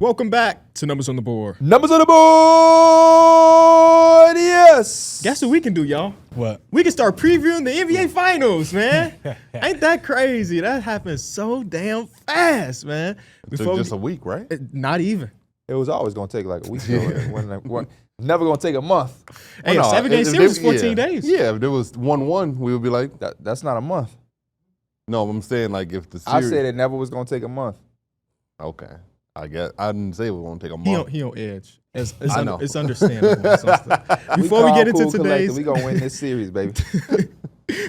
Welcome back to Numbers on the Board. Numbers on the board, yes. Guess what we can do, y'all? What? We can start previewing the NBA Finals, man. Ain't that crazy? That happened so damn fast, man. It took just a week, right? Not even. It was always going to take like a week. Never going to take a month. Hey, a 7-game series is 14 days. Yeah, if there was 1-1, we would be like, That's not a month. no, I'm saying like if the I series. said it never was going to take a month. Okay. I guess I didn't say it was going to take a month. He on edge. It's I know. It's understandable. Before we calm, get into cool, today's, collected. We going to win this series, baby.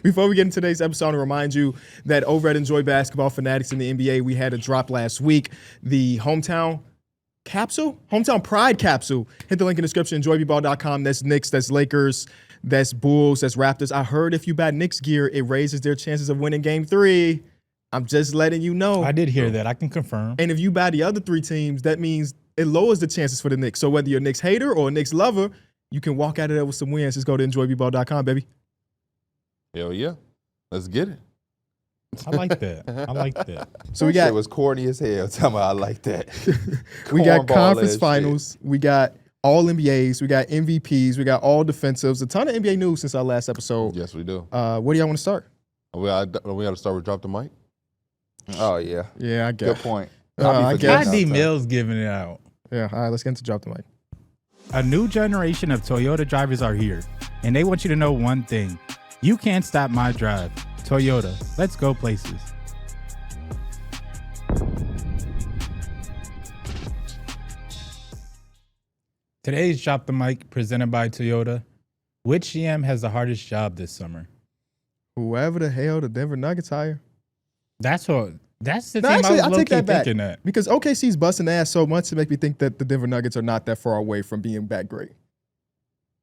Before we get into today's episode, I want to remind you that over at Enjoy Basketball Fanatics in the NBA, we had a drop last week. The hometown pride capsule. Hit the link in the description, enjoyball.com. That's Knicks, that's Lakers, that's Bulls, that's Raptors. I heard if you buy Knicks gear, it raises their chances of winning Game 3. I'm just letting you know. I did hear that. I can confirm. And if you buy the other three teams, that means it lowers the chances for the Knicks. So whether you're a Knicks hater or a Knicks lover, you can walk out of there with some wins. Just go to enjoyball.com, baby. Hell yeah. Let's get it. I like that. So we got It was corny as hell. Tell me I like that. we got Cornball conference ass finals. We got all NBAs. We got MVPs. We got all defensives. A ton of NBA news since our last episode. Yes, we do. Where do y'all want to start? We got to start with Drop the Mic. Oh, yeah. Yeah, I Good guess. point. I guess. ID Mills giving it out. Yeah, all right, let's get into Drop the Mic. A new generation of Toyota drivers are here, and they want you to know one thing. You can't stop my drive. Toyota, let's go places. Today's Drop the Mic presented by Toyota. Which GM has the hardest job this summer? Whoever the hell the Denver Nuggets hire. That's the team Actually, I was take low-key that back. thinking that. Because OKC's busting ass so much to make me think that the Denver Nuggets are not that far away from being that great.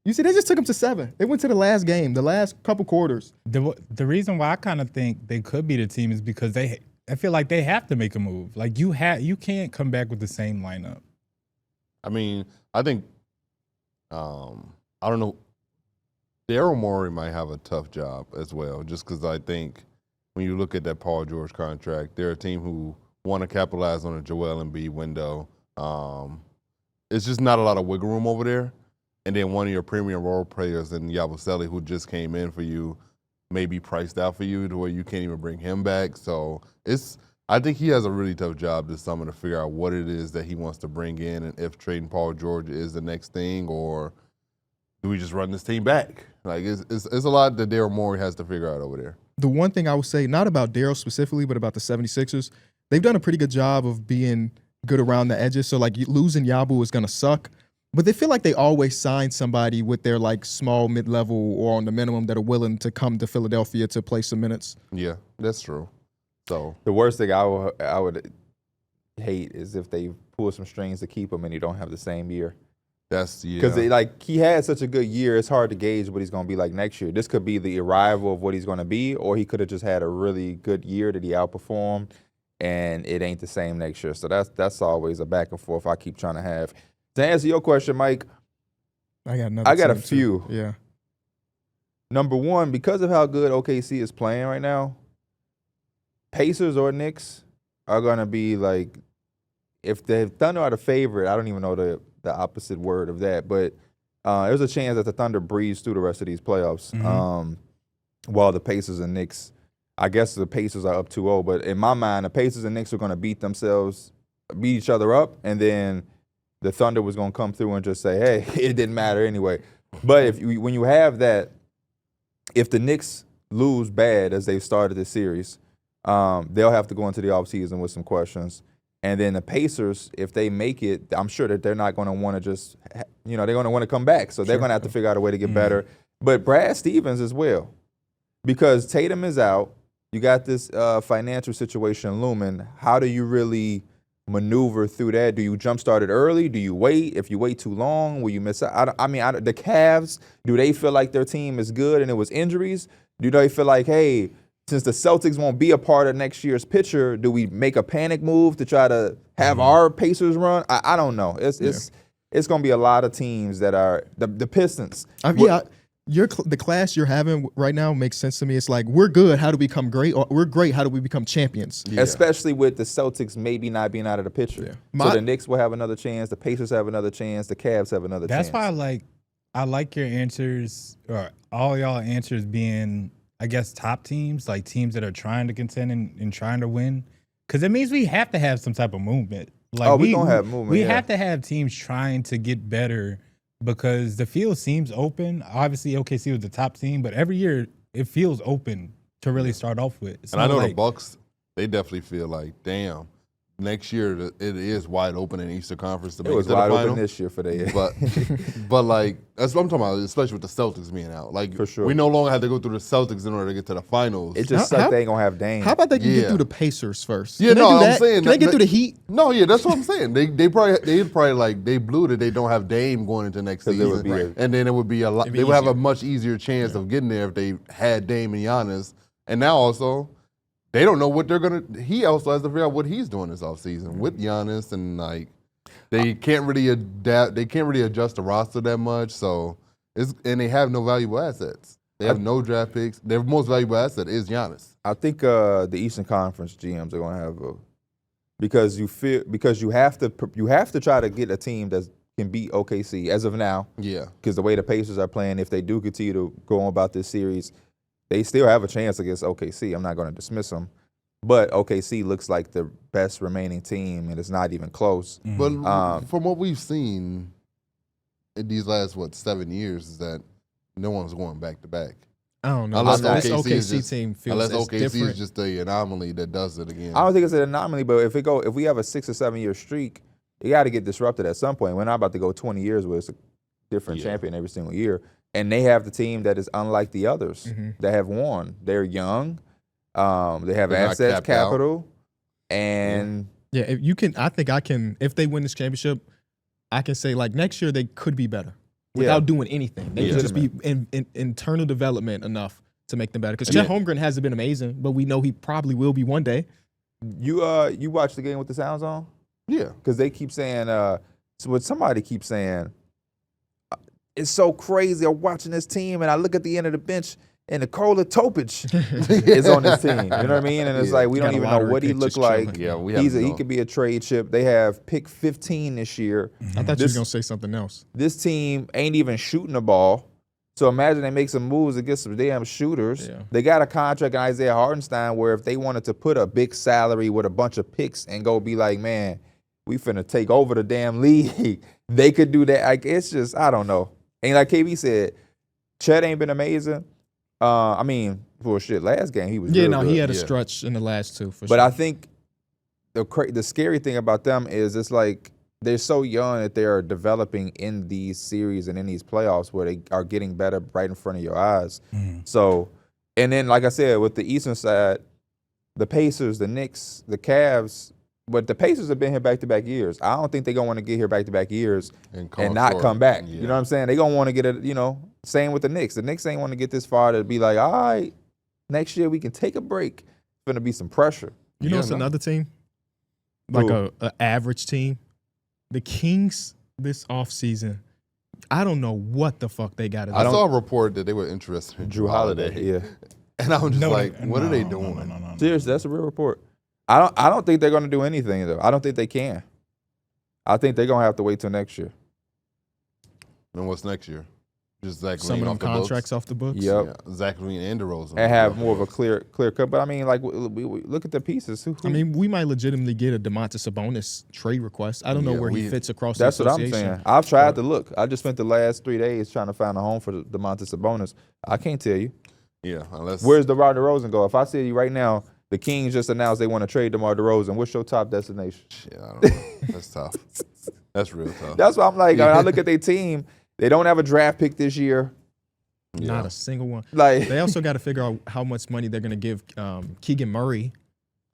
You see, they just took them to 7. They went to the last game, the last couple quarters. The reason why I kind of think they could be the team is because I feel like they have to make a move. Like you can't come back with the same lineup. I mean, I think, I don't know. Daryl Morey might have a tough job as well, just because I think when you look at that Paul George contract, they're a team who want to capitalize on a Joel Embiid window. It's just not a lot of wiggle room over there. And then one of your premium role players in Yabusele, who just came in for you, may be priced out for you to where you can't even bring him back. So I think he has a really tough job this summer to figure out what it is that he wants to bring in and if trading Paul George is the next thing or do we just run this team back? Like, it's a lot that Daryl Morey has to figure out over there. The one thing I would say, not about Daryl specifically, but about the 76ers, they've done a pretty good job of being good around the edges. So, like, losing Yabu is going to suck. But they feel like they always sign somebody with their, like, small, mid-level or on the minimum that are willing to come to Philadelphia to play some minutes. Yeah, that's true. So The worst thing I would hate is if they pull some strings to keep him and you don't have the same year. that's, yeah. Because he had such a good year, it's hard to gauge what he's going to be like next year. This could be the arrival of what he's going to be, or he could have just had a really good year that he outperformed, and it ain't the same next year. So that's always a back and forth I keep trying to have. To answer your question, Mike, I got a few. Yeah. Number one, because of how good OKC is playing right now, Pacers or Knicks are going to be like, if the Thunder are the favorite, I don't even know the opposite word of that, but there's a chance that the Thunder breeze through the rest of these playoffs. While the Pacers and Knicks, I guess the Pacers are up 2-0, but in my mind, the Pacers and Knicks are going to beat each other up, and then the Thunder was going to come through and just say, hey, it didn't matter anyway. But when you have that, if the Knicks lose bad as they've started this series, they'll have to go into the offseason with some questions. And then the Pacers, if they make it, I'm sure that they're not going to want to just, they're going to want to come back. So they're going to have to figure out a way to get better. But Brad Stevens as well, because Tatum is out. You got this financial situation looming. How do you really maneuver through that? Do you jumpstart it early? Do you wait? If you wait too long, will you miss out? The Cavs, do they feel like their team is good and it was injuries? Do they feel like, hey, since the Celtics won't be a part of next year's picture, do we make a panic move to try to have our Pacers run? I don't know. It's going to be a lot of teams that are the Pistons. the class you're having right now makes sense to me. It's like, we're good. How do we become great? Or we're great. How do we become champions? Yeah. Especially with the Celtics maybe not being out of the picture. Yeah. So the Knicks will have another chance. The Pacers have another chance. The Cavs have another chance. That's why I like your answers, or all y'all answers being, I guess, top teams, like teams that are trying to contend and trying to win. Because it means we have to have some type of movement. Like we gonna have movement. We have to have teams trying to get better because the field seems open. Obviously, OKC was the top team, but every year it feels open to really start off with. And I know the Bucks, they definitely feel like, damn, next year it is wide open in Eastern Conference to make it was to the wide final. open this year for the But like, that's what I'm talking about, especially with the Celtics being out. Like, For sure. we no longer have to go through the Celtics in order to get to the finals. It just sucks they ain't gonna have Dame. How about they can get Yeah. through the Pacers first? Yeah, Can they no, do I'm that? saying Can they get that- through the Heat? No, yeah, that's what I'm saying. They probably like they blew that they don't have Dame going into next 'Cause it season, would be a- and then it would be a lot. It'd be They would have a easier. much easier chance of getting there if they had Dame and Giannis. And now also, they don't know what they're gonna. He also has to figure out what he's doing this offseason with Giannis, and like they can't really adapt. They can't really adjust the roster that much. So and they have no valuable assets. They have no draft picks. Their most valuable asset is Giannis. I think the Eastern Conference GMs are gonna have because you have to try to get a team that can beat OKC as of now. Yeah, Because the way the Pacers are playing, if they do continue to go on about this series, they still have a chance against OKC. I'm not going to dismiss them. But OKC looks like the best remaining team, and it's not even close. but from what we've seen in these last 7 years, is that no one's going back to back. I don't know. Unless This OKC is OKC just- team feels Unless it's OKC different. is just the anomaly that does it again. I don't think it's an anomaly, but if we have a 6 or 7 year streak, it got to get disrupted at some point. We're not about to go 20 years where it's a different champion every single year. And they have the team that is unlike the others that have won. They're young. They have They're not assets, capped out. capital, and Yeah, if you can, I think I can. If they win this championship, I can say like next year they could be better without doing anything. They could just be in internal development enough to make them better. Because Chet Holmgren hasn't been amazing, but we know he probably will be one day. you watch the game with the sounds on? Yeah. Because they keep saying, somebody keeps saying, it's so crazy. I'm watching this team, and I look at the end of the bench, and Nikola Topic is on this team. You know what I mean? And it's like we Got don't a even know lottery what he pick looked just like. chilling. Yeah, we He could be a trade chip. They have pick 15 this year. I thought you were gonna say something else. This team ain't even shooting the ball. So imagine they make some moves against some damn shooters. Yeah. They got a contract in Isaiah Hartenstein where if they wanted to put a big salary with a bunch of picks and go be like, man, we finna take over the damn league, they could do that. Like, it's just, I don't know. And like KB said, Chet ain't been amazing. I mean, last game he was Yeah, real no, good. he had a stretch in the last two for But sure. I think the scary thing about them is it's like they're so young that they are developing in these series and in these playoffs where they are getting better right in front of your eyes. So, and then like I said, with the Eastern side, the Pacers, the Knicks, the Cavs, but the Pacers have been here back-to-back years. I don't think they're going to want to get here back-to-back years and not come back. Yeah. You know what I'm saying? They're going to want to get it, same with the Knicks. The Knicks ain't want to get this far to be like, all right, next year we can take a break. It's going to be some pressure. You know, it's another team, like Who? a average team. The Kings this offseason, I don't know what the fuck they got to do. I saw a report that they were interested in Drew Holiday, yeah. And I'm just No, like, what are they no, doing? no. Seriously, that's a real report. I don't think they're going to do anything, though. I don't think they can. I think they're going to have to wait till next year. And what's next year? Just Zach Some Levine of them off the contracts off the books. Yep. Yeah, Zach Levine and DeRozan. And have more of a clear cut. But I mean, like, we look at the pieces. Who? I mean, we might legitimately get a DeMontis Sabonis trade request. I don't know Yeah, where he fits across that's the what I'm association. saying. I've tried to look. I just spent the last 3 days trying to find a home for the DeMontis Sabonis. I can't tell you. Yeah, unless Where's DeMar DeRozan go? If I say to you right now, the Kings just announced they want to trade DeMar DeRozan, what's your top destination? shit, I don't know. That's tough. That's real tough. That's why I'm like, when I look at their team, they don't have a draft pick this year. Not a single one. Like, They also got to figure out how much money they're going to give Keegan Murray,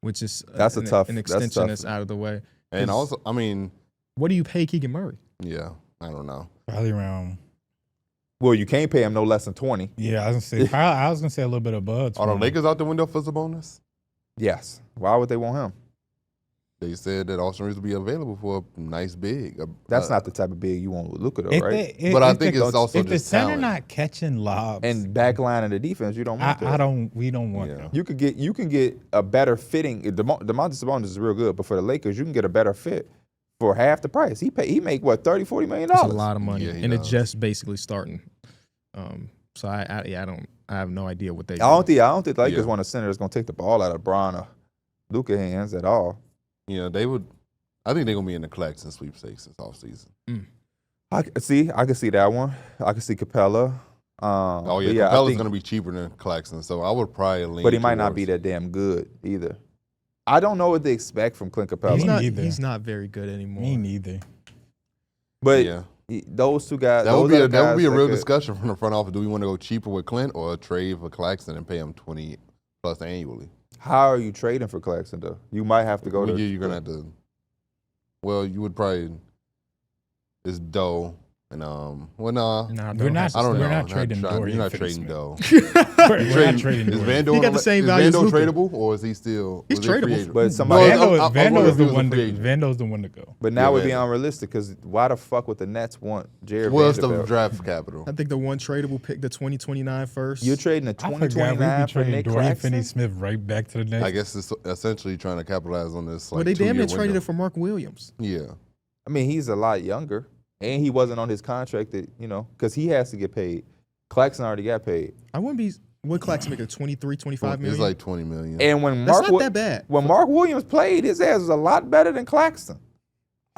which is That's an tough extension that's out of the way. And also, I mean, What do you pay Keegan Murray? yeah, I don't know. Probably around. well, you can't pay him no less than 20. Yeah, I was gonna say a little bit above. Are the Lakers out the window for Sabonis? Yes. Why would they want him? They said that Austin Reeves will be available for a nice big. That's not the type of big you want with Luka, though, If right? they- But I if think the- it's also if the just center talent. not catching lobs, And backline of the defense, you don't want that. we don't want Yeah. that. You can get a better fitting. DeMontis Sabonis is real good, but for the Lakers, you can get a better fit for half the price. He make what $30-40 million. It's a lot of money, Yeah, he and it's does. just basically starting. So I have no idea what they. I don't think the Lakers Yeah. want a center that's gonna take the ball out of Bron or Luka hands at all. They would. I think they're gonna be in the Claxton sweepstakes this offseason. I can see that one. I can see Capella. Oh yeah, but I Capella's think- gonna be cheaper than Claxton, so I would probably lean. but he might not be towards- that damn good either. I don't know what they expect from Clint Capella. He's not. neither. He's not very good anymore. Me neither. But Yeah, those two guys. that those would be are a, the that would guys be a real could- discussion from the front office. Do we want to go cheaper with Clint or trade for Claxton and pay him 20 plus annually? How are you trading for Claxton though? You might have to go to. You're gonna have to. Well, you would probably. It's Doe and Nah, We're don't not- have to I don't stay. We're know. not trading Dorian You're not Finney trading Smith. Doe. We're not trading Is Dorian. Vando He got the same value as Vando Luka. tradable or is he still? He's was he free tradable. agent? But somebody. Well, I Vando wonder is if the he was a one. free agent. Vando's the one to go. But now Yeah, it'd be man. unrealistic because why the fuck would the Nets want Jared Well, it's the Vanderbilt? draft capital. I think the one tradable pick, the 2029 first. You're trading a I forgot we 2029 be for trading Nick Dorian Claxton? Finney-Smith right back to the Nets. I guess it's essentially trying to capitalize on this. well, Like, they damn near 2-year traded window. it for Mark Williams. Yeah, I mean, he's a lot younger, and he wasn't on his contract that because he has to get paid. Claxton already got paid. I wouldn't be. What Claxton make it 23, 25 million? it's like 20 million. And when That's Mark not that bad. when Mark Williams played, his ass was a lot better than Claxton.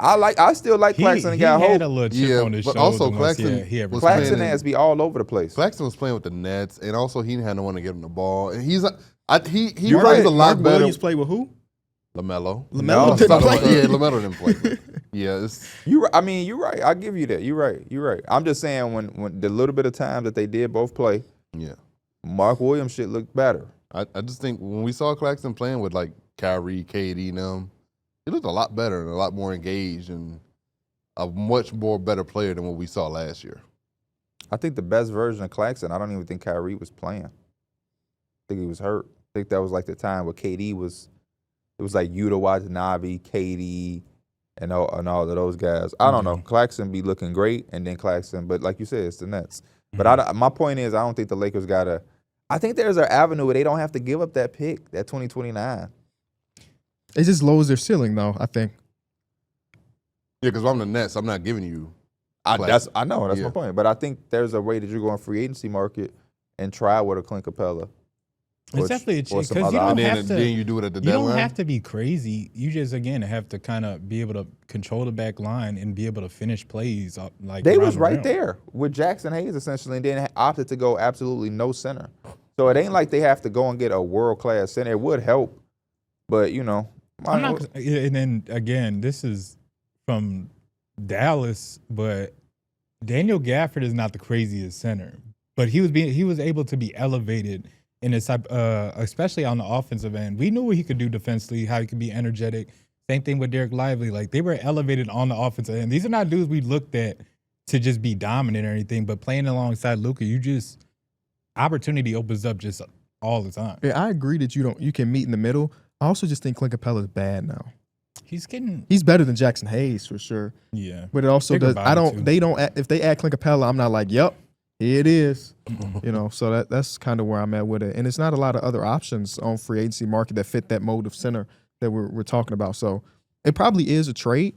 I still like Claxton. he got had hope. a little chip Yeah, on his but shoulder. also once Claxton he had was retired. Claxton playing- has be all over the place. Claxton was playing with the Nets, and also he had no one to get him the ball. And he You're plays right. a lot Mark better. Williams played with who? LaMelo. LaMelo No, didn't stop play. Yeah, LaMelo didn't play. Yeah, it's You're right. I give you that. You're right. I'm just saying when the little bit of time that they did both play, yeah. Mark Williams shit looked better. I just think when we saw Claxton playing with like Kyrie, KD, and them, he looked a lot better and a lot more engaged and a much more better player than what we saw last year. I think the best version of Claxton, I don't even think Kyrie was playing. I think he was hurt. I think that was like the time where KD was, it was like Yuta Watanabe, KD, and all of those guys. I don't know. Claxton be looking great, and then Claxton, but like you said, it's the Nets. But my point is, I don't think the Lakers got to, I think there's an avenue where they don't have to give up that pick, that 2029. It just lowers their ceiling, though. I think. Yeah, because if I'm the Nets, I'm not giving you. I know, that's Yeah. my point. But I think there's a way that you go in free agency market and try with a Clint Capella. It's or definitely a or chance some because you other don't And have then to. you do it at the You deadline. don't have to be crazy. You just again have to kind of be able to control the back line and be able to finish plays like They around was the right rim. there with Jackson Hayes essentially, and then opted to go absolutely no center. So it ain't like they have to go and get a world class center. It would help, but I'm not, and then again, this is from Dallas, but Daniel Gafford is not the craziest center, but he was able to be elevated in his type, especially on the offensive end. We knew what he could do defensively, how he could be energetic. Same thing with Derek Lively. Like they were elevated on the offensive end. These are not dudes we looked at to just be dominant or anything, but playing alongside Luka, opportunity opens up just all the time. Yeah, I agree that you can meet in the middle. I also just think Clint Capella is bad now. He's better than Jackson Hayes for sure. Yeah. But it also Bigger does. body, too. If they add Clint Capella, I'm not like, yep, here it is. So that's kind of where I'm at with it. And it's not a lot of other options on free agency market that fit that mode of center that we're talking about. So it probably is a trade.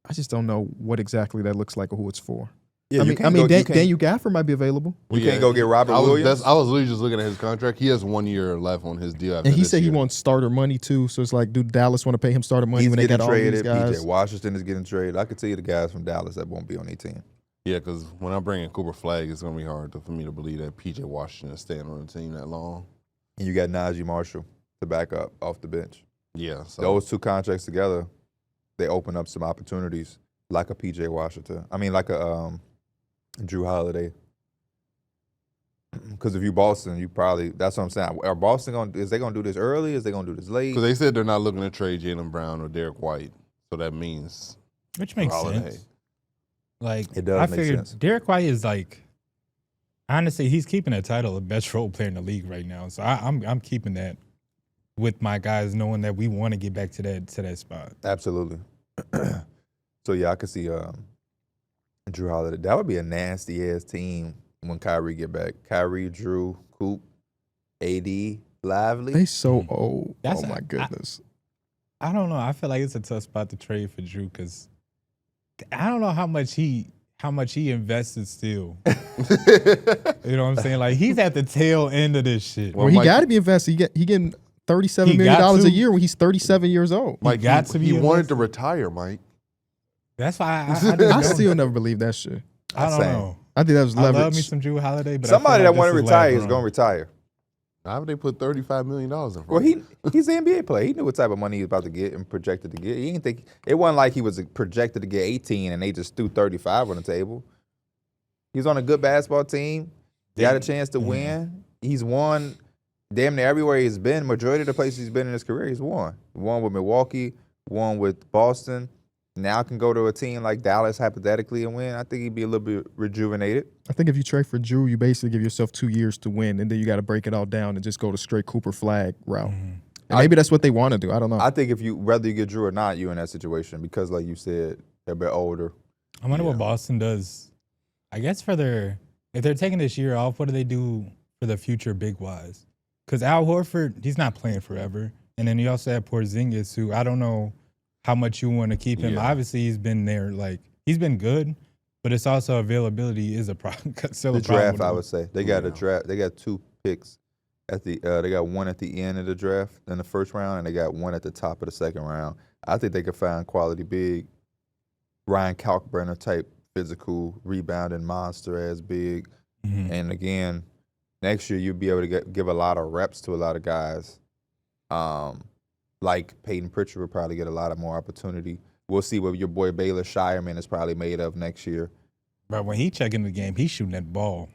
I just don't know what exactly that looks like or who it's for. Yeah, Daniel Gafford might be available. You can't go get Robert Williams. I was literally just looking at his contract. He has 1 year left on his deal. After And he this said he year. wants starter money too. So it's like, do Dallas want to pay him starter money He's when they getting got all these traded. guys? PJ Washington is getting traded. I could tell you the guys from Dallas that won't be on their team. Yeah, because when I bring in Cooper Flagg, it's gonna be hard for me to believe that PJ Washington is staying on the team that long. And you got Najee Marshall to back up off the bench. Yeah, so Those two contracts together, they open up some opportunities like a PJ Washington. I mean, like a Drew Holiday. Because if you Boston, you probably, that's what I'm saying. Are Boston is they gonna do this early? Is they gonna do this late? because they said they're not looking to trade Jaylen Brown or Derek White, so that means Which makes Holiday. sense. Like It does I make figured sense. Derek White is like honestly, he's keeping that title of best role player in the league right now. So I'm keeping that with my guys, knowing that we want to get back to that spot. Absolutely. So yeah, I could see Jrue Holiday. That would be a nasty ass team when Kyrie get back. Kyrie, Jrue, Coop, AD, Lively. They so old. That's oh my goodness. I don't know. I feel like it's a tough spot to trade for Jrue because I don't know how much he invested still. You know what I'm saying? Like he's at the tail end of this shit. Well, he got to be invested. He getting $37 million a year when he's 37 years old. Mike, he wanted to retire, Mike. That's why I still never believe that shit. I don't know. I think that was leverage. I love me some Jrue Holiday, but somebody that want to retire is going to retire. How would they put $35 million in front? Well, he's an NBA player. He knew what type of money he was about to get and projected to get. He didn't think it wasn't like he was projected to get 18 and they just threw 35 on the table. He was on a good basketball team. He had a chance to win. He's won damn near everywhere he's been. Majority of the places he's been in his career, he's won. Won with Milwaukee, won with Boston. Now can go to a team like Dallas hypothetically and win. I think he'd be a little bit rejuvenated. I think if you trade for Jrue, you basically give yourself 2 years to win, and then you got to break it all down and just go the straight Cooper Flag route. And maybe that's what they want to do. I don't know. I think whether you get Jrue or not, you're in that situation because, like you said, they're a bit older. I wonder what Boston does. I guess if they're taking this year off, what do they do for the future big wise? Because Al Horford, he's not playing forever, and then you also have Porzingis, who I don't know how much you want to keep him. Yeah. Obviously, he's been there. Like he's been good, but it's also availability is a problem. The draft, I would say they got a draft. They got 2 picks at the. They got one at the end of the draft in the first round, and they got one at the top of the second round. I think they could find quality big, Ryan Kalkbrenner type physical rebounding monster as big. And again, next year you'll be able to give a lot of reps to a lot of guys. Like Peyton Pritchard will probably get a lot of more opportunity. We'll see what your boy Baylor Shireman is probably made of next year. But when he checking the game, he's shooting that ball.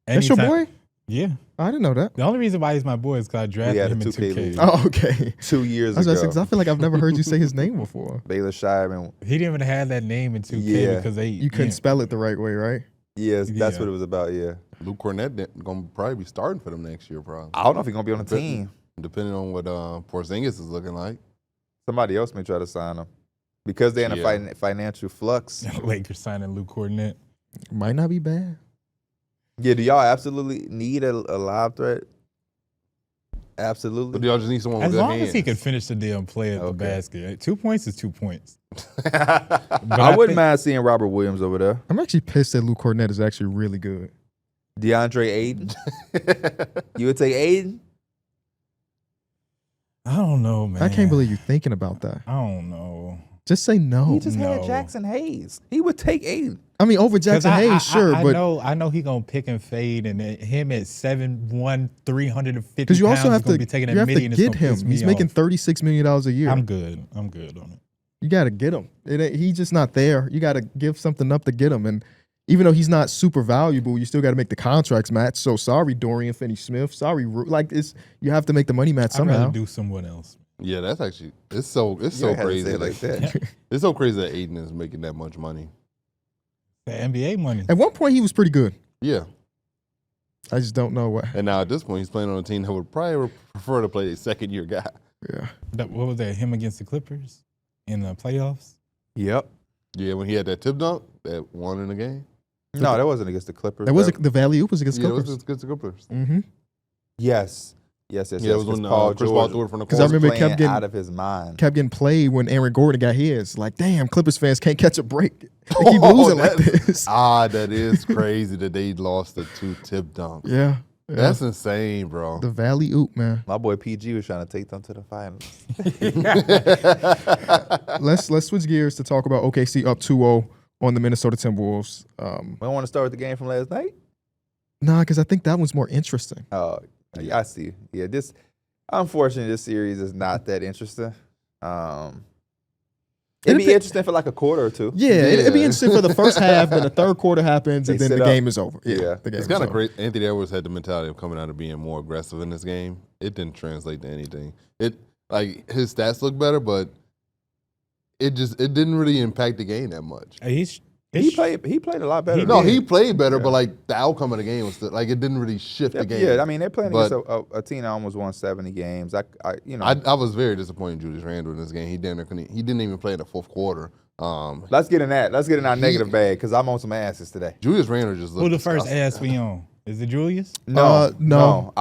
That's your boy? Yeah. I didn't know that. The only reason why he's my boy is because I drafted him in 2K. Oh, okay. 2 years ago. I feel like I've never heard you say his name before. Baylor Shireman. He didn't even have that name in 2K because you couldn't spell it the right way, right? Yes, that's what it was about, yeah. Luke Cornett going to probably be starting for them next year, probably. I don't know if he's going to be on the team. Depending on what Porzingis is looking like. Somebody else may try to sign him. Because they're in a financial flux. Lakers signing Luke Cornett. Might not be bad. Yeah, do y'all absolutely need a live threat? Absolutely. But do y'all just need someone with as good long hands? as he can finish the deal and play at the basket. 2 points is 2 points. I wouldn't mind seeing Robert Williams over there. I'm actually pissed that Luke Cornett is actually really good. DeAndre Ayton. You would take Ayton? I don't know, man. I can't believe you're thinking about that. I don't know. Just say no. He just had Jackson Hayes. He would take Ayton. I mean, over Jackson Hayes, sure, but I know he gonna pick and fade, and him at 7'1", 350 because you also have to be taking you have to get him. He's making $36 million a year. I'm good on it. You got to get him. He's just not there. You got to give something up to get him. And even though he's not super valuable, you still got to make the contracts match. So sorry, Dorian Finney-Smith. Sorry, you have to make the money match somehow. I'd rather do someone else. Yeah, that's actually it's so crazy like that. It's so crazy that Aiden is making that much money. The NBA money. At one point, he was pretty good. Yeah. I just don't know what. And now at this point, he's playing on a team that would probably prefer to play a second-year guy. Yeah. What was that? Him against the Clippers in the playoffs? Yep. Yeah, when he had that tip dunk that won in the game. No, that wasn't against the Clippers. That was the Valley Oop was against the Clippers. Yeah, it was against the Clippers. Mm-hmm. Yes. Yeah, it was when Chris Paul threw it from the Because I remember it kept getting out of his mind. Kept getting played when Aaron Gordon got his. Like, damn, Clippers fans can't catch a break. They keep losing like this. That is crazy that they lost the 2 tip dunks. Yeah. That's insane, bro. The Valley Oop, man. My boy PG was trying to take them to the finals. Let's switch gears to talk about OKC up 2-0 on the Minnesota Timberwolves. We don't want to start with the game from last night? Nah, because I think that one's more interesting. Oh, I see. Yeah, unfortunately, this series is not that interesting. It'd be interesting for like a quarter or two. Yeah, it'd be interesting for the first half, then the third quarter happens, and then the game is over. Yeah. The game it's kind of great. Anthony Edwards had the mentality of coming out and being more aggressive in this game. It didn't translate to anything. His stats look better, but it didn't really impact the game that much. He's He played a lot better. He played better, but like the outcome of the game was like it didn't really shift the game. Yeah, I mean they're playing against a team that almost won 70 games. I was very disappointed in Julius Randle in this game. He didn't even play in the fourth quarter. Let's get in that. Let's get in our negative bag because I'm on some asses today. Julius Randle just looked. Who the first ass we on? Is it Julius? No.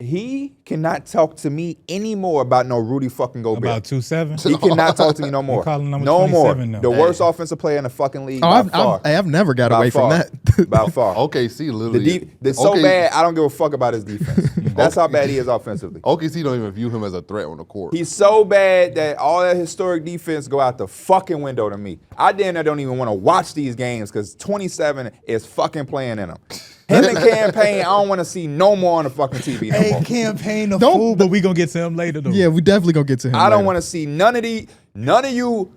He cannot talk to me anymore about no Rudy fucking Gobert. About 2-7? He cannot talk to me no more. You're calling number no more. 27 now. The worst offensive player in the fucking league. I've never got away from that. By far. OKC literally. So bad, I don't give a fuck about his defense. That's how bad he is offensively. OKC don't even view him as a threat on the court. He's so bad that all that historic defense go out the fucking window to me. I don't even want to watch these games because 27 is fucking playing in them. Him and Campaign, I don't want to see no more on the fucking TV no more. Campaign the fool, but we gonna get to him later though. Yeah, we definitely gonna get to him. I don't want to see none of you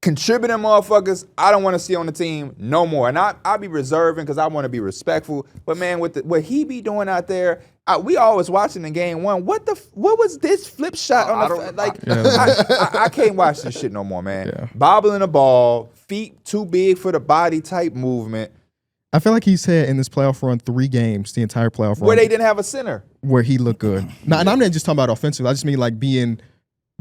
contributing motherfuckers. I don't want to see on the team no more. And I'll be reserving because I want to be respectful. But man, what he be doing out there, we always watching in game one. What was this flip shot on I can't watch this shit no more, man. Yeah. Bobbling the ball, feet too big for the body type movement. I feel like he's had in this playoff run 3 games, the entire playoff run, Where they didn't have a center. where he looked good. Now, and I'm not just talking about offensively. I just mean like being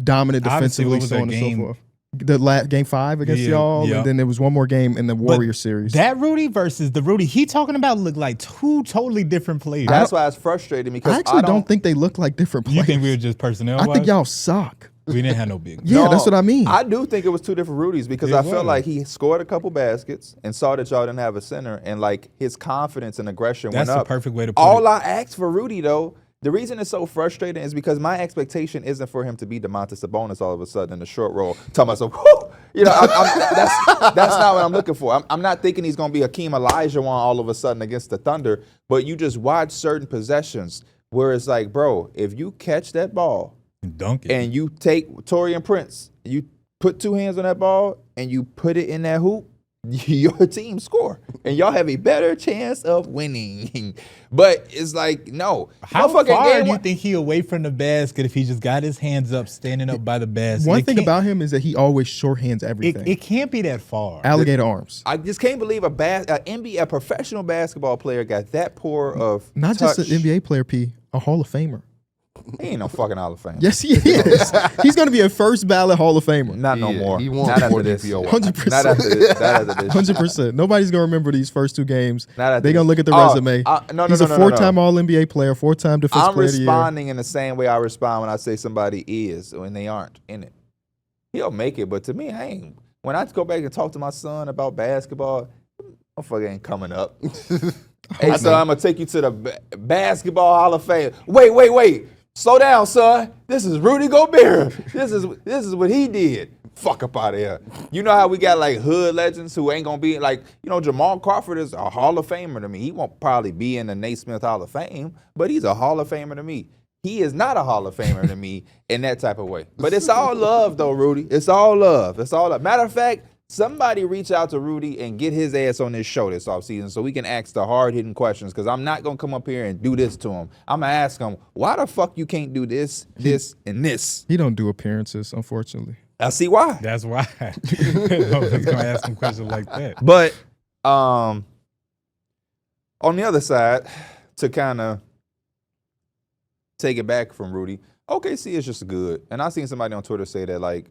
dominant Obviously, defensively, what was so that on and game? so forth. The game 5 against y'all, and then there was one more game in the Warrior series. That Rudy versus the Rudy he talking about look like 2 totally different players. That's why it's frustrating because I actually don't think they look like different players. You think we were just personnel? I think y'all suck. We didn't have no big. Yeah, that's what I mean. I do think it was 2 different Rudies because I felt like he scored a couple baskets and saw that y'all didn't have a center, and like his confidence and aggression went up. That's the perfect way to put All it. I asked for Rudy though, the reason it's so frustrating is because my expectation isn't for him to be DeMontis Sabonis all of a sudden in the short roll. Talking myself, that's not what I'm looking for. I'm not thinking he's gonna be Hakeem Olajuwon all of a sudden against the Thunder, but you just watch certain possessions where it's like, bro, if you catch that ball. Dunk it. And you take Taurean Prince, you put 2 hands on that ball, and you put it in that hoop, your team score. And y'all have a better chance of winning. But it's like, no. How far do you think he away from the basket if he just got his hands up, standing up by the basket? One thing about him is that he always shorthands everything. It can't be that far. Alligator arms. I just can't believe a professional basketball player got that poor of Not touch. just an NBA player, P, a Hall of Famer. He ain't no fucking Hall of Fame. Yes, he is. He's going to be a first ballot Hall of Famer. Not no more. He won Not more after this. DPOY. 100%. Not after this. 100%. Nobody's going to remember these first 2 games. They're going to look at the resume. He's a 4-time All-NBA player, 4-time Defensive Player of the Year. I'm responding in the same way I respond when I say somebody is when they aren't in it. He'll make it, but to me, I ain't. When I go back and talk to my son about basketball, motherfucker ain't coming up. Hey, son, I'm going to take you to the Basketball Hall of Fame. Wait. Slow down, son. This is Rudy Gobert. This is what he did. Fuck up out of here. You know how we got like hood legends who ain't gonna be like, Jamal Crawford is a Hall of Famer to me. He won't probably be in the Naismith Hall of Fame, but he's a Hall of Famer to me. He is not a Hall of Famer to me in that type of way. But it's all love though, Rudy. It's all love. Matter of fact, somebody reach out to Rudy and get his ass on this show this offseason so we can ask the hard-hitting questions because I'm not going to come up here and do this to him. I'm going to ask him, why the fuck you can't do this, and this? He don't do appearances, unfortunately. I see why. That's why. Nobody's going to ask him questions like that. But on the other side, to kind of take it back from Rudy, OKC is just good. And I seen somebody on Twitter say that, like,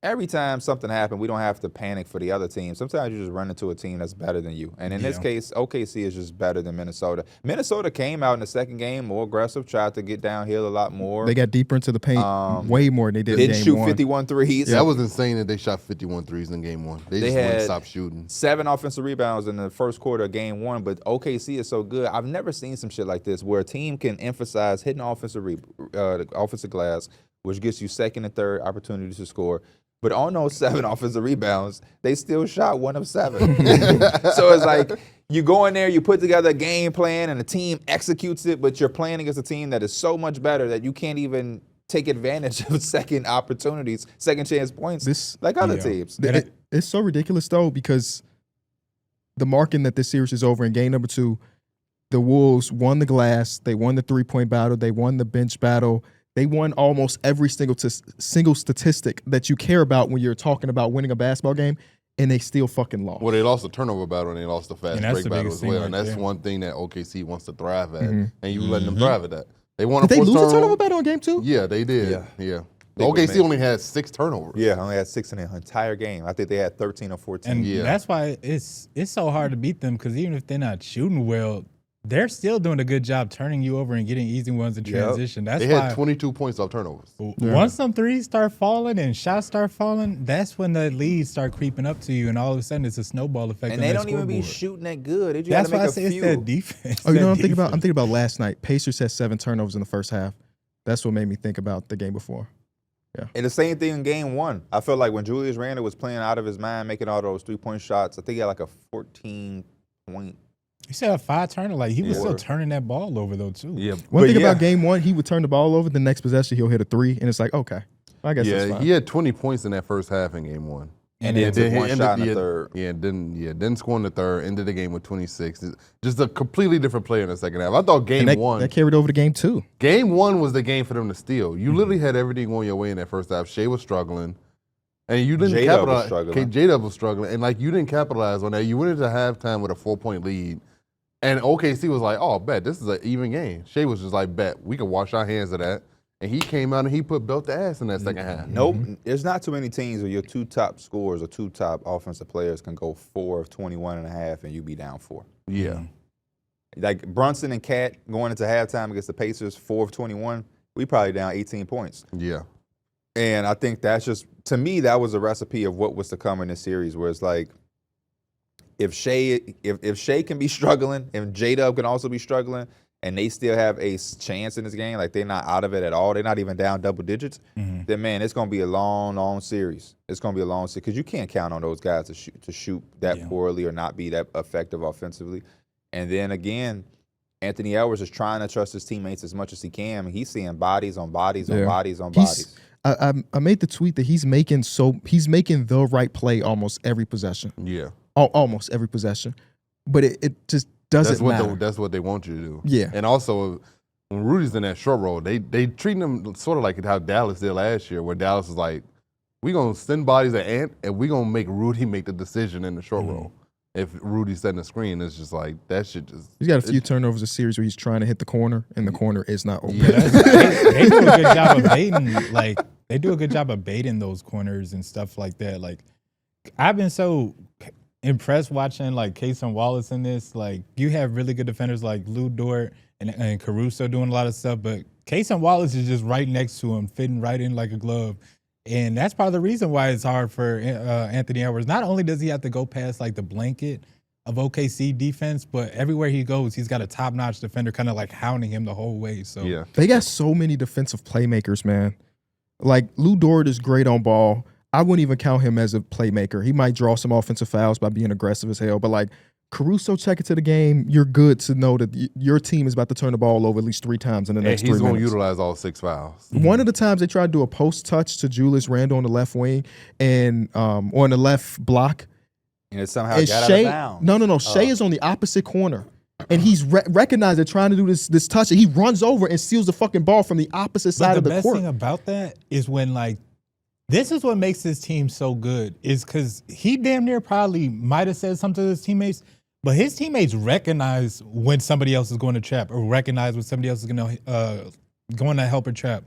every time something happens, we don't have to panic for the other team. Sometimes you just run into a team that's better than you. And in this case, OKC is just better than Minnesota. Minnesota came out in the second game more aggressive, tried to get downhill a lot more. They got deeper into the paint way more than they did in game 1. Didn't shoot 51 threes. Yeah, that was insane that they shot 51 threes in game 1. They just wouldn't stop shooting. 7 offensive rebounds in the first quarter of game 1, but OKC is so good. I've never seen some shit like this where a team can emphasize hitting offensive glass, which gets you second and third opportunities to score. But on those 7 offensive rebounds, they still shot 1 of 7. So it's like you go in there, you put together a game plan, and the team executes it, but you're playing against a team that is so much better that you can't even take advantage of second opportunities, second chance points like other teams. It's so ridiculous, though, because the marking that this series is over in game number 2, the Wolves won the glass, they won the 3-point battle, they won the bench battle. They won almost every single statistic that you care about when you're talking about winning a basketball game, and they still fucking lost. Well, they lost the turnover battle and they lost the fast And that's break the battle biggest as thing well. right And that's there. one thing that OKC wants to thrive at, Mhm. and you letting them thrive at that. They want Did to they force lose the turnover battle in game 2? Yeah, they did. Yeah. Yeah. They were OKC mad. only had 6 turnovers. Yeah, only had 6 in the entire game. I think they had 13 or 14. And Yeah. that's why it's so hard to beat them, because even if they're not shooting well, they're still doing a good job turning you over and getting easy ones in Yep. transition. That's They why had 22 points off turnovers. once some threes start falling and shots start falling, that's when the leads start creeping up to you, and all of a sudden it's a snowball effect. And on they that don't even be scoreboard. shooting that good. They just That's gotta why I make say a it's few. that defense. Oh, you know what I'm that thinking about? I'm defense. thinking about last night. Pacers had 7 turnovers in the first half. That's what made me think about the game before. And the same thing in game 1. I felt like when Julius Randle was playing out of his mind, making all those 3-point shots, I think he had like a 14-point. He said a 5 turner, like he was Yeah. still turning that ball over though too. Yeah. One But thing yeah. about game 1, he would turn the ball over. The next possession, he'll hit a 3, and it's like, okay, I guess that's Yeah, fine. he had 20 points in that first half in game 1. And then took he one shot in the third. Didn't score in the third. Ended the game with 26. Just a completely different player in the second half. I thought game And one. that carried over to game 2. Game 1 was the game for them to steal. You literally had everything going your way in that first half. Shai was struggling, and you didn't J-Dub was capitalize. struggling. J-Dub was struggling, and like you didn't capitalize on that. You went into halftime with a 4-point lead, and OKC was like, "Oh, bet this is an even game." Shai was just like, "Bet we can wash our hands of that," and he came out and he put belt to ass in that second half. Nope. There's not too many teams where your 2 top scorers or 2 top offensive players can go 4 of 21 and a half and you be down 4. Yeah, Like Brunson and Cat going into halftime against the Pacers, 4 of 21, we probably down 18 points. yeah. And I think that's just, to me, that was a recipe of what was to come in this series, where it's like, if Shai can be struggling, if J-Dub can also be struggling, and they still have a chance in this game, like they're not out of it at all, they're not even down double digits, then man, it's going to be a long, long series. It's going to be a long series, because you can't count on those guys to shoot that poorly or not be that effective offensively. And then again, Anthony Edwards is trying to trust his teammates as much as he can. He's seeing bodies on bodies on bodies on bodies. I made the tweet that he's making the right play almost every possession. Yeah. Almost every possession. But it just doesn't matter. That's what they want you to do. Yeah. And also, when Rudy's in that short roll, they treating him sort of like how Dallas did last year, where Dallas was like, we're going to send bodies at Ant, and we're going to make Rudy make the decision in the short roll. If Rudy's setting the screen, it's just like, that shit just... He's got a few turnovers a series where he's trying to hit the corner, and the corner is not open. Yeah, they do a good job of baiting. Like they do a good job of baiting those corners and stuff like that. Like I've been so impressed watching like Cason Wallace in this. Like you have really good defenders like Lou Dort and Caruso doing a lot of stuff, but Cason Wallace is just right next to him, fitting right in like a glove. And that's part of the reason why it's hard for Anthony Edwards. Not only does he have to go past like the blanket of OKC defense, but everywhere he goes, he's got a top-notch defender kind of like hounding him the whole way. So Yeah. They got so many defensive playmakers, man. Like Lou Dort is great on ball. I wouldn't even count him as a playmaker. He might draw some offensive fouls by being aggressive as hell, but like Caruso, check it to the game. You're good to know that your team is about to turn the ball over at least 3 times in the next 3 he's minutes. going to utilize all 6 fouls. One of the times they tried to do a post touch to Julius Randle on the left wing and on the left block. And it somehow And got out Shai, of bounds. no. Shai is on the opposite corner. And he's recognized they're trying to do this touch, and he runs over and steals the fucking ball from the opposite side But of the the best court. thing about that is when like this is what makes this team so good is because he damn near probably might have said something to his teammates, but his teammates recognize when somebody else is going to trap or recognize when somebody else is going to help a trap.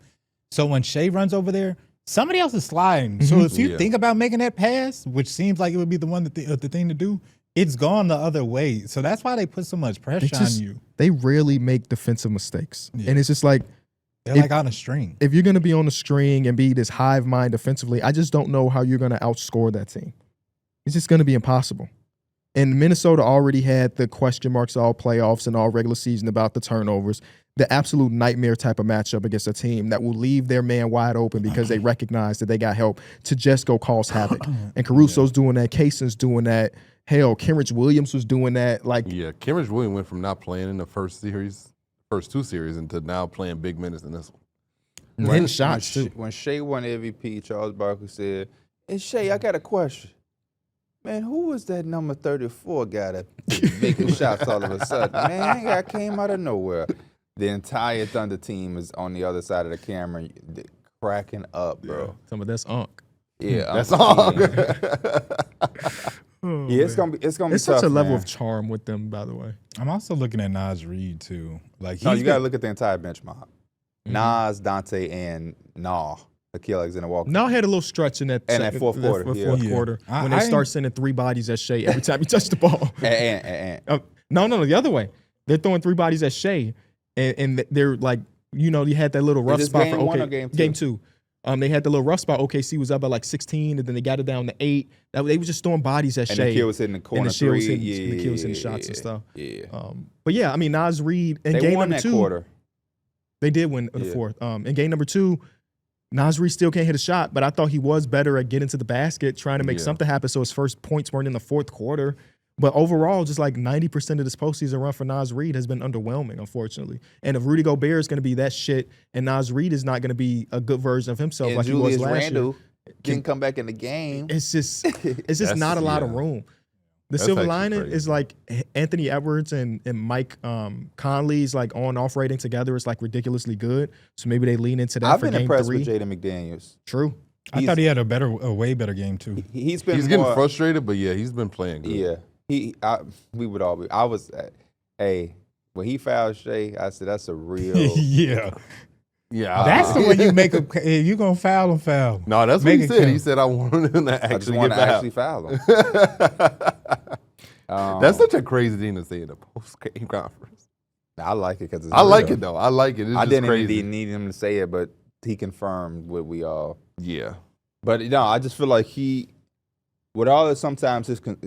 So when Shai runs over there, somebody else is sliding. So if you think about making that pass, which seems like it would be the one the thing to do, it's gone the other way. So that's why they put so much pressure on you. They rarely make defensive mistakes. And it's just like, They're like on a string. if you're going to be on the string and be this hive mind defensively, I just don't know how you're going to outscore that team. It's just going to be impossible. And Minnesota already had the question marks all playoffs and all regular season about the turnovers, the absolute nightmare type of matchup against a team that will leave their man wide open because they recognize that they got help to just go cause havoc. And Caruso's doing that. Kayson's doing that. Hell, Kenrich Williams was doing that. Like, Yeah, Kenrich Williams went from not playing in the first 2 series, into now playing big minutes in this one. hitting shots too. When Shai won MVP, Charles Barkley said, "Hey Shai, I got a question. Man, who was that number 34 guy that making shots all of a sudden? Man, that guy came out of nowhere." The entire Thunder team is on the other side of the camera, cracking up, bro. Some of that's Unc. Yeah, That's all. Oh, Yeah, it's man. gonna be It's tough, such a level man. of charm with them, by the way. I'm also looking at Nas Reed too. Like No, he's you got to been- look at the entire bench mob. Nas, Dante, and Hakeem Alexander Walker. Now had a little stretch in that And that fourth quarter, yeah. fourth Yeah. quarter I- when they I start ain't- sending 3 bodies at Shea every time he touched the ball. And No, the other way. They're throwing 3 bodies at Shea, and they're like, you had that little rough this spot game for one or OK. game two? 2. They had the little rough spot. OKC was up by like 16, and then they got it down to 8. They were just throwing bodies at and Shea. Nikhil was hitting the corner and the Shea was three. hitting, Nikhil was hitting shots and stuff. Yeah. But yeah, I mean, Nas Reed in They game won number that 2. quarter. They did win the Yeah. fourth. In game number 2, Nas Reed still can't hit a shot, but I thought he was better at getting to the basket, trying to make Yeah. something happen. So his first points weren't in the fourth quarter. But overall, just like 90% of this postseason run for Nas Reed has been underwhelming, unfortunately. And if Rudy Gobert is going to be that shit, and Nas Reed is not going to be a good version of himself And like Julius he was last Randle year, didn't come back in the game. it's just That's- not a lot of yeah. room. The That's silver actually lining crazy. is like Anthony Edwards and Mike Conley's like on-off rating together is like ridiculously good. So maybe they lean into that I've for been game impressed 3. with Jaden McDaniels. True. I thought he had a way better game too. He's been He's getting more, frustrated, but yeah, he's been playing good. Yeah. We would all be. I was, when he fouled Shea, I said, that's a real. Yeah, Yeah, that's the way you make a. If you gonna foul him, foul. No, that's what Make he it said. count. He said I wanted him to I just actually want get to fouled. actually foul him. That's such a crazy thing to say in a post-game conference. I like it because I like it though. I like it. It's I just didn't crazy. even need him to say it, but he confirmed what we all. Yeah. But no, I just feel like with all that, sometimes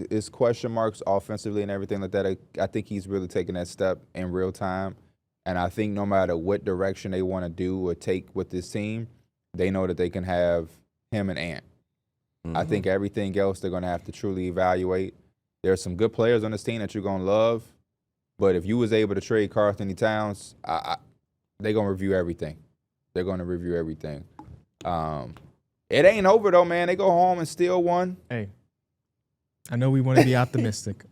his question marks offensively and everything like that. I think he's really taking that step in real time, and I think no matter what direction they want to do or take with this team, they know that they can have him and Ant. I think everything else they're going to have to truly evaluate. There's some good players on this team that you're going to love, but if you was able to trade Karl Anthony Towns, they're going to review everything. They're going to review everything. It ain't over though, man. They go home and still won. Hey, I know we want to be optimistic,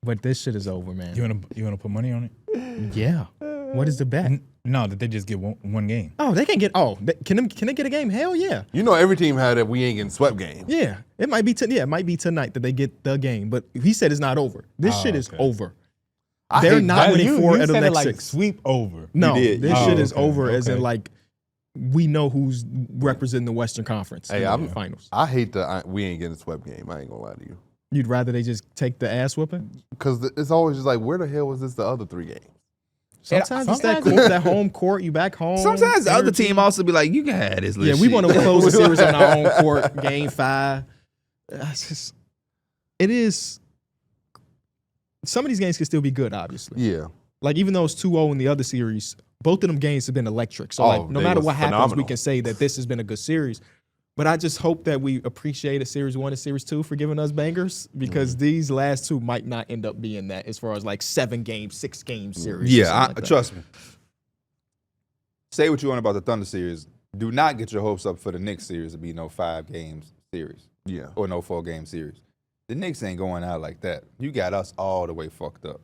but this shit is over, man. You wanna put money on it? Yeah. What is the bet? No, that they just get one game. Oh, they can get. Oh, can they get a game? Hell yeah. You know, every team had that we ain't getting swept game. Yeah, it might be. It might be tonight that they get the game. But he said it's not over. This shit is okay. over. I They're hate not that. winning you 4 out of the said it next like 6. sweep over. No, You did. this Oh, shit is okay, over. As in, okay. like, we know who's representing the Western Conference Hey, in the finals. I hate the we ain't getting swept game. I ain't gonna lie to you, You'd rather they just take the ass whooping? because it's always just like, where the hell was this the other 3 games? Sometimes it's that sometimes- that home court. You back home. Sometimes the other energy. team also be like, you can have this. Yeah, we want to close the series on our own court. Game 5. It is. Some of these games can still be good, obviously. Yeah, Like, even though it's 2-0 in the other series, both of them games have been electric. So, Oh, like, no they matter was what happens, we phenomenal. can say that this has been a good series. But I just hope that we appreciate Series 1 and Series 2 for giving us bangers, because these last 2 might not end up being that as far as, like, 7-game, 6-game series. or Yeah, something like that. trust me. Say what you want about the Thunder series. Do not get your hopes up for the Knicks series to be no 5-game series yeah. or no 4-game series. The Knicks ain't going out like that. You got us all the way fucked up.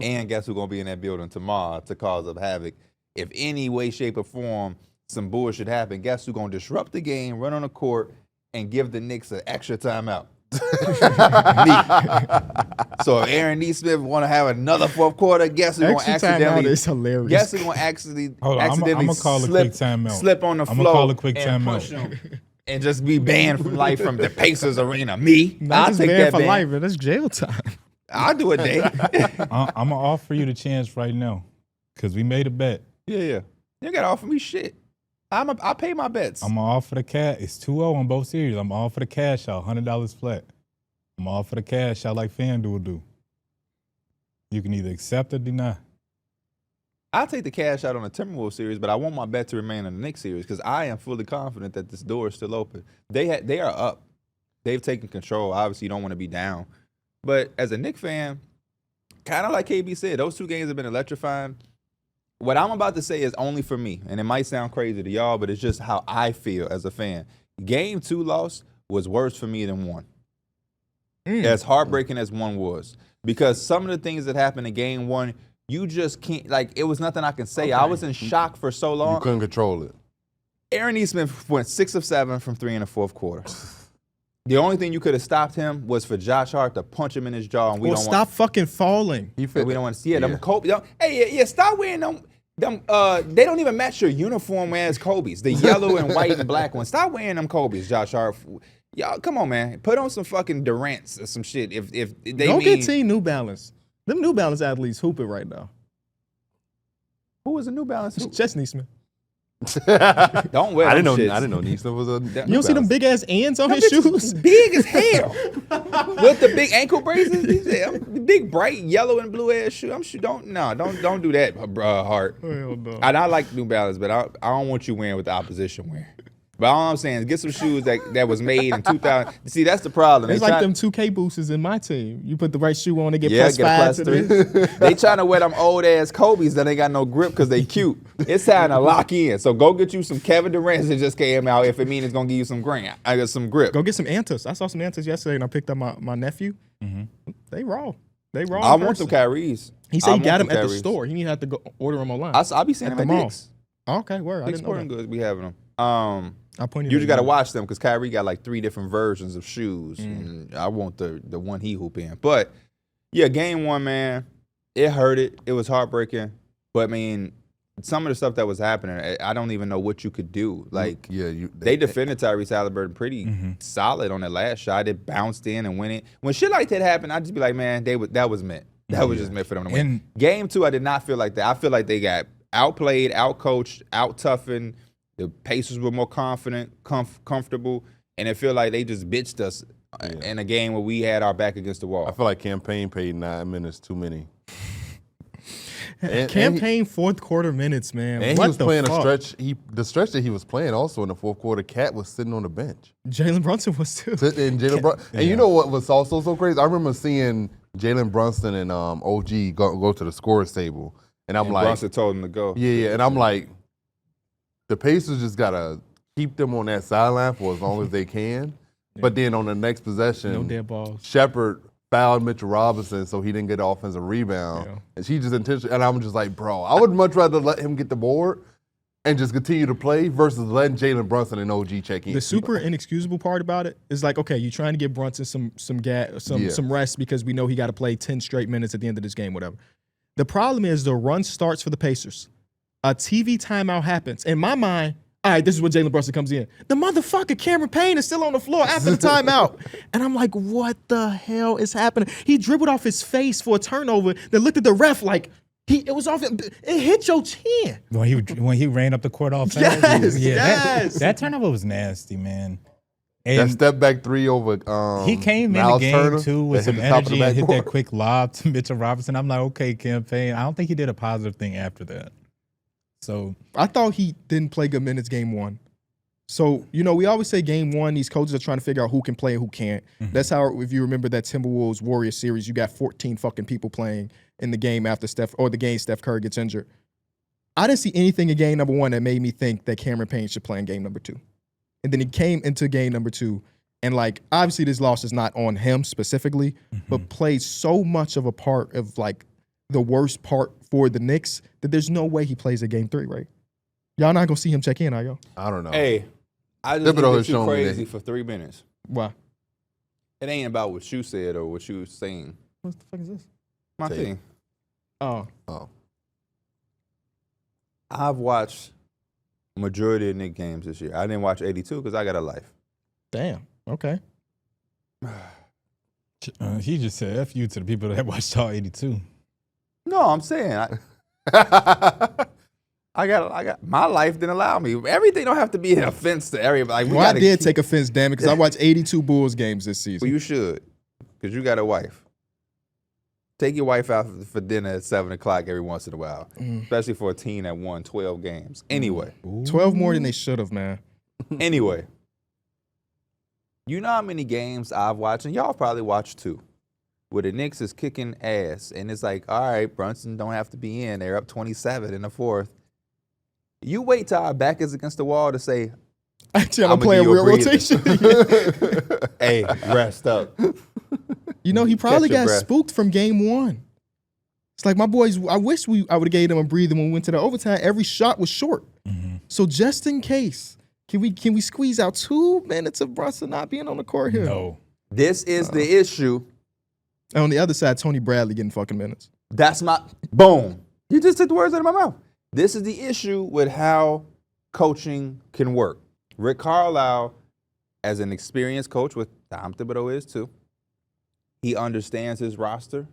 And guess who's going to be in that building tomorrow to cause up havoc? If any way, shape, or form some bullshit happen, guess who's going to disrupt the game, run on the court, and give the Knicks an extra timeout? Me. So if Aaron Nesmith want to have another fourth quarter, guess who's going to Extra timeout accidentally is hilarious. guess who's going to accidentally Hold on, I'ma call a quick timeout. slip on the I'ma floor call a quick and timeout. push him and just be banned from life from the Pacers arena. Me, Not I'll just take banned that for ban. life, but that's jail time. I'll do a day. I'm gonna offer you the chance right now, because we made a bet. Yeah. You got to offer me shit. I pay my bets. I'm gonna offer the cash. It's 2-0 on both series. I'm gonna offer the cash out, $100 flat. I'm gonna offer the cash out like FanDuel do. You can either accept or deny. I'll take the cash out on the Timberwolves series, but I want my bet to remain on the Knicks series because I am fully confident that this door is still open. They are up. They've taken control. Obviously, you don't want to be down. But as a Knicks fan, kind of like KB said, those 2 games have been electrifying. What I'm about to say is only for me, and it might sound crazy to y'all, but it's just how I feel as a fan. Game 2 loss was worse for me than 1. As heartbreaking as 1 was. Because some of the things that happened in game 1, you just can't, like, it was nothing I can say. I was in shock for so You long. couldn't control it. Aaron Nesmith went 6 of 7 from 3 in the fourth quarter. The only thing you could have stopped him was for Josh Hart to punch him in his jaw, and we Or don't stop fucking falling. we don't want to see it. Them Kobe. Hey, stop wearing them. They don't even match your uniform as Kobe's. The yellow and white and black ones. Stop wearing them Kobe's, Josh Hart. Y'all, come on, man. Put on some fucking Durants or some shit. If they Don't get Team New Balance. Them New Balance athletes hooping right now. Who is a New Balance? Chesney Smith. Don't wear. I them didn't shits. know. I didn't know Neesmith was a. You don't see them big ass ants on his Them bitches shoes? big as hell. With the big ankle braces, the big bright yellow and blue ass shoe. I'm sure don't do that, Hart. Hell no. I like New Balance, but I don't want you wearing what the opposition wearing. But all I'm saying is get some shoes that was made in 2000. See, that's the problem. It's like them 2K boosters in my team. You put the right shoe on, they get +5 to +3. this. They trying to wear them old ass Kobe's that ain't got no grip because they cute. It's time to lock in. So go get you some Kevin Durant's that just came out if it means it's gonna give you some grip. I got some grip. Go get some Antas. I saw some Antas yesterday and I picked up my nephew. They raw. They raw. I in want person. some Kyrie's. He said I he got want them at the Kyrie's. store. He didn't have to go order them online. I'll be seeing At them the at mall. Dick's. Okay, word. I Dick's didn't know Sporting that. Goods, we having them. I pointed You at just got to you. watch them because Kyrie got like 3 different versions of shoes. And I want the one he hoop in. But yeah, game 1, man, it hurt it. It was heartbreaking. But I mean, some of the stuff that was happening, I don't even know what you could do. Like, they defended Tyrese Halliburton pretty solid on that last shot. It bounced in and went in. When shit like that happened, I'd just be like, man, that was meant. That was just meant for them to win. And- Game 2, I did not feel like that. I feel like they got outplayed, outcoached, out-toughened. The Pacers were more confident, comfortable, and it feel like they just bitched us in a game where we had our back against the wall. I feel like Campaign paid 9 minutes too many. Campaign fourth quarter minutes, man. And what he was the playing fuck? a stretch. The stretch that he was playing also in the fourth quarter, Cat was sitting on the bench. Jalen Brunson was too. And Jalen Brunson. And you know what was also so crazy? I remember seeing Jalen Brunson and OG go to the scorer's table, and I'm like, Brunson told him to go. yeah, and I'm like, the Pacers just gotta keep them on that sideline for as long as they can. But then on the next possession, No dead balls. Shepard fouled Mitchell Robinson, so he didn't get an offensive rebound. Yeah. And she just intentionally, and I'm just like, bro, I would much rather let him get the board and just continue to play versus letting Jalen Brunson and OG check in. The super inexcusable part about it is like, okay, you're trying to give Brunson some rest because we know he got to play 10 straight minutes at the end of this game, whatever. The problem is the run starts for the Pacers. A TV timeout happens. In my mind, all right, this is when Jalen Brunson comes in. The motherfucker Cameron Payne is still on the floor after the timeout. And I'm like, what the hell is happening? He dribbled off his face for a turnover, then looked at the ref like, it was off. It hit your chin. When he ran up the court off fast. Yes, Yeah, yes. That turnover was nasty, man. that And step back 3 over he came in the Miles game Turner too with that hit some the top of the energy and hit backboard. that quick lob to Mitchell Robinson. I'm like, okay, campaign. I don't think he did a positive thing after that. So I thought he didn't play good minutes game 1. So, we always say game 1, these coaches are trying to figure out who can play and who can't. That's how, if you remember that Timberwolves Warriors series, you got 14 fucking people playing in the game after Steph Curry gets injured. I didn't see anything in game number 1 that made me think that Cameron Payne should play in game number 2. And then he came into game number 2, and like, obviously this loss is not on him specifically, but played so much of a part of like the worst part for the Knicks that there's no way he plays at game 3, right? Y'all not gonna see him check in, are y'all? I don't know. Hey, I just Thibodeau think has you shown me crazy that- for 3 minutes. Why? It ain't about what you said or what you was saying. What the fuck is this? My Say it. thing. Oh, I've watched majority of Knicks games this year. I didn't watch 82 because I got a life. damn. Okay. he just said F you to the people that watched all 82. No, I'm saying I got my life didn't allow me. Everything don't have to be an offense to everybody. Like, we Well, I gotta did keep- take offense, damn it, because I watched 82 Bulls games this Well, season. you should, because you got a wife. Take your wife out for dinner at 7 o'clock every once in a while, especially for a team that won 12 games. Anyway, 12 more than they should have, man. anyway, you know how many games I've watched, and y'all probably watched too, where the Knicks is kicking ass, and it's like, all right, Brunson don't have to be in. They're up 27 in the fourth. You wait till our back is against the wall to say, Actually, I'm I'ma going to play a give you a real breather. rotation. hey, rest up. He probably Catch your got breath. spooked from game 1. It's like, my boys, I wish I would have gave them a breather when we went to the overtime. Every shot was short. So just in case, Can we squeeze out 2 minutes of Brunson not being on the court here? No. This is the issue. And on the other side, Tony Bradley getting fucking minutes. That's my boom. You just took the words out of my mouth. This is the issue with how coaching can work. Rick Carlisle, as an experienced coach, with Tom Thibodeau is too, he understands his roster.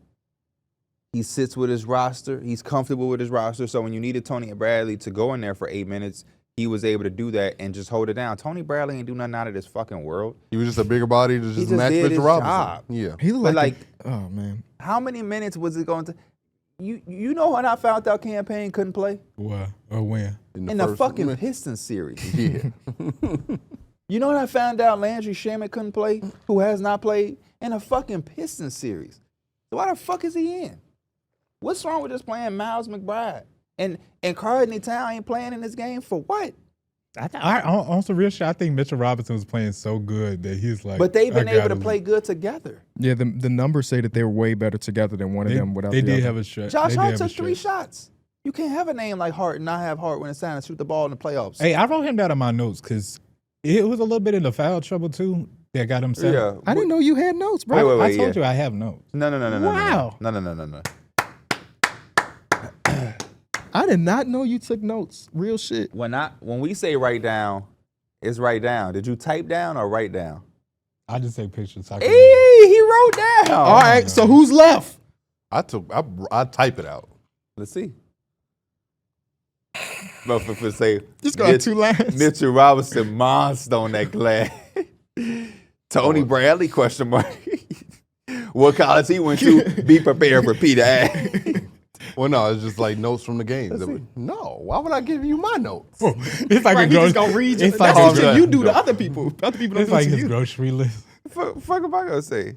He sits with his roster. He's comfortable with his roster. So when you needed Tony Bradley to go in there for 8 minutes, he was able to do that and just hold it down. Tony Bradley ain't do nothing out of this fucking world. He was just a bigger body to just match did Mitchell his Robinson. job. Yeah. He looked But oh man. how many minutes was it going to? You know when I found out Campaign couldn't play? What? Or when? In the first fucking minute. Pistons series. Yeah. You know when I found out Landry Shamet couldn't play, who has not played, in a fucking Pistons series. So why the fuck is he in? What's wrong with just playing Miles McBride? And Carnegie Town ain't playing in this game for what? I also real shit. I think Mitchell Robinson was playing so good that he's like. But they've been I able to gotta- play good together. Yeah, the numbers say that they were way better together than one of them without They the did other. have a stretch. Josh They did Hart have a took 3 stretch. shots. You can't have a name like Hart and not have Hart when it's time to shoot the ball in the playoffs. Hey, I wrote him down in my notes because it was a little bit in the foul trouble too that got him set. yeah. I didn't know you had notes, bro. Wait, I told yeah. you I have notes. No. Wow. No. I did not know you took notes. Real shit. When we say write down, it's write down. Did you type down or write down? I just take pictures. So I Hey, can- he wrote down. All right, so who's left? I type it out. Let's see. Motherfucker say Just got 2 lines. Mitchell Robinson monster on that glass. Tony Bradley question mark. What college he went to? Be prepared for Peter A. Well, no, it's just like notes from the games. No, why would I give you my notes? It's like Right, a he just grocery. gonna read you. It's That's like what his, you do to other people. Other people don't it's do like to his you. grocery list. Fuck am I gonna say?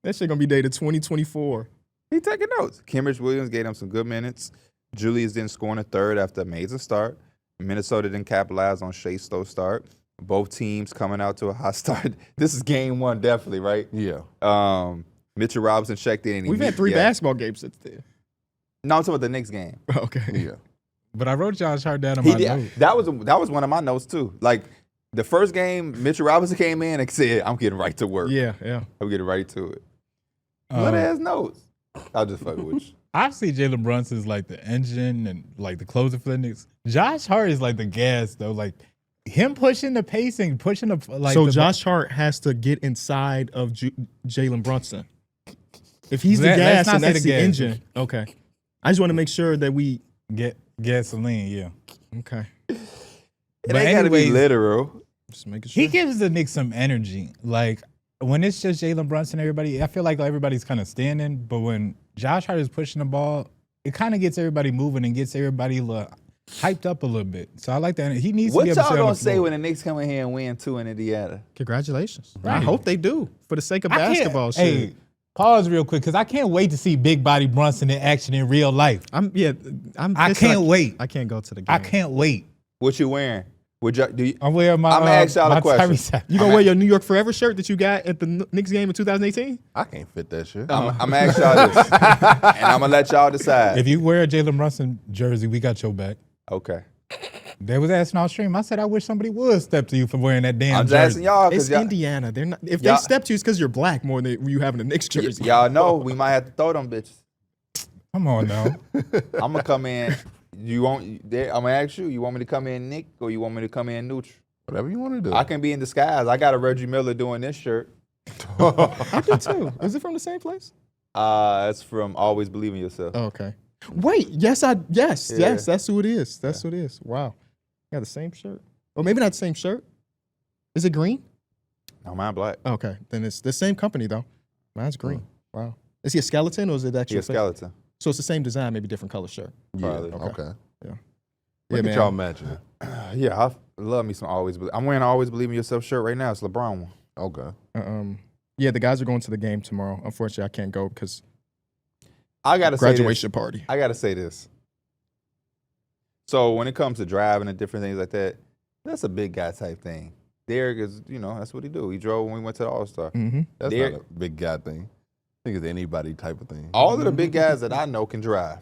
That shit gonna be dated 2024. He taking notes. Kimrich Williams gave him some good minutes. Julius didn't score in the third after an amazing start. Minnesota didn't capitalize on Shai's slow start. Both teams coming out to a hot start. This is game 1, definitely, right? Yeah. Mitchell Robinson checked in. And We've had 3 basketball games since then. No, I'm talking about the next game. Okay. Yeah. But I wrote Josh Hart down in He my did. notes. That was one of my notes too. Like the first game, Mitchell Robinson came in and said, "I'm getting right to work. Yeah. I'm getting right to it." What ass notes? I'll just fuck with you. I see Jalen Brunson's like the engine and like the closer for the Knicks. Josh Hart is like the gas though. Like him pushing the pacing, pushing the like. So the, Josh Hart has to get inside of Jalen Brunson. If he's the Let's gas not and say that's the the gas. engine. Okay. I just want to make sure that we. get gasoline. Yeah. Okay. It But ain't gotta be anyways, literal. Just making sure. he gives the Knicks some energy. Like when it's just Jalen Brunson, everybody, I feel like everybody's kind of standing. But when Josh Hart is pushing the ball, it kind of gets everybody moving and gets everybody hyped up a little bit. So I like that. He needs What to be able to y'all stay on gonna the say floor. when the Knicks come in here and win 2 in Indiana? Congratulations. I Right. hope they do for the sake of I can't- basketball shit. Hey, pause real quick because I can't wait to see Big Body Brunson in action in real life. I'm I pissed that can't wait. I can't go to the game. I can't wait. What you wearing? Do you? I'm wearing my. I'ma ask y'all a my question. Tyrese- You gonna wear your New York Forever shirt that you got at the Knicks game in 2018? I can't fit that shit. I'm gonna ask y'all this, and I'm gonna let y'all decide. If you wear a Jalen Brunson jersey, we got your back. Okay. They was asking on stream. I said, I wish somebody would step to you for wearing that damn I'm just jersey. asking y'all It's because y'all, Indiana. They're not. If y'all- they step to you, it's because you're black more than you having a Knicks jersey. y'all know we might have to throw them bitches. Come on now. I'm gonna come in. I'm gonna ask you. You want me to come in Nick or you want me to come in neutral? Whatever you want to do. I can be in disguise. I got a Reggie Miller doing this shirt. I do too. Is it from the same place? It's from Always Believe in Yourself. Oh, okay. Wait. Yes. Yes. Yeah. That's who it is. That's who it is. Wow. Got the same shirt. Or maybe not the same shirt. Is it green? No, mine black. Okay. Then it's the same company though. Mine's green. Wow. Is he a skeleton or is it actually He a skeleton. So it's the same design, maybe different color shirt. yeah. Probably. Okay. Yeah. Look Yeah, at y'all man. matching it. Yeah, I love me some Always Believe. I'm wearing Always Believe in Yourself shirt right now. It's LeBron one. Okay. Yeah, the guys are going to the game tomorrow. Unfortunately, I can't go because I gotta say this. graduation party. I gotta say this. So when it comes to driving and different things like that, that's a big guy type thing. Darrick is, that's what he do. He drove when we went to the All-Star. Mm-hmm. That's Derek- not a big guy thing. I think it's anybody type of thing. All of the big guys that I know can drive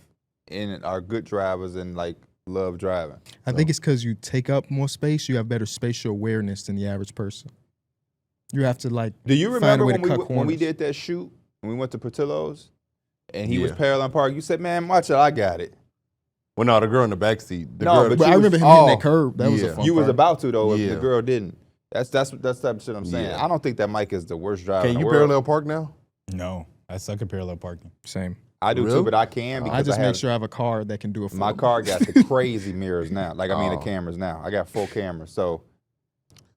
and are good drivers and like love driving. I think it's because you take up more space. You have better spatial awareness than the average person. You have to like. Do you find a remember way when to we cut when we corners. did that shoot and we went to Portillo's and he was Yeah. parallel park? You said, "Man, watch it, I got it." Well, no, the girl in the back seat. The No, girl, but But you I was- remember him hitting oh, that curb. That was a yeah. fun You was part. about to though, if Yeah. the girl didn't. That's the type of shit I'm saying. Yeah. I don't think that Mike is the worst driver. can in the you world. parallel park now? No, I suck at parallel parking. Same. I do Really? too, but I can because I just make have, sure I have a car that can do it for my me. car got the crazy mirrors now. Like I mean the Oh. cameras now. I got full cameras, so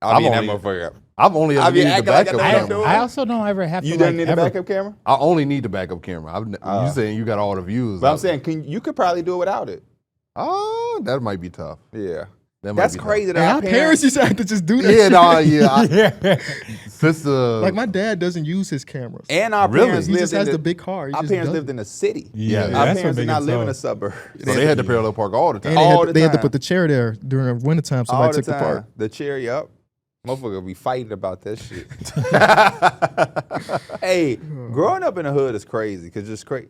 I'll be in that only- motherfucker. I've only I ever be needed the acting like I backup know what I'm camera. doing. I also don't ever have You to didn't like need a ever. backup camera? I only need the backup camera. You saying you got all the views. But I'm saying you could probably do it without it. oh, that might be tough. Yeah. That might That's be tough. crazy And that our parents used to have to just do that. Yeah, shit. no, yeah. Yeah. Since Like my dad doesn't use his cameras. And our Really? parents He lived just in has the, the big car. He our just parents does lived it. in the city. Yeah, Our that's what parents did big not it's live in all. the suburbs. so they had to parallel park all the time. And all the they had to time. put the chair there during the wintertime so All nobody the took the time. park. The cherry up. Motherfucker be fighting about that shit. Hey, growing up in the hood is crazy because it's crazy.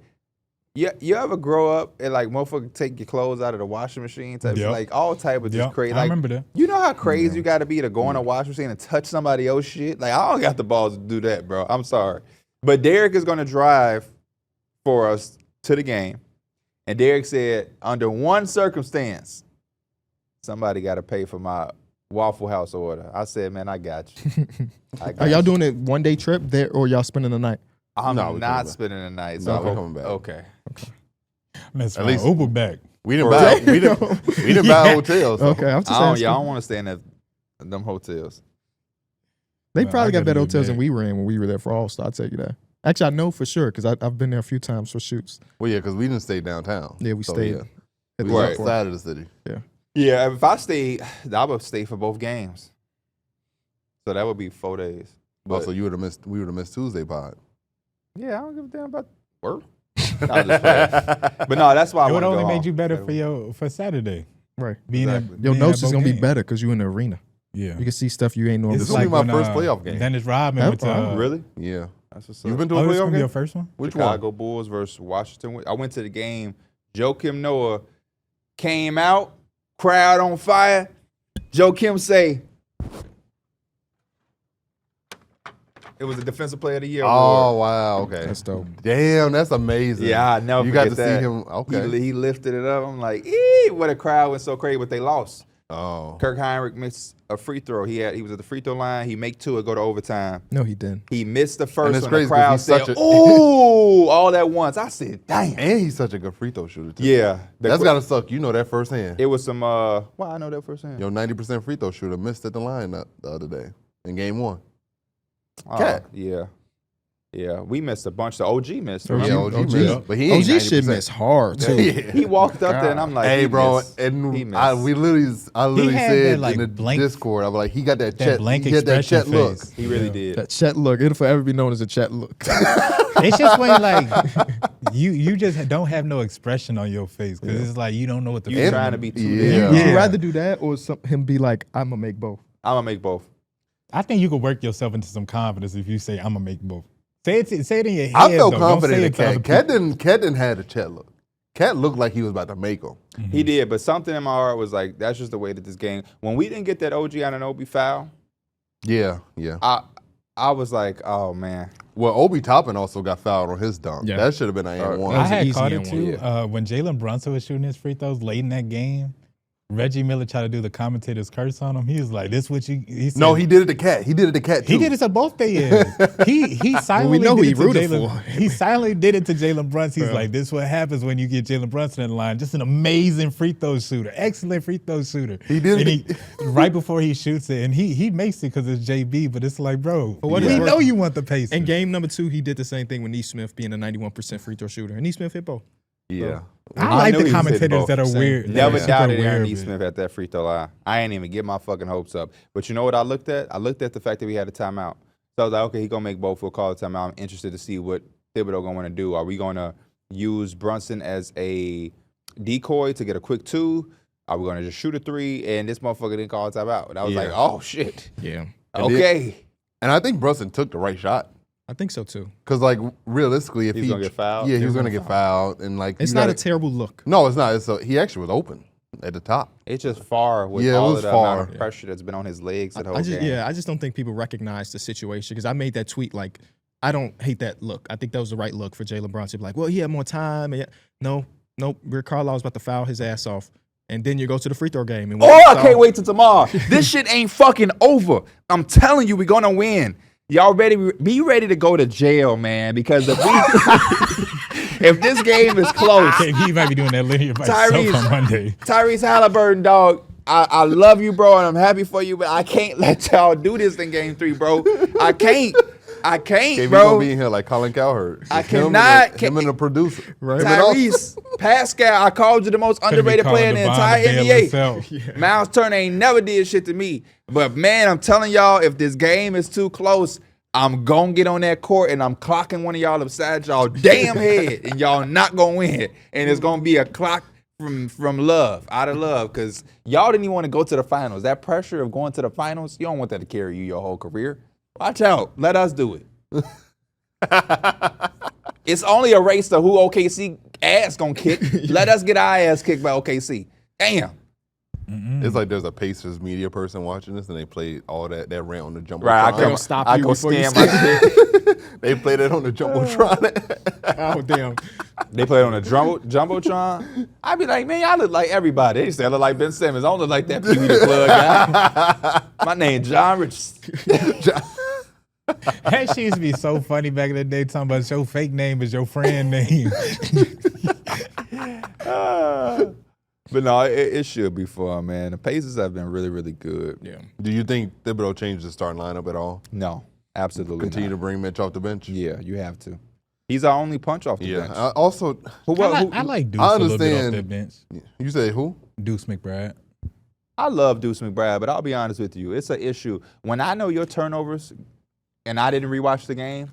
You ever grow up and like motherfucker take your clothes out of the washing machine type Yep. like all type of just Yep, crazy. I Like, remember that. You know how crazy you got to be to go in a washing machine and touch somebody else's shit? Like I don't got the balls to do that, bro. I'm sorry. But Darrick is gonna drive for us to the game. And Darrick said, under one circumstance, somebody got to pay for my Waffle House order. I said, man, I got you. Are y'all doing it one day trip there or y'all spending the night? I'm No, we coming not back. spending the night. No, So we're coming back. Okay. That's At my least- Uber back. We didn't For buy. real? We didn't buy hotels. So. Okay, I'm just I don't, asking. yeah, I don't want to stay in them hotels. They No, probably I got gotta better be hotels than back. we were in when we were there for All-Star. I'll tell you that. Actually, I know for sure because I've been there a few times for shoots. Well, yeah, because we didn't stay downtown. Yeah, we So, stayed yeah. at We the were airport. outside of the city. Yeah, if I stayed, I would stay for both games. So that would be 4 days. But Also, you would have missed. We would have missed Tuesday pod. yeah, I don't give a damn about work. No, I'm just playing. But no, that's why I It would want to only go made home. you better for Saturday. Right. Being Exactly. at, Your being notes at is going both to be games. better because you're in the arena. Yeah. You can see stuff you ain't normally This It's is see. gonna be my when, first playoff game. Dennis Rodman Oh, went to. wow. Really? Yeah. That's what's You've up. been to a Oh, this playoff gonna be game? your first one? Which Chicago one? Bulls versus Washington. I went to the game. Joakim Noah came out, crowd on fire. Joakim say, it was the Defensive Player of the Year Oh award. wow. Okay. That's dope. Damn, that's amazing. Yeah, I never You got to forget that. see him. Okay. He lifted it up. I'm like, what a crowd went so crazy, but they lost. Oh. Kirk Heinrich missed a free throw. He was at the free throw line. He make two and go to overtime. No, he didn't. He missed the And first it's one. crazy The 'cause crowd he's said, such a- "Ooh!" all at once. I said, "Damn." And he's such a good free throw shooter too. Yeah, That's gotta suck. You know that firsthand. It was some. Well, I know that firsthand. Your 90% free throw shooter missed at the line the other day in game one. Oh, Cat. yeah. We missed a bunch. The OG missed. OG Yeah, remember? OG missed, but he ain't OG shit 90%. miss hard too. Yeah. He walked up there and I'm like, Hey, he bro, missed. He and missed. I literally had said that, like, in the blank- Discord, I was like, he got that that Chet, blank he had that Chet expression look. face. He really Yeah. did. That Chet look. It'll forever be known as a Chet look. It's just when like you just don't have no expression on your face because it's like you don't know what the You fuck- trying to be too Yeah. damn. Would you Yeah. rather do that or him be like, I'm going to make both? I'm gonna make both. I think you could work yourself into some confidence if you say I'm gonna make both. Say it in your head. I felt though. Don't confident say in it to other Cat. people. Cat didn't have a Chet look. Cat looked like he was about to make him. He did, but something in my heart was like, that's just the way that this game. When we didn't get that OG Anunoby foul, Yeah. I was like, oh man. Well, Obi Toppin also got fouled on his dunk. Yeah. That should have been an and one. That I was an had easy caught and it one, too when Jalen Brunson was shooting his free throws late in that game. Reggie Miller tried to do the commentator's curse on him. He was like, "This what you?" He said, No, he did it to Cat. He did it to Cat too. He did it to both their ends. He silently know did he it to rooted Jalen. for. He silently did it to Jalen Brunson. He's Yeah. like, "This is what happens when you get Jalen Brunson in the line. Just an amazing free throw shooter, excellent free throw shooter." He did and it. right before he shoots it, and he makes it because it's JB. But it's like, bro, what we is know worth- you want the pace. In game number 2, he did the same thing with Nesmith being a 91% free throw shooter. And Nesmith hit both. Yeah. I like knew the he was hitting commentators both. that are Same. weird. Never that are doubted super Aaron weird, Nesmith at that free throw line. I ain't even get my fucking hopes up. But you know what I looked at? I looked at the fact that we had a timeout. So I was like, okay, he gonna make both. We'll call a timeout. I'm interested to see what Thibodeau gonna want to do. Are we gonna use Brunson as a decoy to get a quick 2? Are we gonna just shoot a 3? And this motherfucker didn't call a timeout. And I was Yeah. like, oh shit. Yeah. And Okay. And I think Brunson took the right shot. I think so too. Because, like, realistically, if He's gonna get fouled? Yeah, he He was was going to gonna get fouled. And, like, It's you not gotta- a terrible look. No, it's not. He actually was open. at the top. It's just far with Yeah, it all was of the amount far. of pressure that's been on his legs that whole I just, game. yeah, I just don't think people recognize the situation because I made that tweet like, I don't hate that look. I think that was the right look for Jalen Brunson. Like, well, he had more time. And nope. Rick Carlisle was about to foul his ass off. And then you go to the free throw game. And I can't wait till tomorrow. This shit ain't fucking over. I'm telling you, we're going to win. Y'all be ready to go to jail, man, because if if this game is close, He might be doing that linear by himself on Monday. Tyrese Halliburton, dog, I love you, bro, and I'm happy for you, but I can't let y'all do this in game 3, bro. I can't, KV bro. gonna be in here like Colin Cowherd. I Him cannot. Him and the producer. Right. Tyrese, Pascal, I called you the most underrated player in the entire NBA. Miles Turner ain't never did shit to me. But, man, I'm telling y'all, if this game is too close, I'm going to get on that court and I'm clocking one of y'all upside y'all damn head and y'all not going to win. And it's going to be a clock from love, out of love, because y'all didn't even want to go to the finals. That pressure of going to the finals, you don't want that to carry you your whole career. Watch out. Let us do it. It's only a race to who OKC ass going to kick. Let us get our ass kicked by OKC. Damn. It's like there's a Pacers media person watching this, and they played all that rant on the jumbotron. Right, I go scan my shit. They played it on the jumbotron. Oh, damn. They play it on the jumbotron. I'd be like, man, y'all look like everybody. They say I look like Ben Simmons. I don't look like that Pee Wee the Plug guy. My name John Richardson. That shit used to be so funny back in the day, talking about your fake name is your friend name. But no, it should be fun, man. The Pacers have been really, really good. Yeah. Do you think Thibodeau changed the starting lineup at all? No, absolutely Continue not. to bring Mitch off the bench? Yeah, you have to. He's our only punch off the bench. I also, I like Deuce a little bit off that bench. you say who? Deuce McBride. I love Deuce McBride, but I'll be honest with you. It's an issue. When I know your turnovers and I didn't rewatch the game,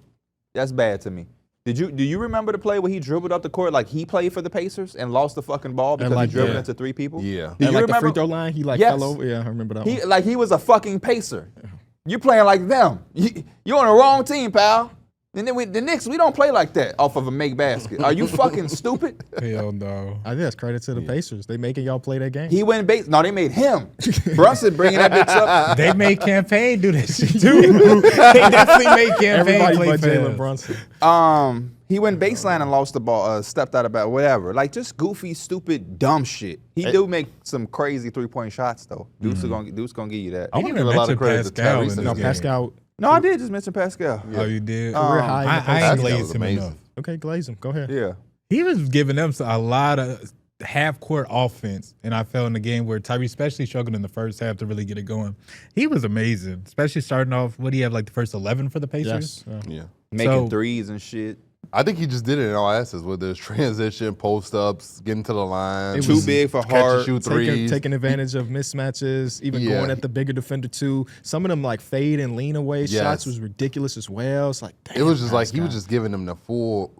that's bad to me. Do you remember the play where he dribbled up the court like he played for the Pacers and lost the fucking ball because he dribbled into 3 people? Yeah. Do you like remember the free throw line, he like Yes. fell over. Yeah, I remember that one. He was a fucking Pacer. You playing like them. You're on the wrong team, pal. And then the Knicks, we don't play like that off of a make basket. Are you fucking stupid? Hell no. I think that's credit to the Pacers. They making y'all play that game. He went base. No, they made him. Brunson bringing that bitch up. They made Campaign do that shit too. They definitely made Campaign Everybody play but for Jalen him. Brunson. He went baseline and lost the ball, stepped out about whatever. Like just goofy, stupid, dumb shit. He do make some crazy 3-point shots though. Deuce gonna give you that. I want give to a lot mention of credit to Pascal Tyrese in in this No, game. Pascal. No, I did just mention Pascal. Oh, you did? Career high in the I ain't Pascal glazed was him amazing. enough. Okay, glaze him. Go ahead. Yeah. He was giving them a lot of half-court offense, and I felt in the game where Tyrese especially struggled in the first half to really get it going. He was amazing, especially starting off, what do you have, like the first 11 for the Pacers? Yes. Yeah. Making threes and shit. I think he just did it in all aspects with his transition, post-ups, getting to the line. Too big for catch and hard. shoot threes. Taking advantage of mismatches, even Yeah. going at the bigger defender too. Some of them like fade and lean away Yes. shots was ridiculous as well. It's like damn, It was just like he Pascal. was just giving them the full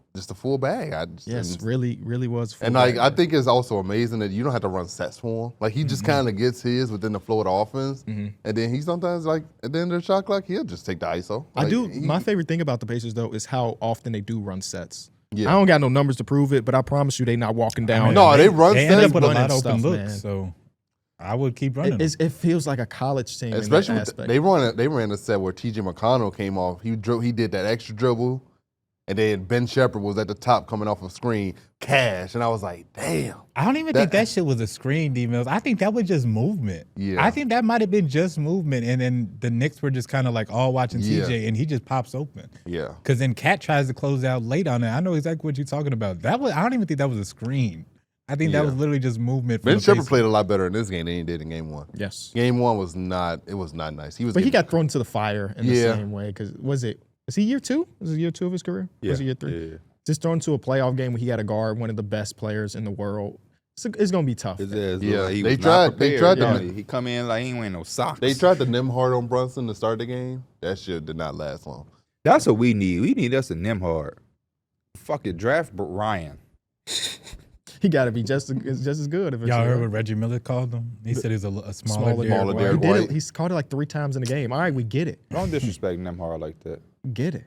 bag. Yes, really was. Full And like bag. I think it's also amazing that you don't have to run sets for him. Like he just kind of gets his within the flow of the offense, and then he sometimes like at the end of the shot clock he'll just take the ISO. I Like, do. he- My favorite thing about the Pacers though is how often they do run sets. Yeah. I don't got no numbers to prove it, but I promise you they not walking down. No, they run They sets, end up with a running lot of open stuff, looks, man. so I would keep running. It feels like a college team. especially in with that aspect. they ran a set where TJ McConnell came off. He did that extra dribble, and then Ben Shepherd was at the top coming off a screen, cash, and I was like, damn. I don't even think that shit was a screen, D-Mills. I think that was just movement. Yeah. I think that might have been just movement, and then the Knicks were just kind of like all watching TJ, and he just pops open. Yeah. Because then Cat tries to close out late on it. I know exactly what you're talking about. I don't even think that was a screen. I think that was literally just movement. From Ben the Shepherd Pacers. played a lot better in this game than he did in game one. Yes, Game one was not nice. but he got thrown to the fire in the Yeah. same way. Because was he year 2? Was it year 2 of his career? Yeah. Was it year 3? Yeah. Just thrown to a playoff game where he got to guard one of the best players in the world. It's gonna be tough. Yeah, he they was tried- not they prepared, tried to don't ma- he? He come in like he ain't wearing no socks. They tried the Nembhard on Brunson to start the game. That shit did not last long. That's what we need. We need us a Nembhard. Fuck it, draft Ryan. He got to be just as good. If it's Y'all heard what Reggie Miller called him? He said he was a smaller Smaller Derrick Derrick White. White. He did it. He's called it like 3 times in the game. All right, we get it. Don't disrespect Nembhard like that. Get it.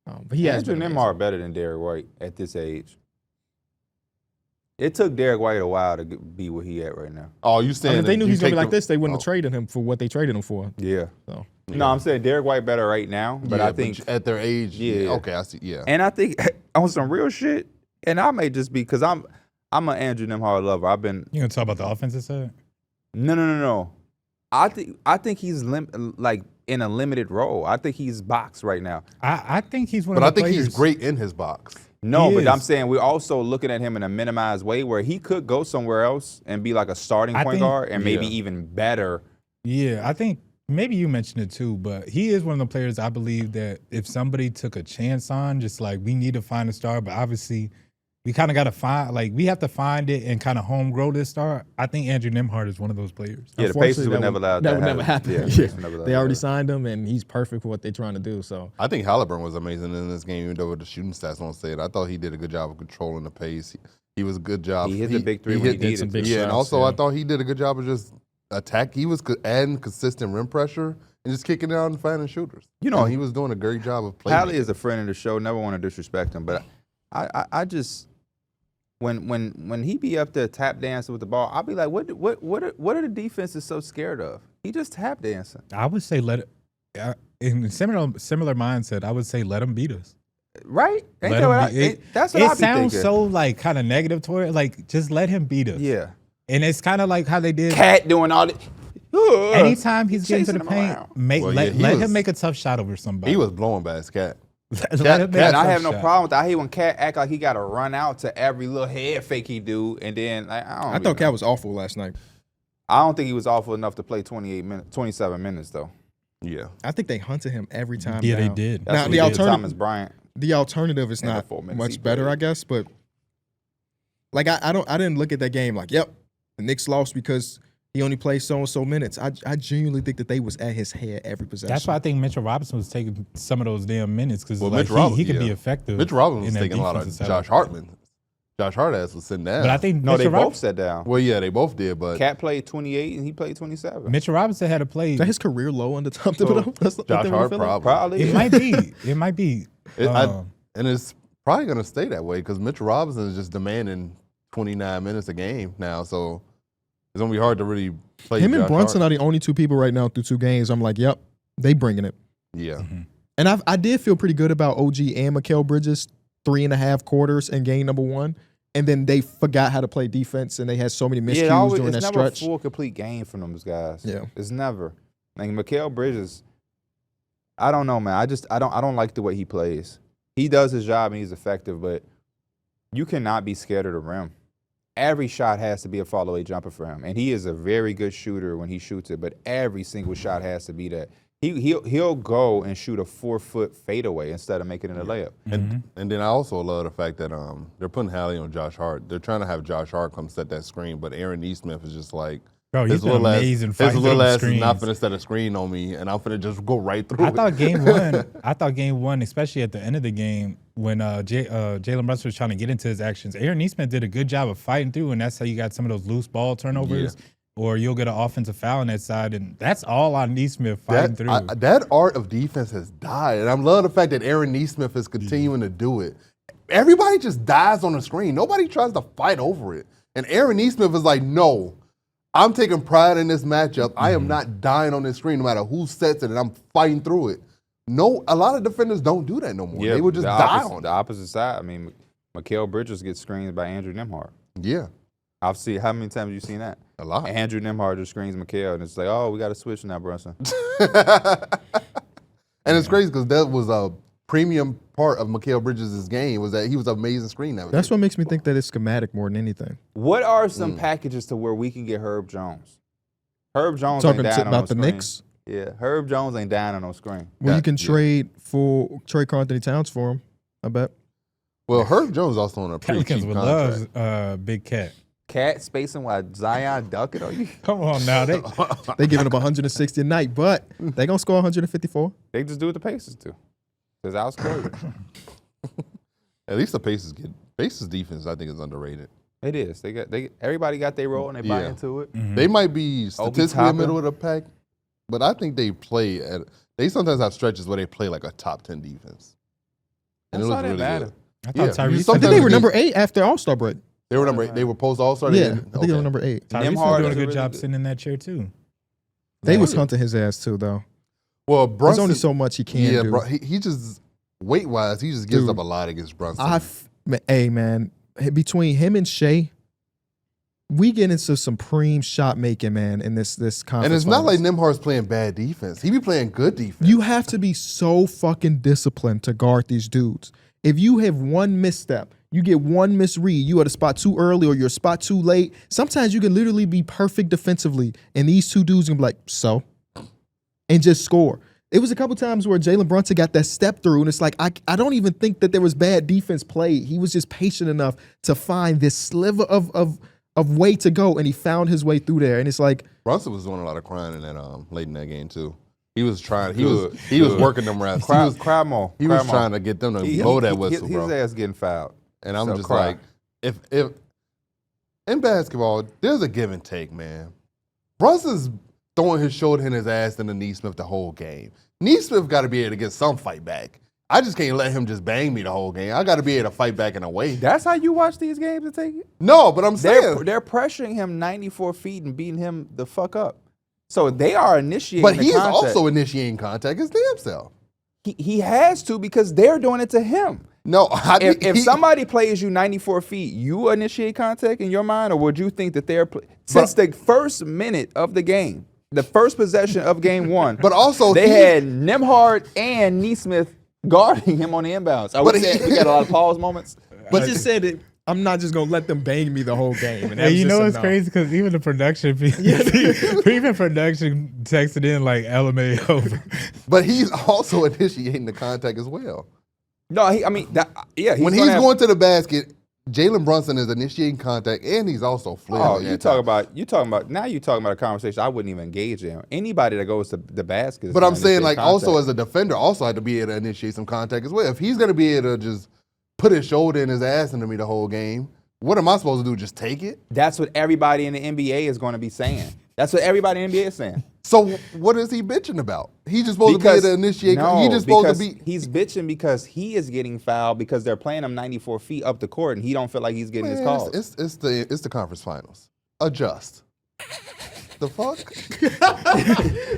But he has Andrew been Nembhard better than Derrick White at this age. It took Darrick White a while to be where he at right now. Oh, you I saying mean, if they knew you he's gonna take be like the- this, they wouldn't have traded him for what they traded him for. Yeah. So. No, I'm saying Darrick White better right now, but Yeah, I think at their age, Yeah. okay, I see. Yeah, and I think on some real shit, and I may just be because I'm an Andrew Nembhard lover. I've been You gonna talk about the offensive side? no. I think he's like in a limited role. I think he's boxed right now. I think he's one but of I the think players. he's great in his box. No, He but I'm is. saying we're also looking at him in a minimized way where he could go somewhere else and be like a starting I point think- guard and maybe Yeah. even better. Yeah, I think maybe you mentioned it too, but he is one of the players I believe that if somebody took a chance on, just like we need to find a star, but obviously we kind of got to find, like we have to find it and kind of home grow this star. I think Andrew Nembhard is one of those players. Yeah, the Unfortunately, Pacers would never allow that. That would never happen. Yeah, the Yeah. Pacers would never allow They already that. signed him, and he's perfect for what they're trying to do. So I think Halliburton was amazing in this game, even though the shooting stats don't say it. I thought he did a good job of controlling the pace. He was a good job. He hit the big three when he did some needed big to. Yeah, and shots, also yeah. I thought he did a good job of just attack. He was adding consistent rim pressure and just kicking it out and finding shooters. You know, he was doing a great job of playing. Hallie is a friend of the show. Never want to disrespect him, but I just when he be up there tap dancing with the ball, I'll be like, what are the defenses so scared of? He just tap dancing, I would say in similar mindset, I would say let him beat us. right? Ain't Let that what him be- that's what it I be sounds thinking. so like kind of negative toward it. Like just let him beat us. Yeah, And it's kind of like how they did. Cat doing all the. Anytime he's getting to the chasing him paint, around. Well, yeah, he let was- him make a tough shot over somebody. He was blowing by his cat. Let him make a And I tough have no shot. problem with that. I hate when Cat act like he got to run out to every little head fake he do, and then like, I thought Cat was awful last night. I don't think he was awful enough to play 27 minutes though. Yeah. I think they hunted him every time. Yeah, they down. did. That's Now, what the he did to alternative- Thomas Bryant. The alternative is And the not 4 minutes much he better, played. I guess. But like I didn't look at that game like, yep, the Knicks lost because he only played so and so minutes. I genuinely think that they was at his head every possession. That's why I think Mitchell Robinson was taking some of those damn minutes because Well, like, Mitch Robinson, he could be yeah. effective. Mitch Robinson was in that taking a lot of defensive Josh side. Hartman. Josh Hart was sitting down. But I think No, Mitchell they both Robinson, sat down. Well, yeah, they both did, but Cat played 28 and he played 27. Mitchell Robinson had to play. is that his career low on the top So, Thibodeau? That's the Josh thing we Hart feel like? probably. Probably. It might be. It might be. And it's probably going to stay that way because Mitchell Robinson is just demanding 29 minutes a game now. So it's going to be hard to really play Him and Josh Brunson Hart. are the only two people right now through 2 games. I'm like, yep, they bringing it. Yeah. And I did feel pretty good about OG and Mikal Bridges 3.5 quarters in game number 1. And then they forgot how to play defense, and they had so many miscues during it's that never stretch. a full complete game from those guys. Yeah. It's never. Like Mikal Bridges, I don't know, man. I don't like the way he plays. He does his job and he's effective, but you cannot be scared of the rim. Every shot has to be a follow-away jumper for him. And he is a very good shooter when he shoots it, but every single shot has to be that. He'll go and shoot a 4-foot fadeaway instead of making it a layup. And then I also love the fact that they're putting Hallie on Josh Hart. They're trying to have Josh Hart come set that screen, but Aaron Nesmith is just like, Bro, he's been amazing his fighting little through ass is screens. not finna set a screen on me, and I'm finna just go right through I it. thought game one, especially at the end of the game, when Jalen Brunson was trying to get into his actions, Aaron Nesmith did a good job of fighting through, and that's how you got some of those loose ball turnovers, or you'll get an offensive foul on that side, and that's all on Nesmith fighting through. That art of defense has died, and I love the fact that Aaron Nesmith is continuing to do it. Everybody just dies on the screen. Nobody tries to fight over it. And Aaron Nesmith is like, no, I'm taking pride in this matchup. I am not dying on this screen no matter who sets it, and I'm fighting through it. No, a lot of defenders don't do that no more. They would just die on the it. opposite side. I mean, Mikal Bridges gets screened by Andrew Nembhard. Yeah, I've seen, how many times have you seen that? a lot. Andrew Nembhard just screens Mikal, and it's like, oh, we got to switch now, Brunson. And it's crazy because that was a premium part of Mikal Bridges' game was that he was an amazing screen navigator. That's what makes me think that it's schematic more than anything. What are some packages to where we can get Herb Jones? Herb Jones Talking ain't down on about no the screen. Knicks, Yeah, Herb Jones ain't down on no screen. well, you can Yeah. trade Carl Anthony Towns for him, I bet. Well, Herb Jones also on a pretty Pelicans cheap would contract. love Big Cat. Cat spacing while Zion ducking on you. Come on now, they They giving up 160 a night, but they gonna score 154. They just do what the Pacers do. Because I was crazy. At least the Pacers defense, I think, is underrated. It is. Everybody got their role and they buy Yeah. into it. They might be statistically in Toppin. the middle of the pack, but I think they sometimes have stretches where they play like a top 10 defense. And That's it all looks that really matter. good. I thought Yeah, Tyrese. you I sometimes think they were get- number 8 after All-Star break. They were They were post All-Star. Yeah, I think they were number 8. Tyrese was Nembhard doing a is good really job good. sitting in that chair too. They was hunting his ass too, though. Well, There's Brunson. only so much he can do. Bro, he just weight-wise, he just gives Dude, up a lot against Brunson. Hey, man, between him and Shai, we get into some preem shot making, man, in this conference. And it's not finals. like Nembhard's playing bad defense. He be playing good defense. You have to be so fucking disciplined to guard these dudes. If you have one misstep, you get one misread, you at a spot too early or you're a spot too late, sometimes you can literally be perfect defensively, and these two dudes can be like, so? And just score. It was a couple times where Jalen Brunson got that step through, and it's like, I don't even think that there was bad defense played. He was just patient enough to find this sliver of way to go, and he found his way through there. And it's like, Brunson was doing a lot of crying in that late in that game too. He was trying. He was working them refs. Cry more. He was trying to get them to blow that whistle, bro. His ass getting fouled. And I'm So just cry. like, if in basketball, there's a give and take, man. Brunson's throwing his shoulder in his ass into Nesmith the whole game. Nesmith got to be able to get some fight back. I just can't let him just bang me the whole game. I got to be able to fight back in a way. That's how you watch these games and take it? No, but I'm saying. They're pressuring him 94 feet and beating him the fuck up. So they are initiating But the he's contact. also initiating contact his damn self. He has to because they're doing it to him. No, If somebody plays you 94 feet, you initiate contact in your mind, or would you think that they're since the first minute of the game, the first possession of game one, But also they had Nembhard and Nesmith guarding him on the inbounds. We got a lot of pause moments. but just said it. I'm not just gonna let them bang me the whole game. And Hey, you know what's what's crazy? Because even the production, even production texted in like LMAO. But he's also initiating the contact as well. No, he's When gonna he's have- going to the basket, Jalen Brunson is initiating contact, and he's also flailing. Oh, you talking about a conversation I wouldn't even engage in. Anybody that goes to the basket. But I'm saying, like, also as a defender, also had to be able to initiate some contact as well. If he's going to be able to just put his shoulder in his ass into me the whole game, what am I supposed to do? Just take it? That's what everybody in the NBA is going to be saying. That's what everybody in the NBA is saying. So what is he bitching about? He's just supposed to be able to initiate. He's just supposed to be. He's bitching because he is getting fouled because they're playing him 94 feet up the court and he don't feel like he's getting his calls. It's the conference finals. Adjust. The fuck?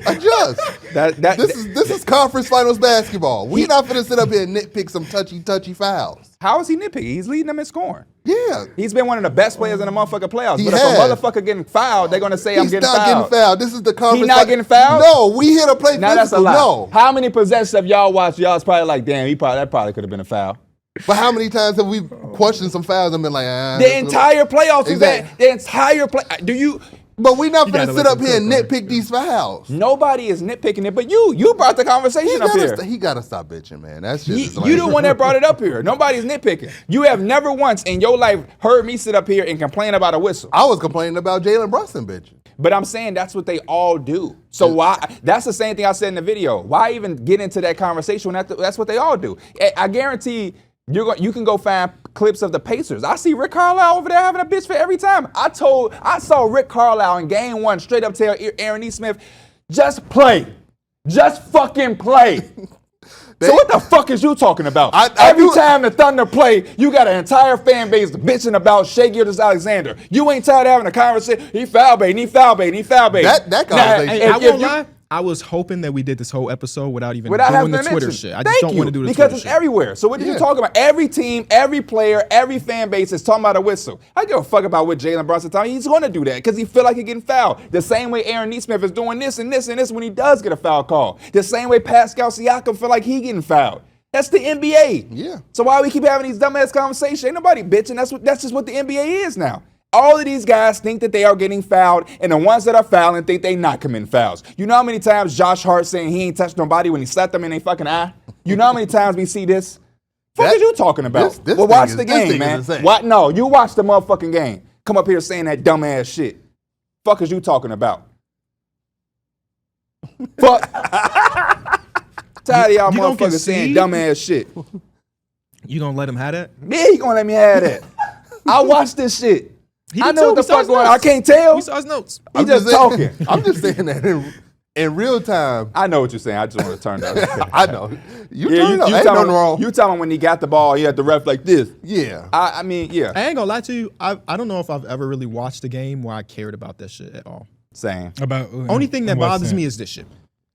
Adjust. This is conference finals basketball. We're not finna sit up here and nitpick some touchy fouls. How is he nitpicking? He's leading them in scoring. Yeah. He's been one of the best players in the motherfucking playoffs. He But has. if a motherfucker getting fouled, they're gonna say I'm He's getting not fouled. getting fouled. This is the conference. He not getting fouled? No, we here to play Now that's a physical. lie. No. How many possessions have y'all watched? Y'all's probably like, damn, that probably could have been a foul. But how many times have we questioned some fouls and been like, The entire playoffs is that. Exactly. The entire play. Do you? But we not gotta finna let sit up them here and cook, nitpick these fouls. Nobody is nitpicking it, but you brought the conversation up here. He gotta stop bitching, man. That's just You the one that brought it up here. Nobody's nitpicking. You have never once in your life heard me sit up here and complain about a whistle. I was complaining about Jalen Brunson bitching. But I'm saying that's what they all do. So why? That's the same thing I said in the video. Why even get into that conversation when that's what they all do? I guarantee you can go find clips of the Pacers. I see Rick Carlisle over there having a bitch for every time. I saw Rick Carlisle in game one straight up tell Aaron Nesmith, just play. Just fucking play. So what the fuck is you talking about? Every time the Thunder play, you got an entire fan base bitching about Shai Gilgeous-Alexander. You ain't tired of having a conversation. He foul bait. That conversation. Hey, I won't lie. I was hoping that we did this whole episode without even doing having the to Twitter mention. shit. I just don't want to do the because Twitter it's shit. everywhere. So what are you talking about? Every team, every player, every fan base is talking about a whistle. I give a fuck about what Jalen Brunson talking. He's going to do that because he feel like he's getting fouled. The same way Aaron Nesmith is doing this and this and this when he does get a foul call. The same way Pascal Siakam feel like he getting fouled. That's the NBA. Yeah. So why we keep having these dumbass conversations? Ain't nobody bitching. That's just what the NBA is now. All of these guys think that they are getting fouled, and the ones that are fouling think they not committing fouls. You know how many times Josh Hart saying he ain't touched nobody when he slapped them in their fucking eye? You know how many times we see this? What are you talking about? this Well, thing watch is- the this thing game, is man. insane. What? No, you watch the motherfucking game. Come up here saying that dumbass shit. Fuck is you talking about? Fuck. Tired of y'all You gonna motherfuckers saying concede? dumbass shit. You gonna let him have that? Yeah, he gonna let me have that. I watched this shit. He I did know too. what the We saw fuck his going on. notes. I can't tell. We saw his notes. He just talking. I'm just saying that in real time. I know what you're saying. I just want to turn that. I know. You Yeah, turn up. Ain't tell nothing me, wrong. you tell me when he got the ball, he had the ref like this. Yeah. I mean, yeah. I ain't gonna lie to you. I don't know if I've ever really watched a game where I cared about that shit at all. Same. About Only thing that bothers me is this shit.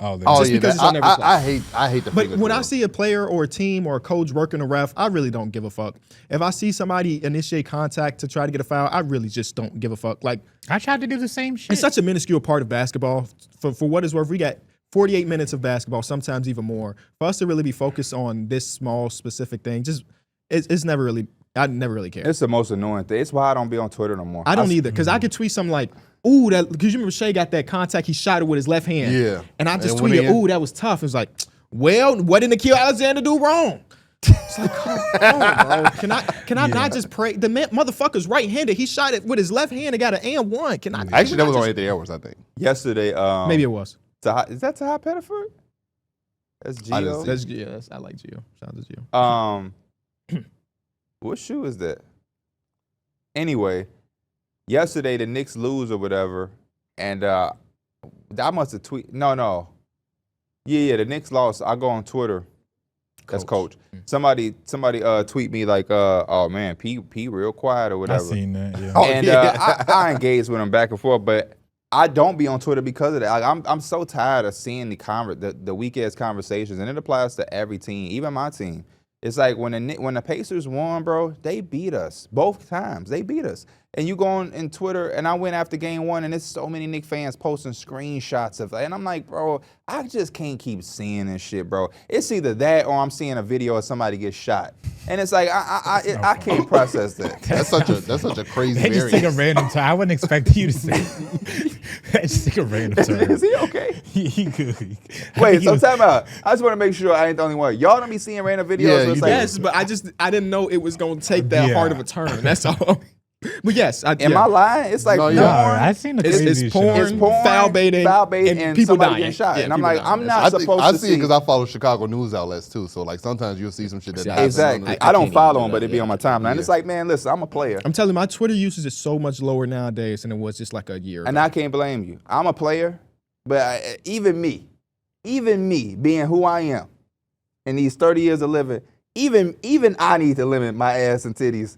Oh, Just because it's on every play. I hate the. But when I see a player or a team or a coach working a ref, I really don't give a fuck. If I see somebody initiate contact to try to get a foul, I really just don't give a fuck. Like, I tried to do the same shit. it's such a minuscule part of basketball. For what it's worth, we got 48 minutes of basketball, sometimes even more. For us to really be focused on this small specific thing, just it's never really. I never really care. It's the most annoying thing. It's why I don't be on Twitter no more. I don't either, because I could tweet something like, ooh, that, because you remember Shai got that contact, he shot it with his left hand. Yeah. And I just And went tweeted, in. ooh, that was tough. It was like, well, what did Gilgeous-Alexander do wrong? It's like, come on, bro. Can I not just pray? The motherfucker's right-handed. He shot it with his left hand and got an and one. Can I? Actually, that was on Anthony Edwards, I think. Yesterday, Maybe it was. is that Tahai Pettiford? That's I didn't Gio. see I like Gio. Shout out to Gio. What shoe is that? Anyway, yesterday the Knicks lose or whatever, and I must have tweeted. No. Yeah, the Knicks lost. I go on Twitter. That's Coach. Somebody tweet me like, oh man, P real quiet or I whatever. seen that. Yeah. Oh, And yeah. I engage with him back and forth, but I don't be on Twitter because of that. Like, I'm so tired of seeing the weak ass conversations, and it applies to every team, even my team. It's like when the Pacers won, bro, they beat us both times. They beat us. And you go on in Twitter, and I went after game one, and there's so many Knicks fans posting screenshots of that. And I'm like, bro, I just can't keep seeing this shit, bro. It's either that or I'm seeing a video of somebody get shot. And it's like, I can't process that. That's such a crazy They just take a variance. random turn. I wouldn't expect you to say. They just take a random turn. Is he okay? He good. Wait, so time out. I just want to make sure I ain't the only one. Y'all don't be seeing random videos? Yeah, where it's you like, Yes, but I didn't know it was going to take that Yeah. hard of a turn. That's all. But yes, am I lying? It's like No, porn. you're I seen the It's craziest porn. shit. It's porn, foul baiting, and people somebody dying. getting shot. Yeah, and I'm people like, dying. I'm not supposed I to see it because I follow Chicago news outlets too. So like sometimes you'll see some shit that happens on Exactly. the- I don't can't follow even him, do but that, it be on my timeline. It's like, man, listen, I'm a player. I'm telling you, my Twitter usage is so much lower nowadays than it was just like a year ago. And I can't blame you. I'm a player, but even me being who I am in these 30 years of living, even I need to limit my ass and titties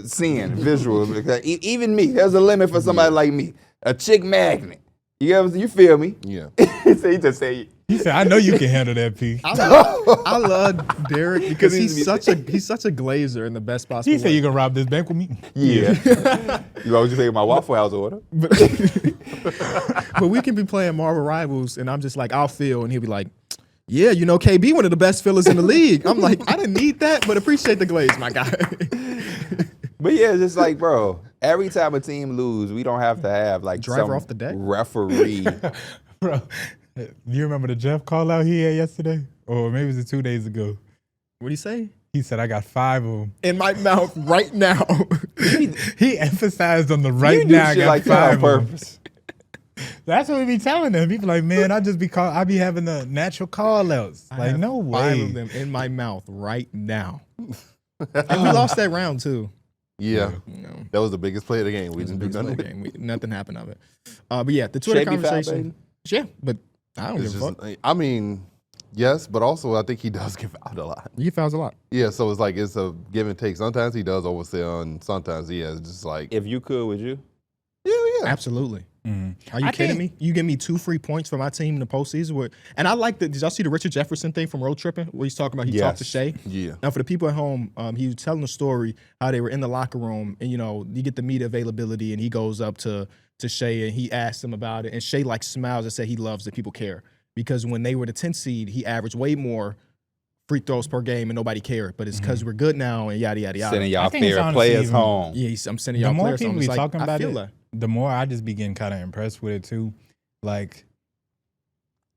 seeing visual. Because even me, there's a limit for somebody like me, a chick magnet. You feel me? Yeah. So he just say, He said, "I know you can handle that, P." I love Darrick because he's such a glazer in the best possible He said, way. "You gonna rob this bank with me?" yeah. You always pay my Waffle House order. But we can be playing Marvel Rivals, and I'm just like, I'll feel, and he'll be like, yeah, you know, KB, one of the best fillers in the league. I'm like, I didn't need that, but appreciate the glaze, my guy. But yeah, it's just like, bro, every time a team lose, we don't have to have like Driver some off the deck? referee. Bro, you remember the Jeff call out he had yesterday? Or maybe it was 2 days ago. What do you say? He said, "I got 5 of them." In my mouth right now. He emphasized on the right You do now. I shit got like that 5 on of them. purpose. That's what we be telling them. People like, man, I be having the natural call outs. I Like, have no 5 way. of them in my mouth right now. And we lost that round too. Yeah. You know, That was the biggest play of the game. We it was a didn't do big nothing. play game. Nothing happened of it. But yeah, the Twitter Shea be foul conversation. baiting? Yeah, but I don't It's give a just, fuck. I mean, yes, but also I think he does give out a lot. He fouls a lot. Yeah, so it's like it's a give and take. Sometimes he does oversell, and sometimes he has just like, If you could, would you? yeah. Absolutely. Mhm. Are you I kidding think- me? You give me 2 free points for my team in the postseason. And I like did y'all see the Richard Jefferson thing from Road Tripping where he's talking about he talked to Yes. Shea? Yeah. Now, for the people at home, he was telling the story how they were in the locker room and, you know, you get the media availability and he goes up to Shea and he asks him about it. And Shea like smiles and said he loves that people care because when they were the 10th seed, he averaged way more free throws per game and nobody cared. But it's because we're good now and yada, yada, yada. Sending y'all I think it's favorite honestly players even- home. Yeah, I'm sending The y'all more players. people home. be It's like, talking I about feel it, that. the more I just be getting kind of impressed with it too. Like,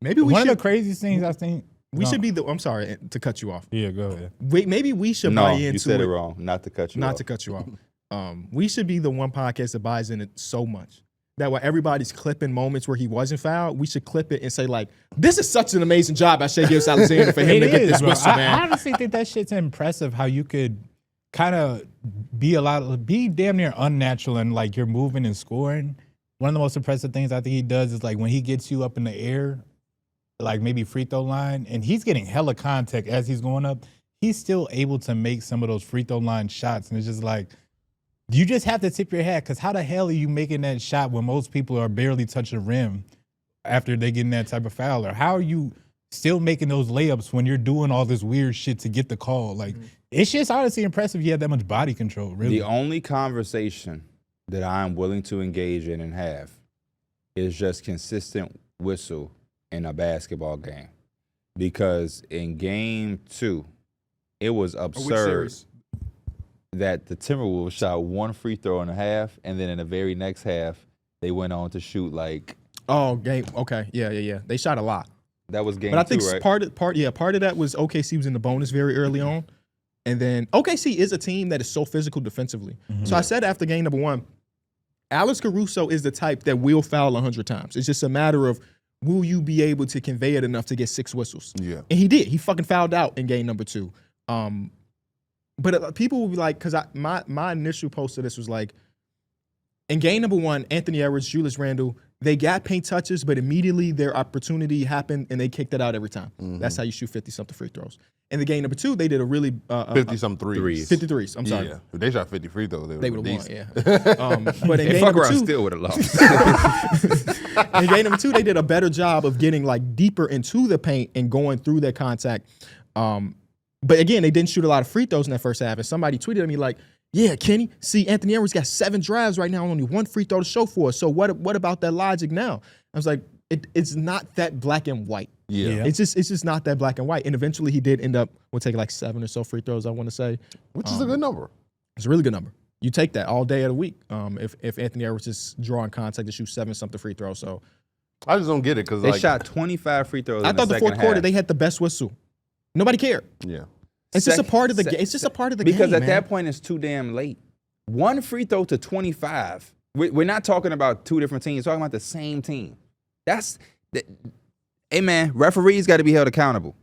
Maybe we one should. of the craziest things I think. We No. should be the. I'm sorry to cut you off. Yeah, go ahead. Maybe we should No, buy into you said it. it wrong. Not to cut you Not off. to cut you off. We should be the one podcast that buys in it so much that while everybody's clipping moments where he wasn't fouled, we should clip it and say like, "This is such an amazing job by Shai Gilgeous-Alexander for him to get this bro. whistle, I man." honestly think that shit's impressive how you could kind of be damn near unnatural and like you're moving and scoring one of the most impressive things I think he does is like when he gets you up in the air, like maybe free throw line, and he's getting hella contact as he's going up, he's still able to make some of those free throw line shots. And it's just like, you just have to tip your hat, because how the hell are you making that shot when most people are barely touching the rim after they get in that type of foul? Or how are you still making those layups when you're doing all this weird shit to get the call? Like, it's just honestly impressive you have that much body control, really. The only conversation that I'm willing to engage in and have is just consistent whistle in a basketball game. Because in game 2, it was absurd that the Timberwolves shot 1 free throw in a half, and then in the very next half, they went on to shoot like. Oh, game. Okay. Yeah. They shot a lot. That was game 2, but I think right? part of that was OKC was in the bonus very early on. And then OKC is a team that is so physical defensively. So I said after game number 1, Alex Caruso is the type that will foul 100 times. It's just a matter of, will you be able to convey it enough to get 6 whistles? Yeah. And he did. He fucking fouled out in game number 2. But people will be like, because my initial post to this was like, in game number 1, Anthony Edwards, Julius Randle, they got paint touches, but immediately their opportunity happened and they kicked it out every time. That's how you shoot 50-something free throws. In the game number 2, they did a really 50-something threes. 50 threes. I'm sorry. Yeah. If they shot 50 free throws, they would have won. decent. Yeah. But in game number 2, still would have lost. in game number 2, they did a better job of getting like deeper into the paint and going through their contact. But again, they didn't shoot a lot of free throws in that first half. And somebody tweeted at me like, yeah, Kenny, see, Anthony Edwards got 7 drives right now, only 1 free throw to show for us. So what about that logic now? I was like, it's not that black and white. Yeah. It's just not that black and white. And eventually he did end up, we'll take like 7 or so free throws, I want to say. Which is a good number. It's a really good number. You take that all day of the week if Anthony Edwards is drawing contact to shoot 7-something free throws. So I just don't get it because They shot 25 free throws. I thought the fourth quarter they had the best whistle. Nobody cared. Yeah. It's just a part of the game. It's just a part of the game, because at man. that point it's too damn late. 1 free throw to 25. We're not talking about 2 different teams. We're talking about the same team. Hey man, referees got to be held accountable.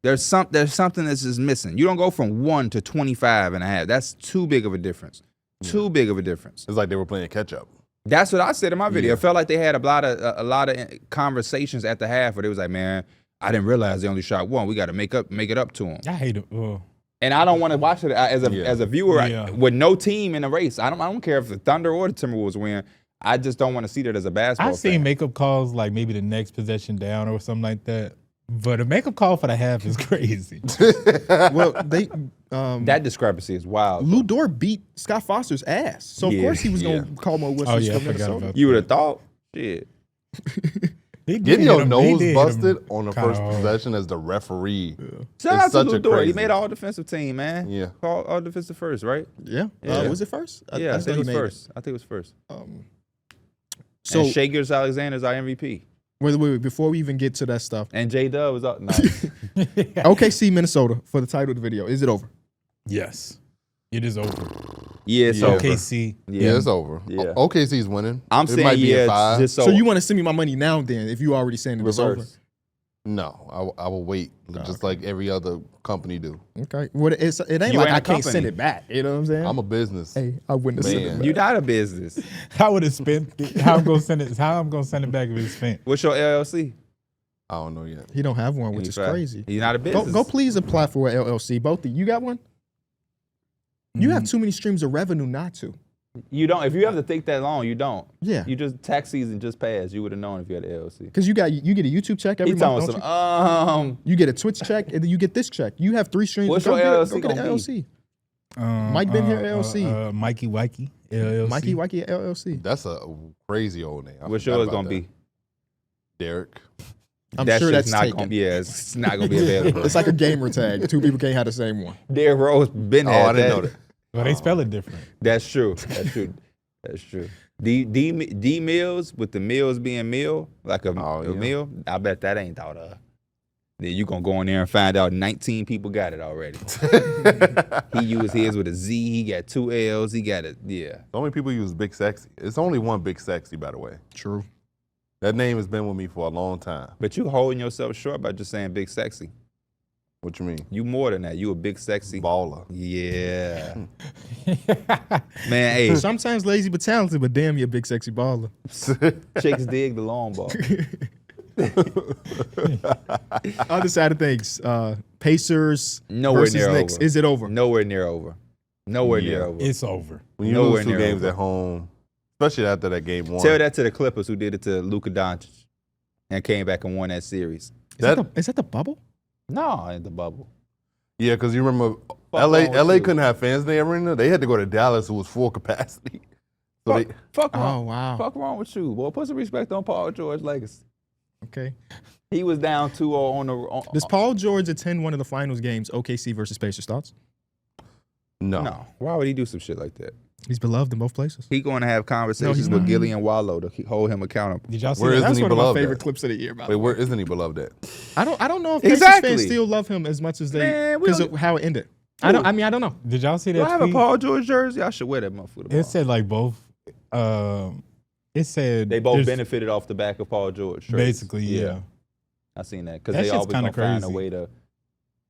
There's something that's just missing. You don't go from 1 to 25 and a half. That's too big of a difference. Too big of a difference. It's like they were playing catch up. That's what I said in my video. Yeah. It felt like they had a lot of conversations at the half where they was like, man, I didn't realize they only shot 1. We got to make it up to them. I hate it. And I don't want to watch it as a viewer Yeah. with no team in the race. I don't care if the Thunder or the Timberwolves win. I just don't want to see that as a basketball I've seen fan. makeup calls like maybe the next possession down or something like that. But a makeup call for the half is crazy. Well, they That discrepancy is wild. Lou Dort beat Scott Foster's ass, so of Yeah, course he was gonna call more whistles Oh yeah, I for forgot Minnesota. about You would have thought, shit. He did Getting hit your him- he nose did hit him busted on the kinda first hard. possession as the referee. Shout It's out to such Lou a Dort. He crazy- made all defensive team, man. Yeah. All defensive first, right? Yeah, Yeah. was it first? I just think know it was he made first. I think it was first. So And Shai Gilgeous-Alexander is our MVP. wait, before we even get to that stuff, And J-Dub was up. Nice. OKC Minnesota for the title of the video. Is it over? Yes, it is over. Yeah, it's Yeah. over. OKC. Yeah, it's over. Yeah. OKC's winning. I'm It saying might be in yeah, 5. just so, So you want to send me my money now? Then, if you already saying it, it's over. reverse. No, I will wait, just like every other company do. Okay. What it ain't You like ain't I a can't company. send it back. You know what I'm saying? I'm a business. Hey, I wouldn't have sent it Man. back. You not a business. I would have spent. How I'm gonna send it? How I'm gonna send it back if it's spent? What's your LLC? I don't know yet. He don't have one, which He's is crazy. He's not a business. Go please apply for an LLC. Both of you got one? You have too many streams of revenue not to. You don't. If you have to think that long, you don't. Yeah. You just tax season just passed. You would have known if you had an LLC. Because you get a YouTube check every He month, talking don't some. you? You get a Twitch check, and then you get this check. You have 3 streams. What's Go your get it- LLC Go get an gonna be? LLC. Mike been here, LLC. Mikey Wikey LLC. Mikey Wacky LLC. That's a crazy old name. I What's forgot yours about gonna that. be? Derek. I'm That sure shit's that's not taken. gonna be. Yeah, it's not gonna be available. It's like a gamer tag. 2 people can't have the same one. Derrick Rose been Oh, had I didn't know that. Well, they spell it different. That's true. That's true. That's true. D Mills with the Mills being meal, like a yeah. meal. I bet that ain't thought of. Then you gonna go in there and find out 19 people got it already. He used his with a Z. He got 2 L's. He got it. Yeah. So many people use Big Sexy. It's only one Big Sexy, by the way. True. That name has been with me for a long time. But you holding yourself short by just saying big sexy. What you mean? You more than that. You a big, sexy Baller. Yeah. Man, hey, Sometimes lazy but talented, but damn, you're a big sexy baller. chicks dig the long ball. Other side of things, Pacers Nowhere versus near Knicks. over. Is it over? Nowhere near over. Nowhere Yeah. near over. It's over. When you Nowhere lose 2 near games over. at home, especially after that game 1. Tell that to the Clippers who did it to Luka Doncic and came back and won that series. Is that the bubble? No, in the bubble. Yeah, because you remember wrong LA with you? couldn't have fans in the arena. They had to go to Dallas, who was full capacity. So Fuck Oh, wrong. wow. Fuck wrong with you. Boy, put some respect on Paul George's legacy. Okay. He was down 2-0 on the. Does Paul George attend one of the finals games, OKC versus Pacers? Thoughts? No. Why would he do some shit like that? He's beloved in both places. He going to have conversations he's with not. Gillian Wallow to hold him accountable. Did y'all see Where that? is That's he one of my beloved favorite at? clips of the year. By Wait, the way. where isn't he beloved at? I don't know if Pacers Exactly. fans still love him as much as they Man, we because don't- of how it ended. I don't know. Did y'all see Do I that have a tweet? Paul George jersey? I should wear that motherfucker. It said like both. It said They both there's- benefited off the back of Paul George. trades. Basically, yeah. I seen that because That they shit's always kinda gonna find a crazy. way to To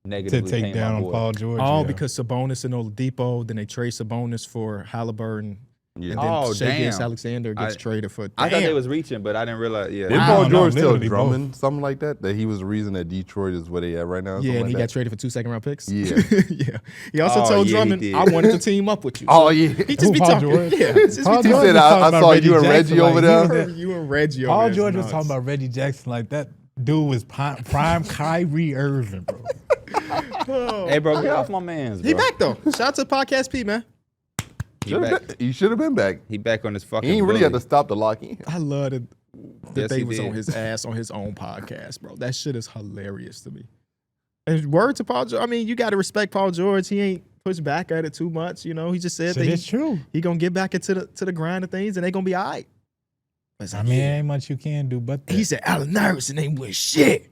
negatively take paint down my on boy. Paul George. Oh, yeah. because Sabonis and Oladipo, then they trade Sabonis for Halliburton, Yeah. and then Oh, Shai damn. Gilgeous-Alexander gets traded for. I thought they Damn. was reaching, but I didn't realize. Yeah, Didn't I Paul don't know, George tell literally both. Drummond something like that? That he was the reason that Detroit is where they at right now? Yeah, something and like he that? got traded for 2 second-round picks. Yeah. Yeah. He also Oh, told yeah, he Drummond, did. "I wanted to team up with you." Oh, So yeah. He just Who, be Paul talking. George? Yeah, just be Paul talking. George said, was I talking about saw you and Jackson, Reggie over he there. was there. You and Reggie over Paul there is George was nuts. talking about Reggie Jackson like that dude was prime Kyrie Irving, bro. Hey, bro, get off my man's, bro. He back though. Shout out to Podcast P, man. He He should have been back. He back on his fucking. He ain't really had to bully. stop the lock in. I love that Yes, they he was did. on his ass on his own podcast, bro. That shit is hilarious to me. And word to Paul George. I mean, you got to respect Paul George. He ain't pushed back at it too much. You know, he just said So that it's true. he gonna get back into the grind of things, and they gonna be all right. It's I like, mean, yeah. ain't much you can do but that. He said Allen Iverson ain't win shit,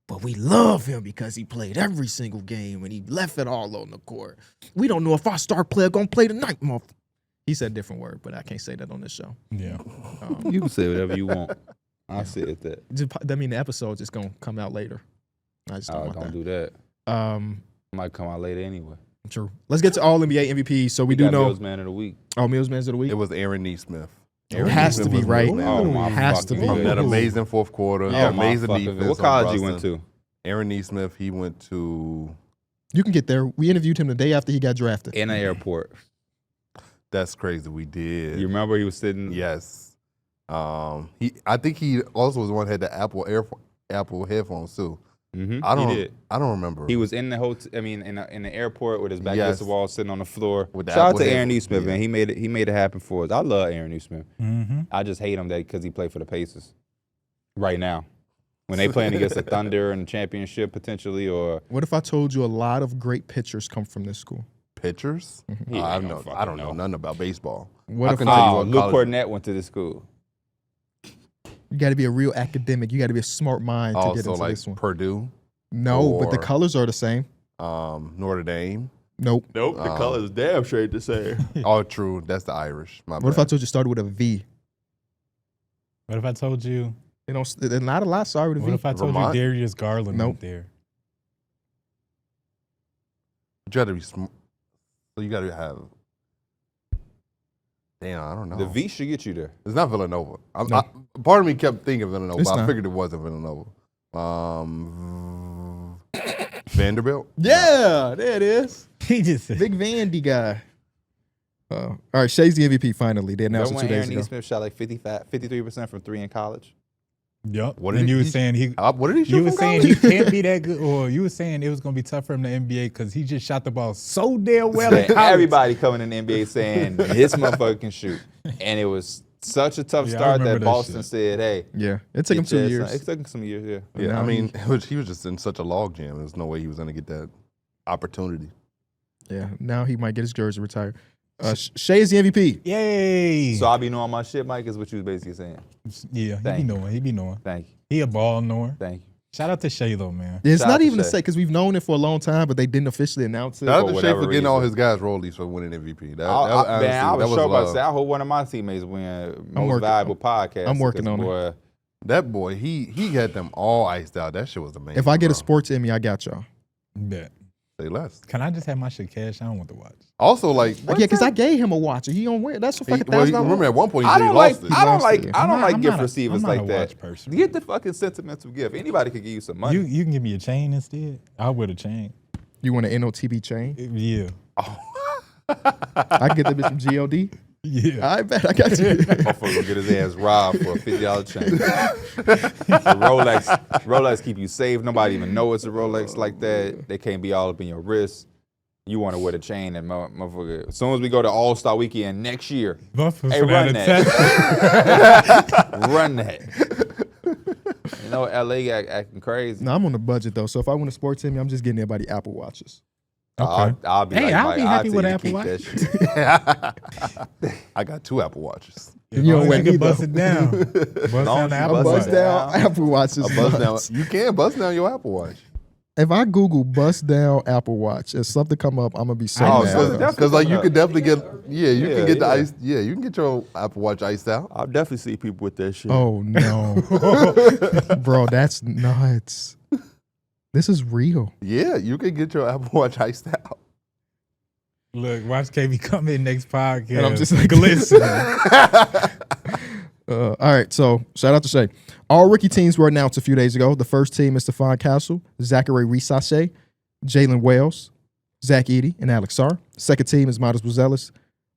but we love him because he played every single game and he left it all on the court. We don't know if our star player gonna play tonight, motherfucker. He said a different word, but I can't say that on this show. Yeah. You can say whatever you want. I said that. I mean, the episode's just gonna come out later. I just don't Oh, want don't that. do that. Might come out later anyway. True. Let's get to all NBA MVP. So we do got know. Mills Man of the Week. Oh, Mills Mans of the Week. It was Aaron Nesmith. It has to be, right? Oh my Has to fucking be. From that goodness. amazing fourth quarter, Oh, that my amazing fucking defense. goodness. What on college you went Brunson. to? Aaron Nesmith, he went to. You can get there. We interviewed him the day after he got drafted. In the airport. That's crazy. We did. You remember he was sitting? Yes. I think he also was the one that had the Apple headphones too. Mm-hmm. I don't. He did. I don't remember. He was in the hotel. I mean, in the airport with his back Yes. against the wall, sitting on the floor. With the Shout out Apple to Aaron headphones, Nesmith, yeah. man. He made it happen for us. I love Aaron Nesmith. Mm-hmm. I just hate him that because he played for the Pacers. Right now, when they playing against the Thunder in the championship potentially, or What if I told you a lot of great pitchers come from this school? Pictures. He ain't I gonna don't fucking know know. nothing about baseball. What I if can tell you oh, what Luke college- Cornett went to this school. You got to be a real academic. You got to be a smart mind to get Also, into like this one. Purdue, No, but the or- colors are the same. Notre Dame. Nope. Nope, the color is damn straight the same. Oh, true. That's the Irish. My What if I bad. told you started with a V? What if I told you? You know, there's not a lot started with a What V. if I told Vermont? you Darius Garland Nope. went there? You got to be smart. So you got to have. Damn, I don't know. The V should get you there. It's not Villanova. No. Part of me kept thinking Villanova, It's but I not. figured it wasn't Villanova. Vanderbilt. Yeah, there it is. He just said, Big Vandy guy. All right, Shai's the MVP finally. They announced it Remember 2 when days Aaron ago. Nesmith shot like 53% from three in college? yup. What And did you he- was saying he. What did he shoot You was from saying college? he can't be that good, or you was saying it was gonna be tough for him in the NBA because he just shot the ball so damn well in college. Everybody coming in the NBA saying this motherfucker can shoot. And it was such a tough Yeah, I start remember that that Boston shit. said, hey. Yeah, it took him 2 years. It took him some years, yeah. Yeah, Now I mean, he was just in such a logjam. There's no way he was going to get that opportunity. Yeah, now he might get his jersey retired. Shai is the MVP. Yay! So I be knowing my shit, Mike, is what you was basically saying. yeah, he Thank be you. knowing. He be knowing. Thank you. He a ball knower. Thank you. Shout out to Shai though, man. Yeah, it's Shout out not to even to Shai. say because we've known it for a long time, but they didn't officially announce it. Shout out For to Shea whatever for getting all reason. his guys rollies for winning MVP. That I honestly, was that sure about to love. say, I hope one of my teammates win most working- valuable podcast. I'm working on it. it. That boy, he had them all iced out. That shit was amazing. If I get a bro. sports Emmy, I got y'all. Bet. Say less. Can I just have my shit cash? I don't want to watch. Also, like, Yeah, because I gave him a watch. He don't wear. That's a fucking $1,000. remember at one point he I said he don't like. lost it. I don't lost like. it. I don't like I'm gift not a- receivers I'm like not a that. watch person. Get the fucking sentimental gift. Anybody could give you some money. You can give me a chain instead. I'll wear the chain. You want an NOTB chain? Yeah. I can get that bitch from GOD. Yeah. I bet I got you. Motherfucker gonna get his ass robbed for a $50 chain. The Rolex keep you safe. Nobody even know it's a Rolex like that. They can't be all up in your wrist. You want to wear the chain and motherfucker. As soon as we go to All-Star Weekend next year, hey, run that. Run that. You know, LA acting crazy. No, I'm on a budget though. So if I want a sports team, I'm just getting everybody Apple Watches. Okay. I'll be Hey, like, I'll Mike, be happy tell with you to Apple keep Watch. that shit. I got 2 Apple Watches. If You don't only wear you can neither. bust it down. Bust Long down as the you Apple A bust bust Watch. down down. Apple Watch is A buzz down. nuts. You can bust down your Apple Watch. If I Google bust down Apple Watch, if something come up, I'm gonna be so Oh, mad. so definitely Because like you up. could definitely get you Yeah, can get the yeah. ice you can get your Apple Watch iced out. I'll definitely see people with that shit. Oh no, bro, that's nuts. This is real. Yeah, you can get your Apple Watch iced out. Look, watch KB come in next podcast. And I'm just like, glisten. All right, so shout out to Shay. All rookie teams were announced a few days ago. The first team is Stephon Castle, Zachary Rissache, Jalen Wales, Zach Edey, and Alex Sarr. Second team is Midas Buzelis,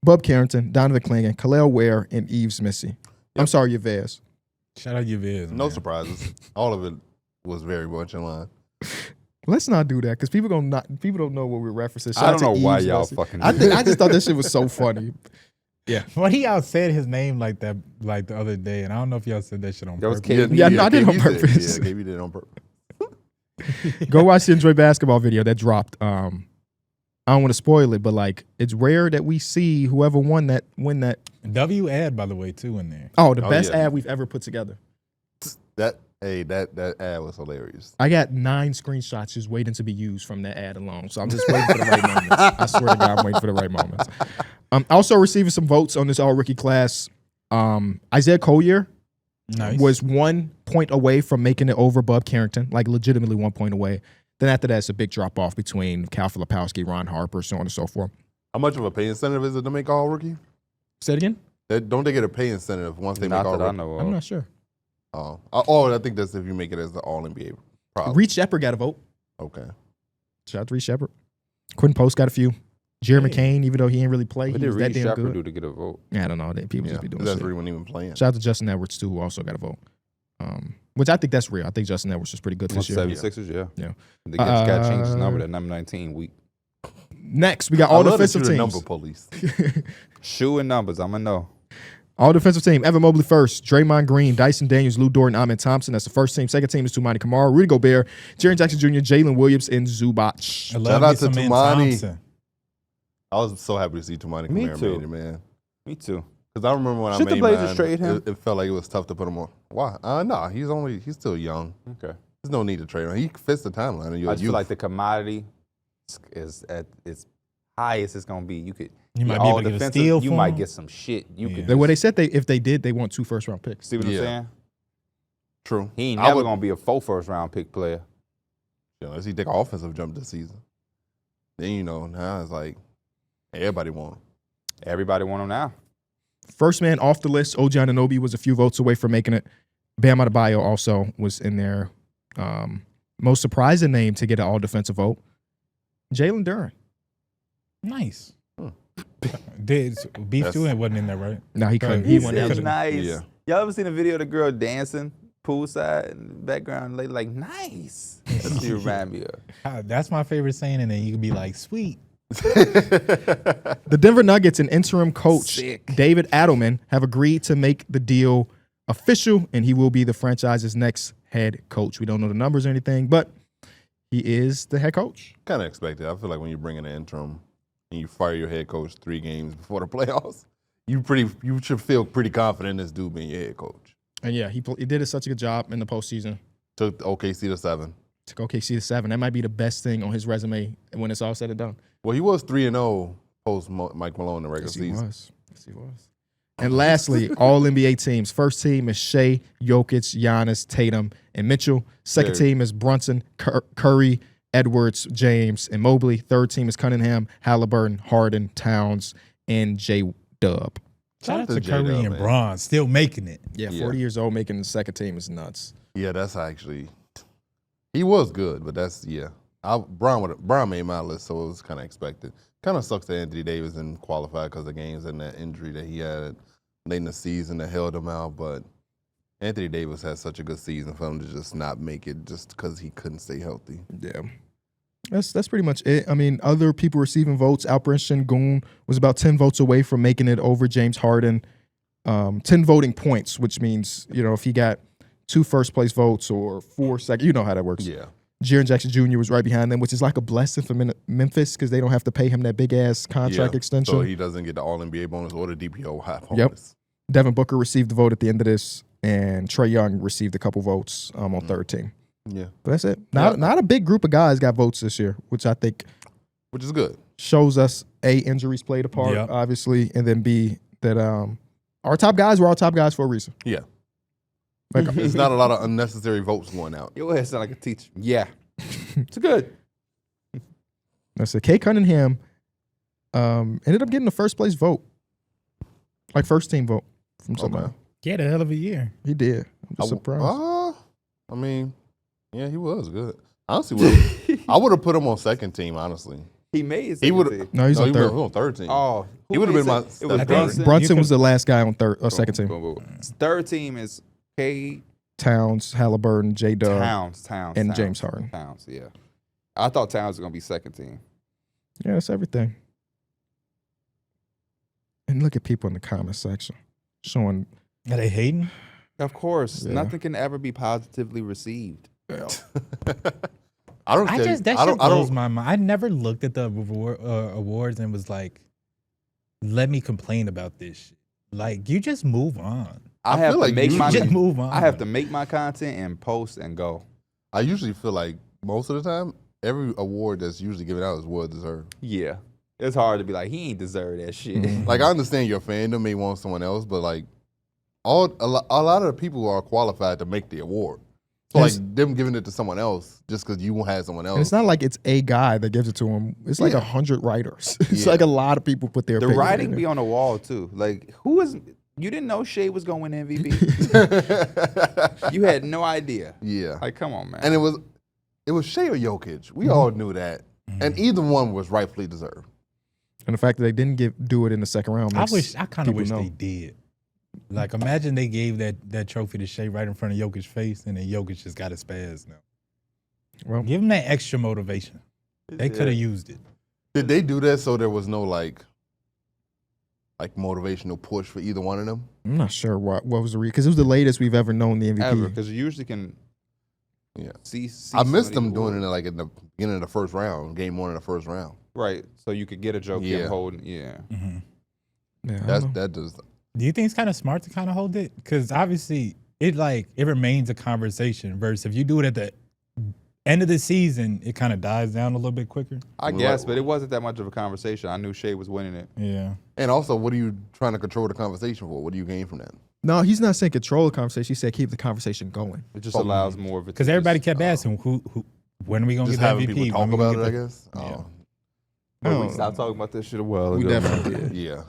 Bub Carrington, Donovan Clingan, Khalil Ware, and Yves Missy. I'm sorry, Yves. Shout out your vids. No surprises. All of it was very much in line. Let's not do that because people don't know what we're referencing. Shout I out don't to know why Yves y'all Missy. fucking I do just thought this shit was so funny. Well, he out said his name like that like the other day, and I don't know if y'all said that shit on That was purpose. KB. Yeah, no, I did it on KB purpose. Yeah, KB did it on purpose. Go watch the Enjoy Basketball video that dropped. I don't want to spoil it, but like it's rare that we see whoever win that. W ad, by the way, too, in there. Oh, the Oh, best yeah. ad we've ever put together. That ad was hilarious. I got 9 screenshots just waiting to be used from that ad alone. So I'm just waiting for the right moments. I swear to God, I'm waiting for the right moments. Also receiving some votes on this all rookie class. Isaiah Collier Nice. was 1 point away from making it over Bub Carrington, like legitimately 1 point away. Then after that, it's a big drop off between Cal Filipowski, Ron Harper, so on and so forth. How much of a pay incentive is it to make all rookie? Say it again? Don't they get a pay incentive once they Not make all that I rookie? know I'm of. not sure. I think that's if you make it as the All NBA. Probably. Reed Shepard got a vote. Okay. Shout out to Reed Shepard. Quentin Post got a few. Jeremy Hey. Kane, even though he didn't really play, What he did was that Reed damn Shepard good. do to get a vote? Yeah, I don't know. People Yeah, just be doing that's shit. really wasn't even playing. Shout out to Justin Edwards too, who also got a vote. Which I think that's real. I think Justin Edwards was pretty good this year. 76ers, yeah. Yeah. They got to change his number to number 19 week. Next, we got all I love that defensive you're the teams. number police. Shoe and numbers, I'm going to know. All defensive team. Evan Mobley first. Draymond Green, Dyson Daniels, Lou Dort, and Ahmed Thompson. That's the first team. Second team is Tumani Kamara, Rudy Gobert, Jaren Jackson Jr., Jalen Williams, and Zubac. I love Shout me out to some man Tumani. Thompson. I was so happy to see Tumani Me Kamara too. made it, man. Me too. Because I remember when Should I the made Blazers mine, trade him? It felt like it was tough to put him on. Why? Nah, he's still young. Okay. There's no need to trade him. He fits the timeline. And I just feel like the commodity is at its highest it's going to be. You could You might you're be all able to get a defensive, steal You for might him. get some shit. You Yeah. could What they just- said if they did, they want 2 first-round picks. See what I'm Yeah. saying? True. He ain't I never would- going to be a 4 first-round pick player. Unless he take an offensive jump this season. Then now it's like everybody want him. Everybody want him now. First man off the list, OG Anunoby was a few votes away from making it. Bam Adebayo also was in there. Most surprising name to get an all-defensive vote, Jalen Duren. Nice. Did Beef That's- 2 wasn't in there, right? No, he couldn't. He He He's went said out. nice. Yeah. Y'all ever seen a video of the girl dancing poolside in the background? Like nice. That's what you remind me of. That's my favorite saying, and then you can be like, sweet. The Denver Nuggets and interim coach Sick. David Adelman have agreed to make the deal official, and he will be the franchise's next head coach. We don't know the numbers or anything, but he is the head coach. Kind of expected. I feel like when you bring in an interim and you fire your head coach 3 games before the playoffs, you should feel pretty confident in this dude being your head coach. And yeah, he did such a good job in the postseason. Took OKC to 7. Took OKC to 7. That might be the best thing on his resume when it's all said and done. Well, he was 3-0 post Mike Malone in the regular Yes, he season. was. Yes, he was. And lastly, all NBA teams. First team is Shea, Jokic, Giannis, Tatum, and Mitchell. Second Yeah. team is Brunson, Curry, Edwards, James, and Mobley. Third team is Cunningham, Halliburton, Harden, Towns, and J-Dub. Shout out to J-Dub, Curry and man. Bron, still making it. Yeah, Yeah. 40 years old, making the second team is nuts. Yeah, that's actually. He was good, but that's Brown made my list, so it was kind of expected. Kind of sucks that Anthony Davis didn't qualify because of games and that injury that he had late in the season that held him out. But Anthony Davis had such a good season for him to just not make it just because he couldn't stay healthy. Yeah. That's pretty much it. I mean, other people receiving votes. Alperen Sengun was about 10 votes away from making it over James Harden. 10 voting points, which means, if he got 2 first-place votes or 4 second, you know how that works. Yeah. Jaren Jackson Jr. was right behind them, which is like a blessing for Memphis because they don't have to pay him that big-ass contract extension. So he doesn't get the All-NBA bonus or the DPO high bonus. Yep. Devin Booker received the vote at the end of this, and Trae Young received a couple votes on third team. Yeah. But that's it. Not a big group of guys got votes this year, which I think Which is good. shows us, A, injuries played a part, Yep. obviously, and then B, that our top guys were our top guys for a reason. Yeah. Like, There's not a lot of unnecessary votes going out. Your ass sound like a teacher. Yeah. It's good. that's it. Kay Cunningham ended up getting the first place vote, like first team vote from somebody. Okay. He had a hell of a year. He did. I'm just surprised. I mean, yeah, he was good. Honestly, I would have put him on second team, honestly. He made his He second would team. No, he's on he third. was on third team. Oh, He would've been my It was third. Brunson. Brunson You was the last guy on second team. Boom, boom, boom. Third team is K. Towns, Halliburton, J-Dub, Towns, and Towns. James Harden. Towns, yeah. I thought Towns was gonna be second team. Yeah, that's everything. And look at people in the comment section showing. Are they hating? Of course, Yeah. nothing can ever be positively received. I don't. I think- just that I shit don't. I blows don't. my mind. I never looked at the awards and was like, "Let me complain about this shit." Like, you just move on. I I have feel to like make you my just move on. I have to make my content and post and go. I usually feel like most of the time, every award that's usually given out is well deserved. Yeah. It's hard to be like, he ain't deserve that shit. Mhm. Like I understand your fandom may want someone else, but like a lot of the people are qualified to make the award. So Yes. like them giving it to someone else just because you had someone else. And it's not like it's a guy that gives it to him. It's like Yeah. 100 writers. It's Yeah. like a lot of people put their The opinion writing in be there. on the wall too. Like, you didn't know Shai was going to win MVP? You had no idea. Yeah. Like, come on, man. And it was Shai or Jokic. We all knew that. And either one was rightfully deserved. And the fact that they didn't do it in the second round. I makes kind of people wish know. they did. Like, imagine they gave that trophy to Shai right in front of Jokic's face, and then Jokic just got his spaz now. Well, Give him that extra motivation. They could have used it. Did they do that so there was no like motivational push for either one of them? I'm not sure what was the reason. Because it was the latest we've ever known the MVP. Ever, because you usually can Yeah. see I missed some them of these doing it awards. like in the beginning of the first round, game 1 of the first round. Right, so you could get a joke Yeah. and hold. Yeah. Mm-hmm. Yeah, I don't know. That does. Do you think it's kind of smart to kind of hold it? Because obviously it remains a conversation. Versus if you do it at the end of the season, it kind of dies down a little bit quicker. I guess, but it wasn't that much of a conversation. I knew Shai was winning it. Yeah. And also, what are you trying to control the conversation for? What do you gain from that? No, he's not saying control the conversation. He said keep the conversation going. It just allows more of it. Because to everybody just, kept asking, who, when are we gonna Just get the having MVP? people talk When we about gonna it, I get guess. Yeah. Oh. But we No. stopped talking about this shit a while ago. We definitely did. Yeah,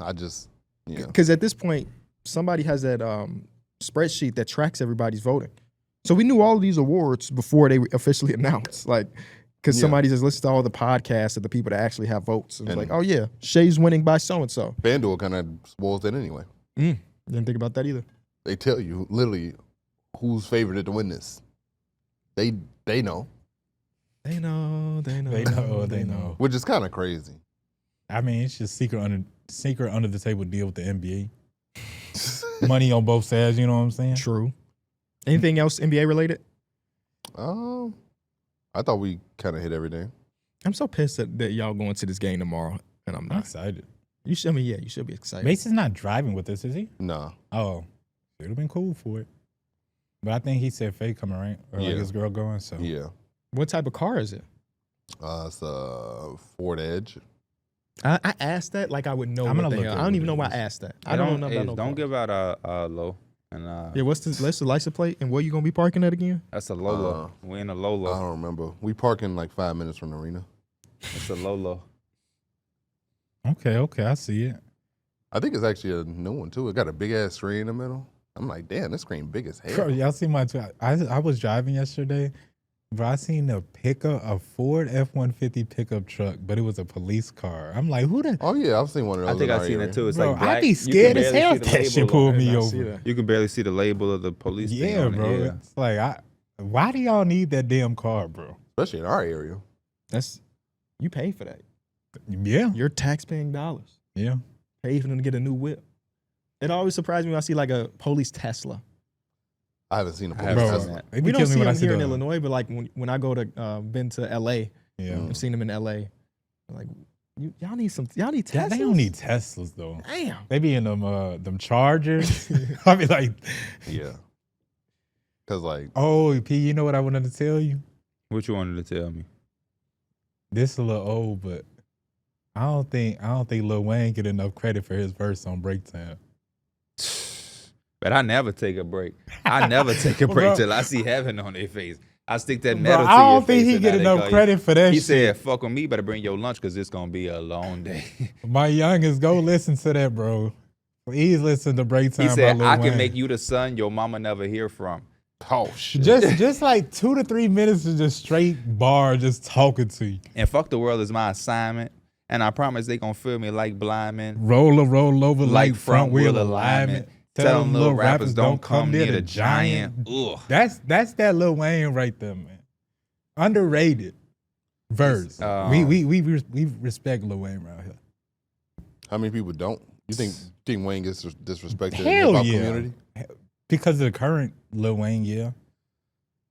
yeah. Because at this point, somebody has that spreadsheet that tracks everybody's voting. So we knew all of these awards before they were officially announced. Like, because Yeah. somebody just listened to all the podcasts of the people that actually have votes. And it's And- like, oh yeah, Shai's winning by so-and-so. FanDuel kind of spoils that anyway. Didn't think about that either. They tell you literally who's favored to win this. They know, They know. They know. which is kind of crazy. I mean, it's just secret under the table deal with the NBA. Money on both sides, you know what I'm saying? True. Anything else NBA related? I thought we kind of hit everything. I'm so pissed that y'all going to this game tomorrow, and I'm I'm not. excited. You should. I mean, yeah, you should be excited. Mason's not driving with us, is he? Nah. Oh, it would have been cool for it. But I think he said Faye coming, right? Or like Yeah. his girl going. So Yeah. What type of car is it? It's a Ford Edge. I asked that like I would know. I'm gonna what the look hell. at I don't what even it know why I is. asked that. I don't know nothing about no Don't car. give out a low And Yeah, what's the license plate and where you gonna be parking at again? that's a Lolo. We in a I Lolo. don't remember. We parking like 5 minutes from the arena. It's a Lolo. Okay, I see it. I think it's actually a new one too. It got a big ass screen in the middle. I'm like, damn, this screen big as hell. Bro, y'all see my tweet? I was driving yesterday, bro. I seen a Ford F-150 pickup truck, but it was a police car. I'm like, who the? Oh yeah, I've seen one of those. I think in I've our seen area. it too. It's Bro, like black. I'd be You scared can as barely hell see if the that shit label pulled on it. me I see over. that. You can barely see the label of the police thing Yeah, on it. bro. Yeah. It's like, why do y'all need that damn car, bro? Especially in our area. You pay for that. Yeah, Your tax-paying dollars. yeah. Pay for them to get a new whip. It always surprises me when I see like a police Tesla. I haven't seen a I police haven't Bro, seen Tesla. that. it We be don't killing me see when I them here in the- Illinois, but like when I go to been to LA, Yeah, I've seen them in LA. Like y'all need Teslas. they don't need Teslas though. Damn. They be in them Chargers. I be like, Yeah. Cause like, oh, P, you know what I wanted to tell you? What you wanted to tell me? This is a little old, but I don't think Lil Wayne get enough credit for his verse on Break Time. But I never take a break. I never take a break Bro. till I see heaven on their face. I stick that Bro, metal to I your don't think face he and get now they enough call you- credit for that He shit. said, fuck with me, better bring your lunch because it's going to be a long day. My youngest, go listen to that, bro. Please listen to Break Time He said, by Lil I Wayne. can make you the son your mama never hear from. oh shit. just like 2 to 3 minutes of just straight bar just talking to you. And fuck the world is my assignment. And I promise they going to feel me like blind men. Roll over Like like front wheel alignment. Tell them little rappers don't come near the giant. Ugh. That's that Lil Wayne right there, man. Underrated verse. We respect Lil Wayne around here. How many people don't? You think Wayne gets disrespected in Hell the hip hop yeah. community? Because of the current Lil Wayne, yeah.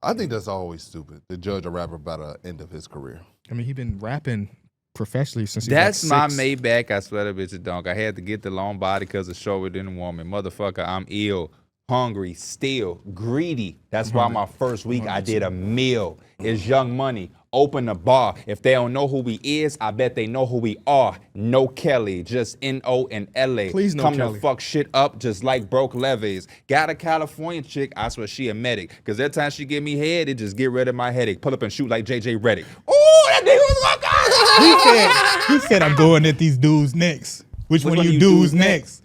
I think that's always stupid to judge a rapper by the end of his career. I mean, he been rapping professionally since he That's was my like 6. Maybach. I swear to bitch a dunk. I had to get the long body because the shorter than woman. Motherfucker, I'm ill, hungry, still, greedy. That's why my first week I did a meal. It's Young Money. Open the bar. If they don't know who we is, I bet they know who we are. No Kelly, just N-O and L-A. Please no Come Kelly. to fuck shit up just like broke levees. Got a California chick, I swear she a medic. Cause every time she give me head, it just get rid of my headache. Pull up and shoot like JJ Redick. Ooh, that nigga was He said, I'm going at these dudes next. Which one of you dudes next?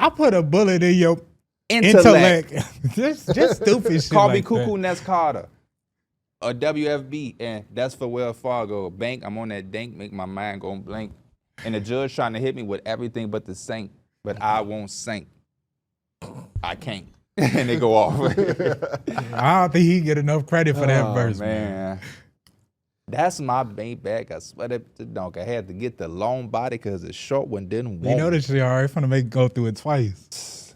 I put a bullet in your intellect. just stupid shit Call like me Cuckoo that. Ness Carter. A WFB, and that's for Wells Fargo. Bank, I'm on that dank, make my mind go blank. And the judge trying to hit me with everything but the sink, but I won't sink. I can't. And they go off. I don't think he get enough credit for that verse, man. man. That's my Maybach. I swear that the dunk. I had to get the long body because the short one didn't want You know me. this shit already finna make go through it twice.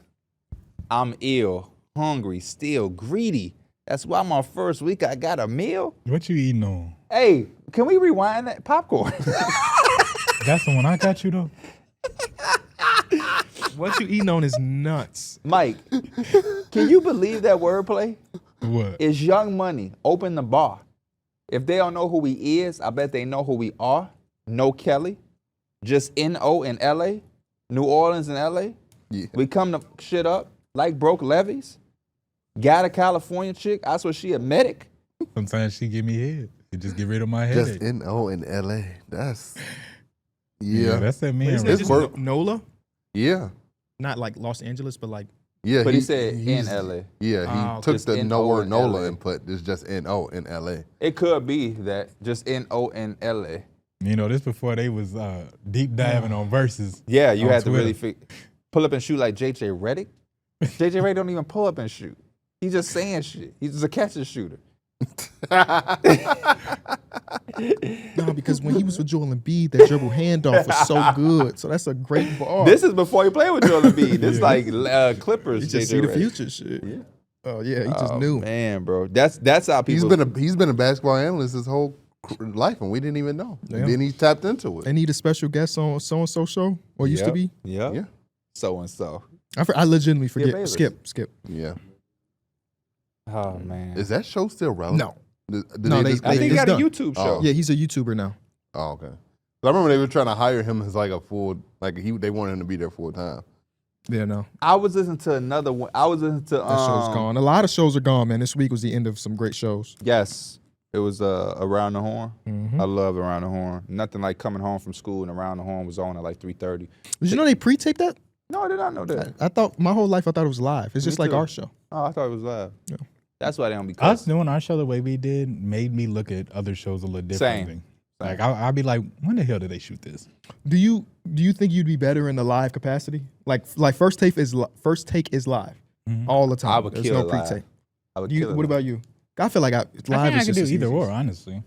I'm ill, hungry, still greedy. That's why my first week I got a meal. What you eating on? Hey, can we rewind that popcorn? That's the one I got you though. What you eating on is nuts. Mike, can you believe that wordplay? What? It's Young Money. Open the bar. If they don't know who he is, I bet they know who we are. No Kelly. Just N-O in L.A. New Orleans and L.A. Yeah. We come to shit up like broke levees. Got a California chick. I swear she a medic. Sometimes she give me head. It just get rid of my Just headache. N-O in L.A. That's Yeah, yeah. that's that man. Isn't Right it just work. NOLA? Yeah. Not like Los Angeles, but like Yeah. But he said he's- in L.A. Yeah, he Oh, took just the N-O no word in NOLA LA. and put it's just N-O in L.A. It could be that. Just N-O in L.A. You know, this before they was deep diving on verses. Yeah, you on had to really Twitter. pull up and shoot like JJ Redick. JJ Redick don't even pull up and shoot. He's just saying shit. He's just a catch and shooter. no, because when he was with Joel Embiid, that dribble handoff was so good. So that's a great ball. This is before he played with Joel Embiid. This like Clippers. you just JJ see the Redick. future shit. Yeah. Oh yeah, he just Oh, knew. man, bro. That's how people. He's been a basketball analyst his whole life, and we didn't even know. Yeah. And then he tapped into They it. need a special guest on so and so show, or used to be. Yeah. Yeah. So and so. I legitimately forget. Bayless. Skip. Yeah. Oh man. Is that show still relevant? No. Did No, they they- just I think he it's got a done. YouTube show. Oh. Yeah, he's a YouTuber now. Oh, okay. I remember they were trying to hire him as like a full, like they wanted him to be there full time. Yeah, no. I was listening to another one. I was listening to That show's gone. A lot of shows are gone, man. This week was the end of some great shows. Yes, it was Around the Horn. Mm-hmm. I love Around the Horn. Nothing like coming home from school and Around the Horn was on at like 3:30. Did you know they pre-taped that? No, I did not know that. I thought my whole life I thought it was live. It's just like too. our show. Oh, I thought it was live. Yeah. That's why they don't be Us cussing. doing our show the way we did made me look at other shows a little differently. Same. Like I'll be like, when the hell did they shoot this? Do you think you'd be better in the live capacity? Like First Take is live Mhm. all the time. I would There's kill no it live. pre-tape. I would You, kill it what live. about you? I feel like I live think is I could just do as either easy. or, honestly.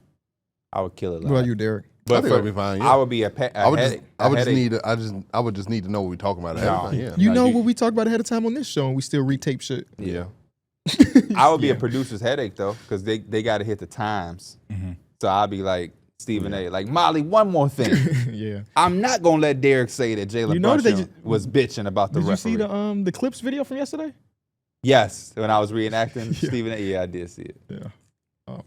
I would kill it What live. about you, Derek? I But think I'd be fine. Yeah. I would be a I would just, headache. I would a just headache. I would just need to know what we're talking about ahead of time. Yeah. You No, know you- what we talk about ahead of time on this show, and we still retape shit. Yeah. I would be a producer's headache though, because they got to hit the times. Mhm. So I'd be like Stephen A. Like Molly, one more thing. Yeah. I'm not gonna let Derek say that Jalen You know that they Brunson was bitching about the Did you referee. see the clips video from yesterday? Yes, when I was reenacting Yeah. Stephen A. Yeah, I did see it. Yeah.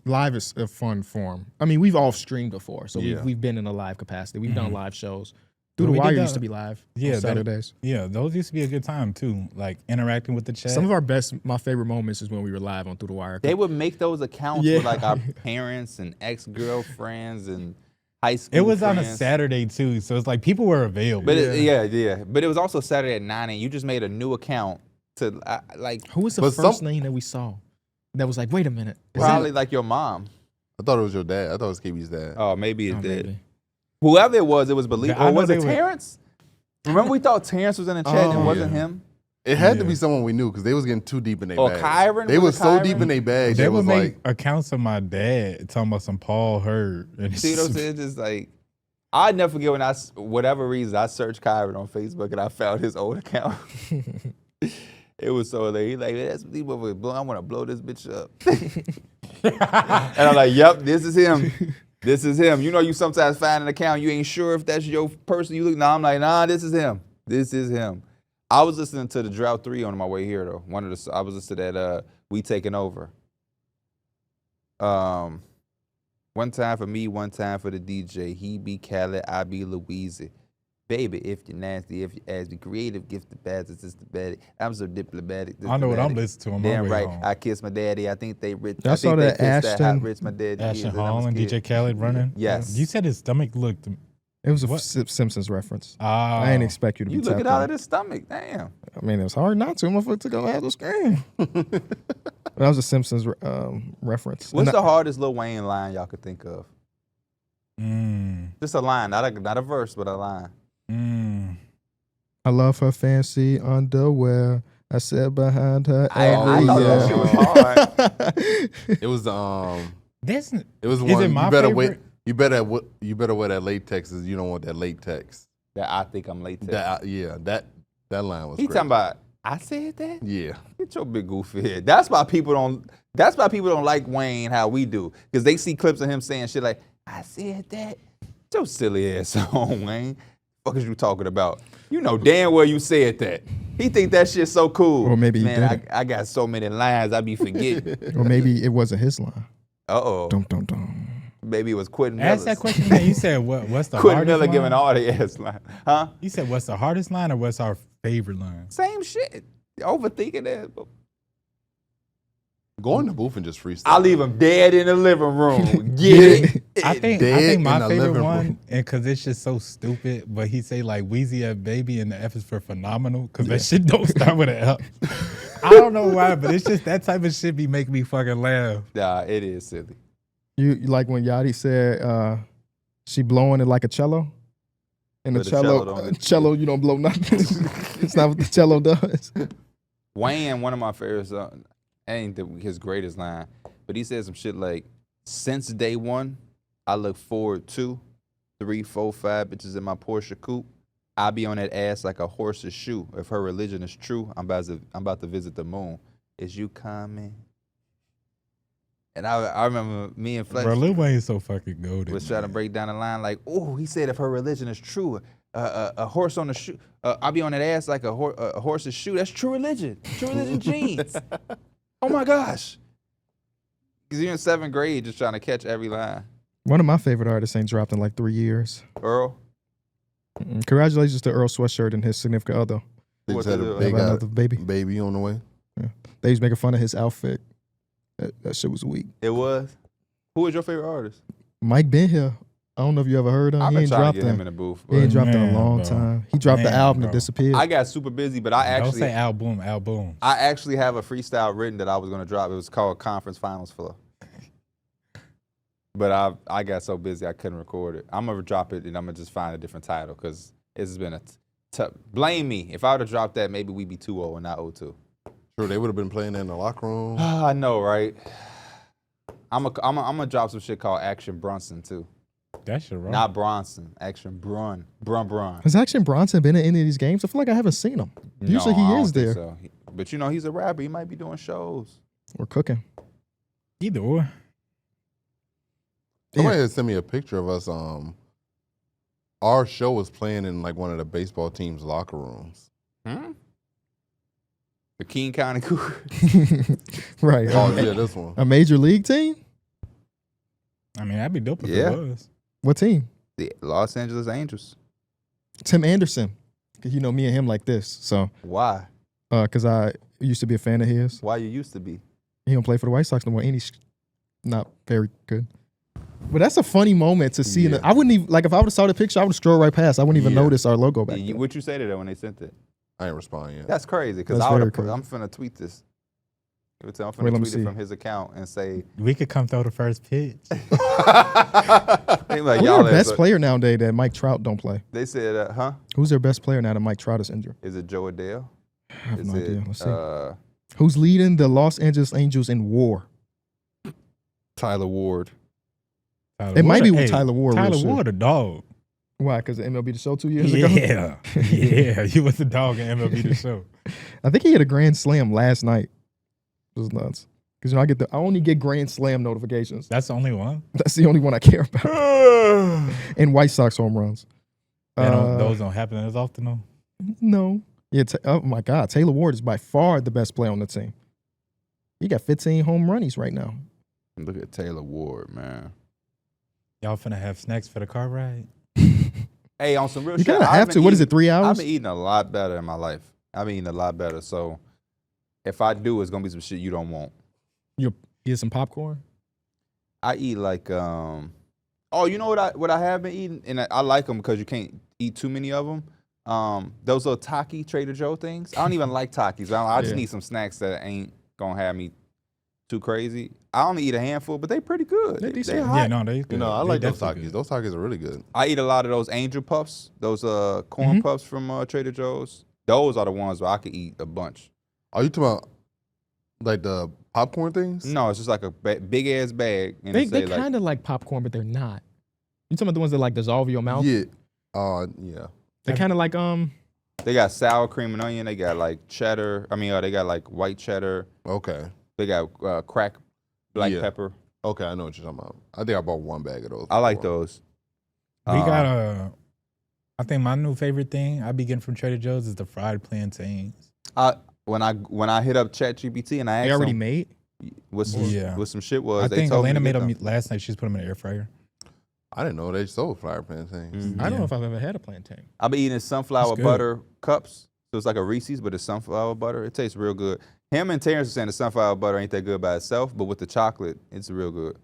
Live is a fun form. I mean, we've all streamed before, so Yeah. we've been in a live capacity. We've done live shows. Through Well, the we Wire did used to that- be live Yeah, on that- Saturdays. Yeah, those used to be a good time too. Like interacting with the chat. Some of my favorite moments is when we were live on Through the Wire. They would make those accounts Yeah. with like our parents and ex-girlfriends and high school it was on a friends. Saturday too, so it's like people were available. But yeah. But it was also Saturday at 9 and you just made a new account to like Who was the But first some- name that we saw that was like, wait a minute? Is probably that- like your mom. I thought it was your dad. I thought it was KB's dad. Oh, maybe it Oh, did. maybe. Whoever it was believable. I Or know was it they were- Terrence? Remember we thought Terrence was in the chat and Oh, it wasn't yeah. him? It had to Yeah. be someone we knew because they was getting too deep in their Or bag. Kyron? They Was was it so Kyron? deep in their bag. They They would was make like, accounts of my dad talking about some Paul Hurd. And it's See what I'm saying? It's just like, I'd never forget when whatever reason, I searched Kyron on Facebook and I found his old account. It was so late. He's like, that's these motherfuckers blowing. I want to blow this bitch up. And I'm like, yep, this is him. This is him. You know, you sometimes find an account, you ain't sure if that's your person. You look, I'm like, nah, this is him. This is him. I was listening to the Drought 3 on my way here, though. I was listening to that We Taking Over. One time for me, one time for the DJ. He be Khaled, I be Louise. Baby, if you're nasty, if you ass be creative, gifted bastards, it's the bad. I'm so diplomatic. I know what I'm listening to on my Damn way right. home. I kiss my daddy. I think they rich. Y'all I think saw they that pissed that hot Ashton- rich my daddy. Ashton is, and I Hall was and kid. DJ Khaled running. Yes. You said his stomach looked. It was a What? Simpsons reference. Ah, I didn't expect you to You be look tapped at out on. of his stomach. Damn. I mean, it was hard not to. Motherfucker took a the screen. That was a Simpsons reference. What's And the hardest Lil Wayne line y'all could think of? Just a line, not a verse, but a line. I love her fancy underwear. I said behind her I every thought that shit was hard. it was That's it was Is one. it my You better favorite? wait. You better wear that latex. Cause you don't want that latex. That I think I'm late to. That line was. He great. talking about. I said that. Yeah. Get your big goofy head. That's why people don't like Wayne how we do, because they see clips of him saying shit like, "I said that." Get your silly ass on, Wayne. What is you talking about? You know damn well you said that. He think that shit's so cool. Or maybe he man, didn't. I got so many lines I be forgetting. Or maybe it wasn't his line. Uh-oh. Dum dum dum. Maybe it was Quentin ask that Miller's. question again. You said what's the Quentin hardest Miller line? giving all the ass line. Huh? You said what's the hardest line or what's our favorite line? Same shit. Overthinking that. Go in the booth and just freestyle. I leave him dead in the living room. Get it? I think Dead in my the favorite living one, room. and because it's just so stupid, but he say like Wheezy at baby and the F is for phenomenal, because that shit don't start with an F. I don't know why, but it's just that type of shit be making me fucking laugh. Nah, it is silly. You like when Yachty said she blowing it like a cello? And the But the cello cello, don't- cello, you don't blow nothing. It's not what the cello does. Wayne, one of my favorites, ain't his greatest line, but he said some shit like, since day one, I look forward to 3, 4, 5 bitches in my Porsche coupe. I be on that ass like a horse's shoe. If her religion is true, I'm about to visit the moon. Is you coming? And I remember me and Flex Bro, Lil Wayne's so fucking goated. was trying to break down the line like, oh, he said if her religion is true, a horse on the shoe, I'll be on that ass like a horse's shoe. That's true religion. True religion jeans. Oh my gosh. Because you're in 7th grade just trying to catch every line. One of my favorite artists ain't dropped in like 3 years. Earl? Congratulations to Earl Sweatshirt and his significant other. They What just had they a do? big Have another baby. baby on the way. They was making fun of his outfit. That shit was weak. It was. Who was your favorite artist? Mike been here. I don't know if you ever heard him. I've He been ain't trying to dropped get him him. in the booth. He ain't But dropped in a Man, long bro. time. He dropped the Man, album bro. and disappeared. I got super busy, but Don't say album. I actually have a freestyle written that I was gonna drop. It was called Conference Finals Flow. But I got so busy I couldn't record it. I'm gonna drop it and I'm gonna just find a different title because it's been a tough. Blame me. If I would have dropped that, maybe we'd be 2-0 and not 0-2. Sure, they would have been playing that in the locker room. I know, right? I'm gonna drop some shit called Action Brunson too. That shit wrong. Not Bronson. Action Brun. Has Action Bronson been in any of these games? I feel like I haven't seen him. Usually No, I he don't is think there. so. But you know, he's a rapper. He might be doing shows. Or cooking. Either or. Somebody had sent me a picture of us. Our show was playing in like one of the baseball team's locker rooms. The King County Cougars. Right. Oh yeah, this one. A major league team? I mean, that'd be dope if Yeah. it was. What team? The Los Angeles Angels. Tim Anderson. 'Cause you know me and him like this. So, Why? because I used to be a fan of his. Why you used to be? He don't play for the White Sox no more. And he's not very good. But that's a funny moment to see. Yeah. I wouldn't even, like, if I would have saw the picture, I would have scrolled right past. I wouldn't even Yeah. notice our logo back there. What you say to that when they sent it? I ain't responding yet. That's crazy because That's I would very have. crazy. I'm finna tweet this. I'm Wait, finna let me tweet see. it from his account and say, We could come throw the first pitch. they like, Who's their y'all best ass- player nowadays that Mike Trout don't play? They said, huh? Who's their best player now that Mike Trout is injured? Is it Joe Adele? I have Is no idea. it, Let's see. Who's leading the Los Angeles Angels in WAR? Tyler Ward. Tyler It might be with Hey, Tyler Ward, real Tyler shit. Ward, a dog. Why? Because the MLB The Show 2 years ago? Yeah. Yeah. He was a dog in MLB The Show. I think he hit a grand slam last night. It was nuts. Because I only get grand slam notifications. That's the only one. That's the only one I care about. And White Sox home runs. Those don't happen as often, though. No. Yeah. Oh my God. Taylor Ward is by far the best player on the team. He got 15 home runnies right now. Look at Taylor Ward, man. Y'all finna have snacks for the car ride? Hey, on some real You shit. gotta have to. What is it? 3 I've hours? been eating a lot better in my life. I've been eating a lot better. So if I do, it's gonna be some shit you don't want. You get some popcorn. I eat like you know what I have been eating, and I like them because you can't eat too many of them. Those little Taki Trader Joe things. I don't even like Takis. I just Yeah. need some snacks that ain't gonna have me too crazy. I only eat a handful, but they pretty good. They They decent. hot. Yeah, no, they good. You know, I They like those definitely Takis. good. Those Takis are really good. I eat a lot of those Angel Puffs, those corn puffs from Trader Joe's. Those are the ones where I could eat a bunch. Are you talking about like the popcorn things? No, it's just like a big ass bag. And They it say, kind of like popcorn, but they're not. You talking about the ones that like dissolve in your mouth? Yeah. Yeah. They're kind of like they got sour cream and onion. They got like cheddar. They got like white cheddar. Okay. They got cracked black Yeah. pepper. Okay, I know what you're talking about. I think I bought one bag of those. I like before. those. We got I think my new favorite thing I be getting from Trader Joe's is the fried plantains. When I hit up ChatGPT and I they asked already them made. what some shit was, I they think told Elena me made to them get them. last night. She's put them in the air fryer. I didn't know they sold flour plantains. Mhm. I don't Yeah. know if I've ever had a plantain. I be eating sunflower It's good. butter cups. So it's like a Reese's, but it's sunflower butter. It tastes real good. Him and Terrence are saying the sunflower butter ain't that good by itself, but with the chocolate, it's real good.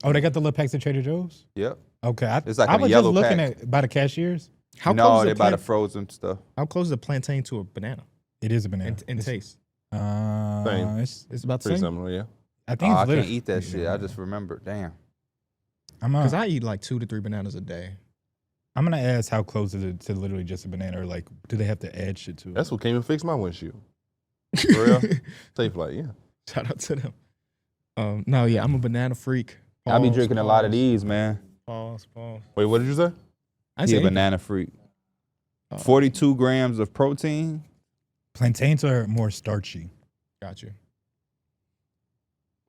Oh, they got the little packs at Trader Joe's? Yep. Okay. It's like I in a was yellow just looking pack. at by the cashiers. How No, close they is buy the the frozen stuff. how close is a plantain to a banana It is a banana. in taste? Same. It's about the Pretty same. similar, yeah. I think Oh, I it's can't literally- eat that shit. I just remember. Damn. Because I eat like 2 to 3 bananas a day. I'm gonna ask how close is it to literally just a banana, or like do they have to add shit to it? That's what came and fixed my windshield. For real? Safe Flight, yeah. Shout out to them. No, yeah, I'm a banana freak. I be Pause, drinking a lot of pause, these, man. Pause. Wait, what did you say? I He say a banana freak. Oh. 42 grams of protein. Plantains are more starchy. Got you.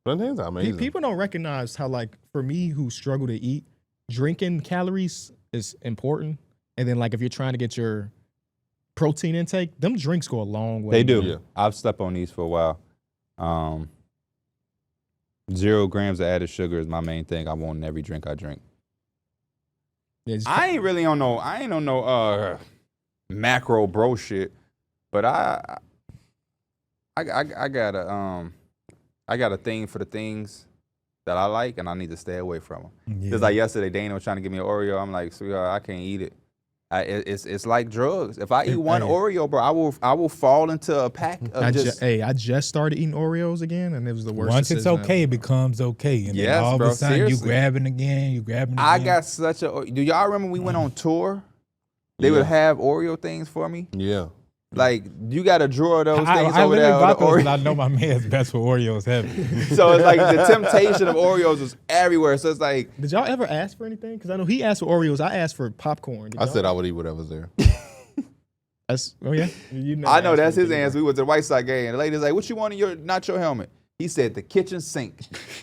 Plantains are amazing. People don't recognize how, like, for me who struggle to eat, drinking calories is important. And then, like, if you're trying to get your protein intake, them drinks go a long way. They do. Yeah. I've slept on these for a while. 0 grams of added sugar is my main thing I want in every drink I drink. Yeah, just- I ain't on no macro bro shit, but I got a thing for the things that I like, and I need to stay away from them. Just like yesterday, Dana was trying to give me an Oreo. I'm like, sweetheart, I can't eat it. It's like drugs. If I eat one Oreo, bro, I will fall into a pack of I just started eating Oreos again, and it was the worst. Once it's decision okay, it ever. becomes okay. And Yes, then all bro, of a sudden, seriously. you grabbing again. I got such a. Do y'all remember we went on tour? They would have Oreo things for me. Yeah. Like, you got a drawer of those things I over there. literally bought those, Oreo. and I know my man's best for Oreos heavy. So it's like the temptation of Oreos is everywhere. So it's like, Did y'all ever ask for anything? Because I know he asked for Oreos. I asked for popcorn. Did I y'all? said I would eat whatever's there. Oh yeah. You never I know asked that's for his anything, answer. We went to the White Sox game, and the lady's like, "What you want in your nacho helmet?" He said, "The kitchen sink."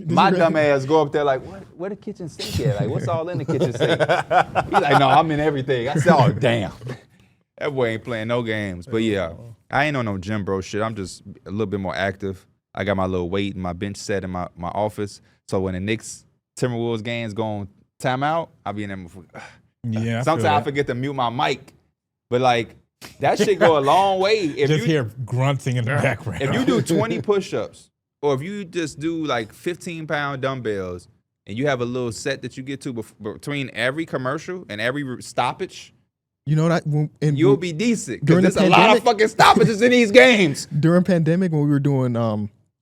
My dumb ass go up there like, "Where the kitchen sink at? Like, what's all in the kitchen sink?" He's like, "No, I'm in everything." I said, "Oh damn, that boy ain't playing no games." But yeah, I ain't on no gym bro shit. I'm just a little bit more active. I got my little weight and my bench set in my office. So when the Knicks Timberwolves games go on timeout, I'll be in there. Yeah. Sometimes I forget to mute my mic, but like that shit go a long way. If Just you hear grunting in the background. if you do 20 push-ups, or if you just do like 15-pound dumbbells, and you have a little set that you get to between every commercial and every stoppage, You know that you'll be decent. Because during the there's a lot of pandemic- fucking stoppages in these games. during pandemic when we were doing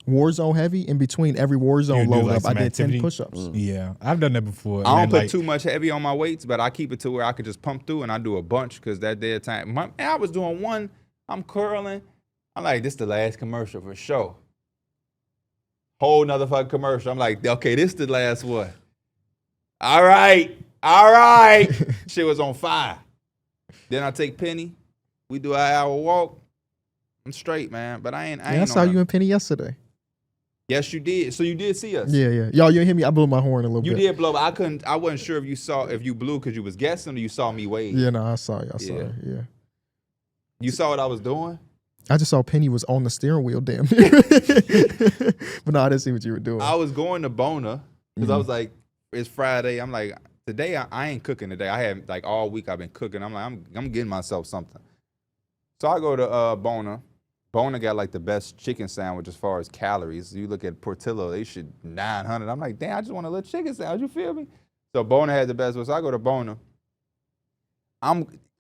Warzone heavy. In between every Warzone You do, load like, up, I some did activity? 10 push-ups. Yeah, I've done that before. I don't And put then, too much heavy on my weights, but I keep it to where I could just pump through, and I do a bunch because that dead time. I was doing one, I'm curling. I'm like, this the last commercial for sure. Whole nother fucking commercial. I'm like, okay, this the last one. All right. Shit was on fire. Then I take Penny. We do an hour walk. I'm straight, man. But I ain't I saw you and Penny yesterday. Yes, you did. So you did see us. Yeah. Y'all, you didn't hear me? I blew my horn a little You bit. did blow, but I wasn't sure if you blew because you was guessing or you saw me wave. Yeah, no, I saw you. Yeah. Yeah. You saw what I was doing? I just saw Penny was on the steering wheel, damn near. But no, I didn't see what you were doing. I was going to Bona because I was like, it's Friday. I'm like, today I ain't cooking today. I have like all week I've been cooking. I'm like, I'm getting myself something. So I go to Bona. Bona got like the best chicken sandwich as far as calories. You look at Portillo, they should 900. I'm like, damn, I just want a little chicken sandwich. You feel me? So Bona had the best one. So I go to Bona.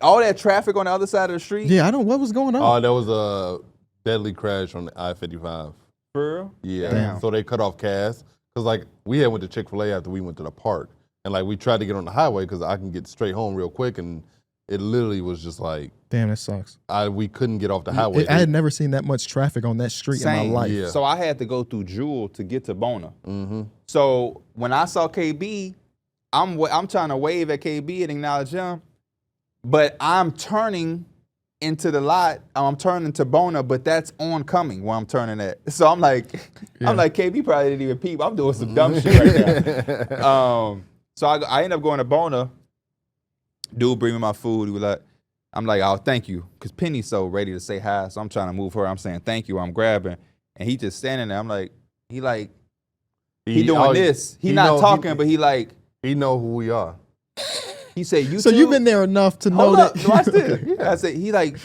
All that traffic on the other side of the street. Yeah, I don't. What was going on? Oh, there was a deadly crash on the I-55. For real? Yeah. Damn. So they cut off Cass. Because, like, we had went to Chick-fil-A after we went to the park. And, like, we tried to get on the highway because I can get straight home real quick. And it literally was just like, Damn, that sucks. we couldn't get off the highway. I had never seen that much traffic on that street in my Same. life. Yeah. So I had to go through Jewel to get to Bona. Mm-hmm. So when I saw KB, I'm trying to wave at KB and acknowledge him, but I'm turning into the lot. I'm turning to Bona, but that's oncoming where I'm turning at. So I'm like, KB probably didn't even peep. I'm doing some dumb shit right now. So I end up going to Bona. Dude bring me my food. He was like, I'm like, oh, thank you. Because Penny's so ready to say hi. So I'm trying to move her. I'm saying thank you. I'm grabbing. And he just standing there. I'm like, he doing this. He not talking, but he like. He know who we are. He said, you So too? you've been there enough to know Hold up. that. Watch this. I said, he like,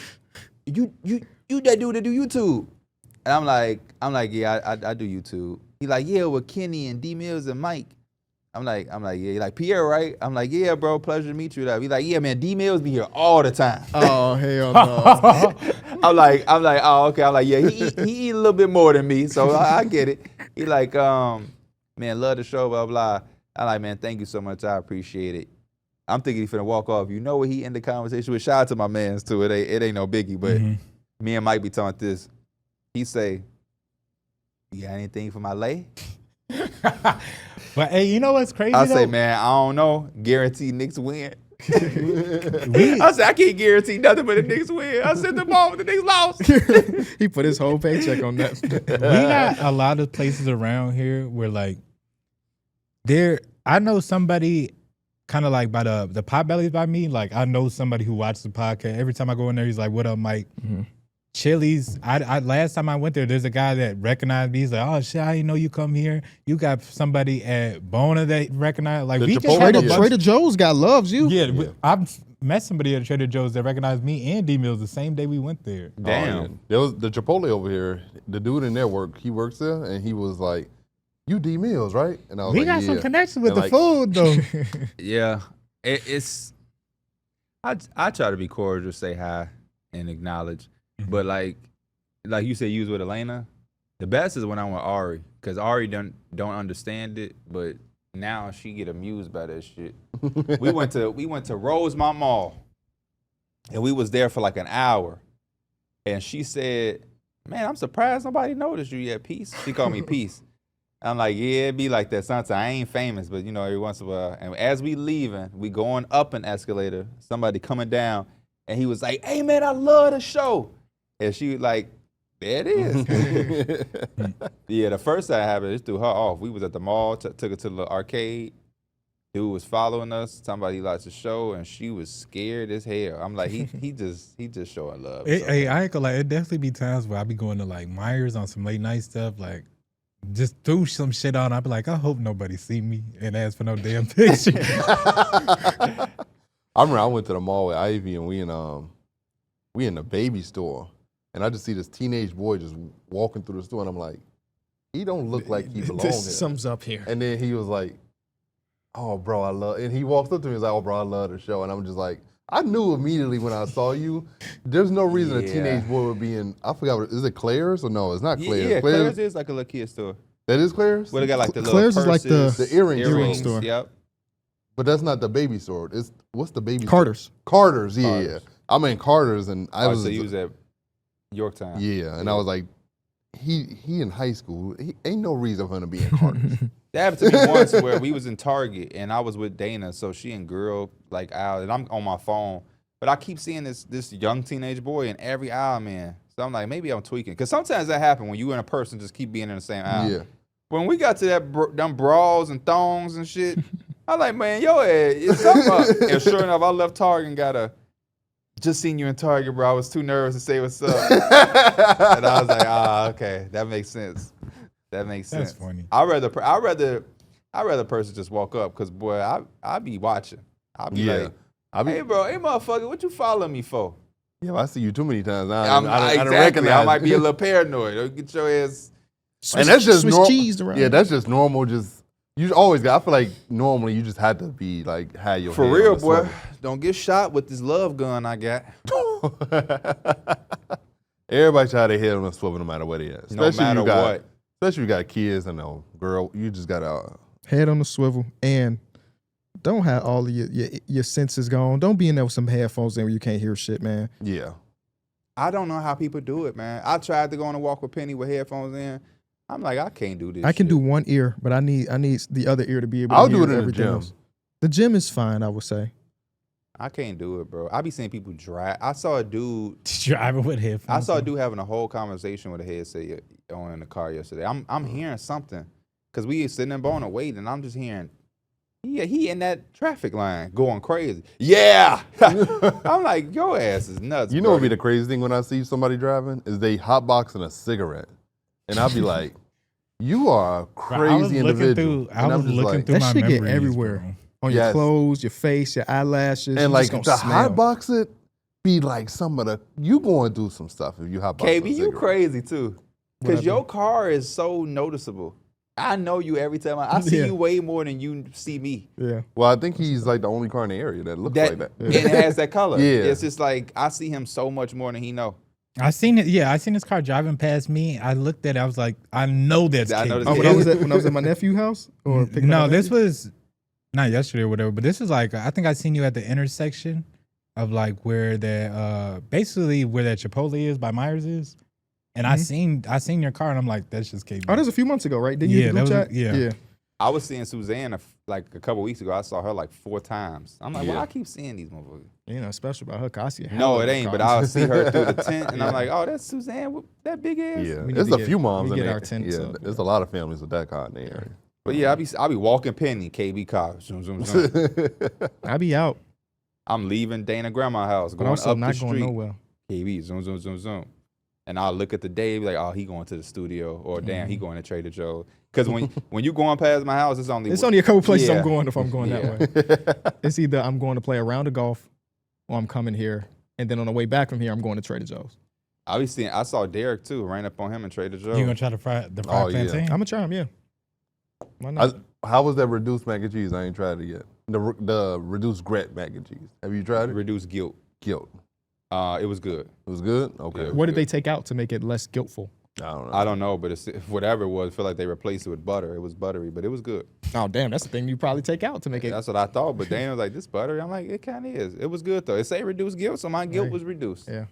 you that dude that do YouTube. And I'm like, yeah, I do YouTube. He like, yeah, with Kenny and D Mills and Mike. I'm like, yeah. He like, Pierre, right? I'm like, yeah, bro, pleasure to meet you. He like, yeah, man, D Mills be here all the time. Oh hell no! I'm like, oh, okay. I'm like, yeah, he eat a little bit more than me, so I get it. He like, man, love the show, blah, blah. I'm like, man, thank you so much. I appreciate it. I'm thinking he finna walk off. You know what he ended the conversation with? Shout out to my mans too. It ain't no biggie, but me and Mike be talking this. He say, you got anything for my lay? But hey, you know what's crazy? I though? say, man, I don't know. Guarantee Knicks win. We- I said, I can't guarantee nothing but the Knicks win. I said, the ball, the Knicks lost. He put his whole paycheck on that. we got a lot of places around here where like I know somebody kind of like by the Potbellies by me. Like I know somebody who watches the podcast. Every time I go in there, he's like, "What up, Mike?" Chili's. I last time I went there's a guy that recognized me. He's like, "Oh shit, I didn't know you come here." You got somebody at Bona that recognized. Like The we just Chipotle, had a yeah. bunch. Trader Joe's got loves you. Yeah, I've met somebody at Trader Joe's that recognized me and D Mills the same day we went there. Damn. Oh, yeah. There was the Chipotle over here. The dude in there he works there, and he was like, "You D Mills, right?" And I was We like, got "Yeah." some connection with And the food though. Yeah, it's. I try to be cordial, say hi, and acknowledge, but like you said, you was with Elena. The best is when I'm with Ari, because Ari don't understand it, but now she get amused by that shit. we went to Rosemont Mall, and we was there for like an hour, and she said, "Man, I'm surprised nobody noticed you yet, Peace." She called me Peace. I'm like, yeah, it be like that sometimes. I ain't famous, but every once in a while. And as we leaving, we going up an escalator, somebody coming down, and he was like, "Hey man, I love the show." And she was like, "There it is." Yeah, the first time it happened, it threw her off. We was at the mall, took her to the arcade. Dude was following us, talking about he likes the show, and she was scared as hell. I'm like, he just showing love. Hey, I ain't gonna lie. It definitely be times where I be going to like Myers on some late night stuff, like just threw some shit on. I be like, I hope nobody see me and ask for no damn picture. I remember I went to the mall with Ivy, and we in the baby store, and I just see this teenage boy just walking through the store, and I'm like, he don't look like he belongs here. This sums up here. And then he was like, "Oh, bro, I love," and he walked up to me and was like, "Oh, bro, I love the show." And I'm just like, I knew immediately when I saw you, there's no reason a teenage boy would be in, I forgot, is it Claire's or no, it's not Claire's. Yeah, Claire's is like a little kid store. That is Claire's? Where they got like the Claire's little is like purses, the earring store. Yep. But that's not the baby store. What's the baby Carter's. store? Carter's, yeah, Carter's. yeah. I'm in Carter's, and I was. So you was at Yorktown. Yeah, and I was like, he in high school. He ain't no reason for him to be in Carter's. That happened to me once where we was in Target and I was with Dana, so she and girl like out, and I'm on my phone, but I keep seeing this young teenage boy in every aisle, man. So I'm like, maybe I'm tweaking, because sometimes that happen when you and a person just keep being in the same aisle. Yeah. When we got to them bras and thongs and shit, I'm like, man, yo, it's something up. And sure enough, I left Target and got just seen you in Target, bro. I was too nervous to say what's up. And I was like, okay, that makes sense. That makes sense. That's funny. I'd rather person just walk up, because boy, I be watching. I be like, hey bro, hey motherfucker, what you following me for? Yeah, I see you too many times now. I don't Exactly. recognize I might be a you. little paranoid. Don't get your ass. And that's just Swiss cheese around. Yeah, that's just normal. Just you always got. I feel like normally you just had to be like have your For head real, on the boy. swivel. Don't get shot with this love gun I got. Everybody try to hit on a swivel no matter what it is. No matter what. Especially if you got kids and a girl, you just gotta. Head on the swivel, and don't have all of your senses gone. Don't be in there with some headphones in where you can't hear shit, man. Yeah. I don't know how people do it, man. I tried to go on a walk with Penny with headphones in. I'm like, I can't do this. I can shit. do one ear, but I need the other ear to be able I'll to do hear it in the everything gym. else. The gym is fine, I would say. I can't do it, bro. I be seeing people drive. I saw a dude. Driving with headphones. I saw a dude having a whole conversation with a headset on in the car yesterday. I'm hearing something, because we sitting in Bona waiting, and I'm just hearing, he in that traffic line going crazy. Yeah, I'm like, your ass is nuts. You know what would be the craziest thing when I see somebody driving is they hotboxing a cigarette, and I'll be like, "You are a crazy individual." I was looking through That my shit get memories, everywhere. bro. On your Yes. clothes, your face, your eyelashes. And you like just the gonna smell. hotbox it be like some of the you going through some stuff if you hotbox. KB, a you cigarette. crazy too, What I because do? your car is so noticeable. I know you every time. I see Yeah. you way more than you see me. Yeah. Well, I think he's like the only car in the area that looks like that. And it has that color. Yeah. It's just like I see him so much more than he know. I seen it. Yeah, I seen this car driving past me. I looked at it. I was like, I know that's I know KD. this Oh, when I was at my nephew's house? Or picking No, up this nephew? was not yesterday or whatever, but this was like, I think I seen you at the intersection of like where the basically where that Chipotle is by Myers is. And I seen your car, and I'm like, that's just KB. Oh, that was a few months ago, right? Didn't you Yeah, hit the that group was- chat? yeah. I was seeing Suzanne like a couple weeks ago. I saw her like 4 times. I'm like, Yeah. well, I keep seeing these motherfuckers. You know, special about her, 'cause I see a hell No, of it a ain't. car. But I'll see her through the tent, and I'm like, oh, that's Suzanne with that big ass. Yeah, We need there's to a get- few moms we in get there. our tents Yeah, up. there's a lot of families with that car in the area. But yeah, I be walking Penny, KB car. Zoom, zoom, zoom. I be out, I'm leaving Dana grandma's house, but going also up not the going street. nowhere. KB, zoom, zoom, zoom, zoom. and I'll look at the day, be like, oh, he going to the studio, or damn, he going to Trader Joe's. Because when you going past my house, it's only a couple places Yeah. I'm going if I'm going that way. It's either I'm going to play a round of golf, or I'm coming here, and then on the way back from here, I'm going to Trader Joe's. I saw Darrick too, ran up on him in Trader Joe's. You gonna try the fried yeah. plantain? I'm gonna try them, yeah. Why not? How was that reduced mac and cheese? I ain't tried it yet. The reduced Gret mac and cheese. Have you tried it? Reduced guilt. Guilt. It was good. It was good? Okay. Yeah. What did they take out to make it less guiltful? I don't know, but it's, whatever it was, I feel like they replaced it with butter. It was buttery, but it was good. Oh, damn, that's the thing you probably take out to make it. That's what I thought, but Daniel was like, this buttery? I'm like, it kind of is. It was good, though. It say reduced guilt, so my guilt was reduced. Yeah.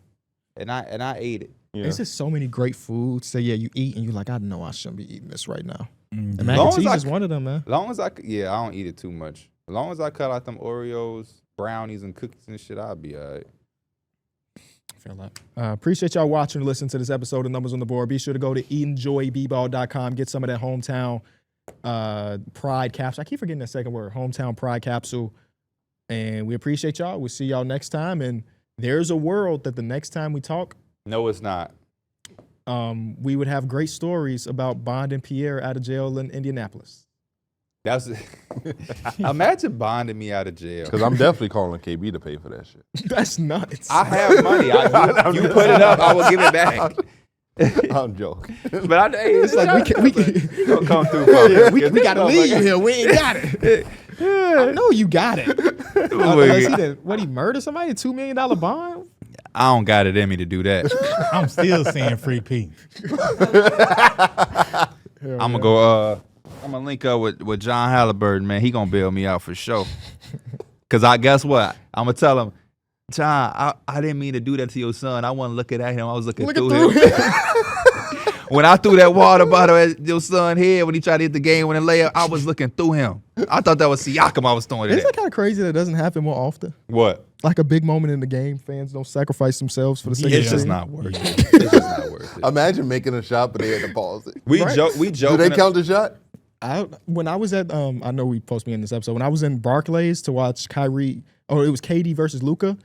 And I ate it. Yeah. There's just so many great foods that, you eat and you're like, I know I shouldn't be eating this right now. Mhm. And mac Long and as cheese I is one of them, man. Long as I don't eat it too much. As long as I cut out them Oreos, brownies, and cookies and shit, I'll be all right. Feel that. Appreciate y'all watching and listening to this episode of Numbers on the Board. Be sure to go to enjoyball.com, get some of that hometown pride capsule. I keep forgetting that second word, hometown pride capsule. And we appreciate y'all. We'll see y'all next time. And there's a world that the next time we talk, No, it's not. we would have great stories about Bond and Pierre out of jail in Indianapolis. That's imagine bonding me out of jail. Because I'm definitely calling KB to pay for that shit. That's nuts. I have money. You put it up, I will give it back. I'm joking. But It's like we you gonna come through. For yeah, me. we gotta leave you here. We ain't got it. I know you got it. Unless he murdered somebody? A $2 million bond? I don't got it in me to do that. I'm still saying free P. I'm gonna go. I'm gonna link up with John Halliburton, man. He gonna bail me out for sure. Cause I guess what? I'm gonna tell him, John, I didn't mean to do that to your son. I wasn't looking at him. I was looking through him. When I threw that water bottle at your son's head when he tried to hit the game winning layup, I was looking through him. I thought that was Siakam I was throwing it Isn't at. that kind of crazy that it doesn't happen more often? What? Like a big moment in the game, fans don't sacrifice themselves for the sake of It's the just team. not worth it. It's just not worth it. Imagine making a shot, but they had to pause it. We Right. joke. Do they count the shot? When I was at, I know we supposed to be in this episode. When I was in Barclays to watch Kyrie, it was KD versus Luka.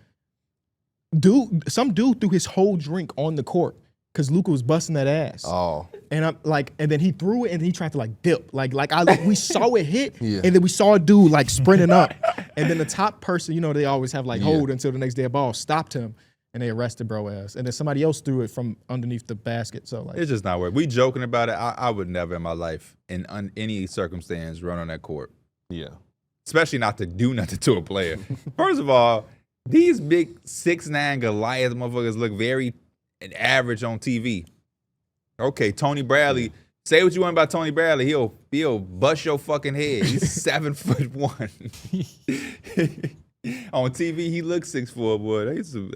Some dude threw his whole drink on the court because Luka was busting that ass. Oh. And I'm like, and then he threw it and he tried to like dip. We saw it hit, Yeah. and then we saw a dude like sprinting up. And then the top person, they always have like hold until the next day a ball, stopped him and they arrested bro ass. And then somebody else threw it from underneath the basket. So like, It's just not worth it. We joking about it. I would never in my life, in any circumstance, run on that court. Yeah. Especially not to do nothing to a player. First of all, these big 6'9" Goliath motherfuckers look very average on TV. Okay, Tony Bradley. Say what you want about Tony Bradley. He'll bust your fucking head. He's 7'1". On TV, he looks 6'4", boy.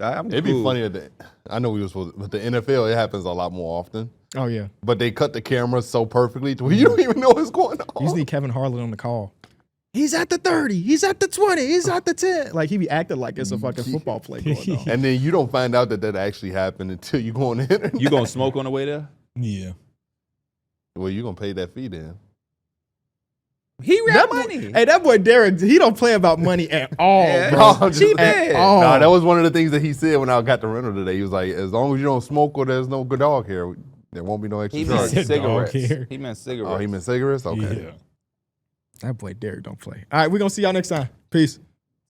I'm It'd cool. be funny I know we were supposed to, but the NFL, it happens a lot more often. oh yeah, But they cut the camera so perfectly to where you don't even know what's going on. you just need Kevin Harlan on the call. He's at the 30. He's at the 20. He's at the 10. Like he be acting like it's a fucking football play going on. And then you don't find out that actually happened until you go on the internet. You gonna smoke on the way there? Yeah. Well, you gonna pay that fee then. He That rap boy- money. Hey, that boy Darrick, he don't play about money at all, Yeah. bro. No, Cheap At ass. all. Nah, that was one of the things that he said when I got the rental today. He was like, as long as you don't smoke or there's no good dog here, there won't be no extra He charge. meant said dog cigarettes. here. He meant cigarettes. Oh, he meant cigarettes? Okay. Yeah. That boy Darrick don't play. All right, we're going to see y'all next time. Peace.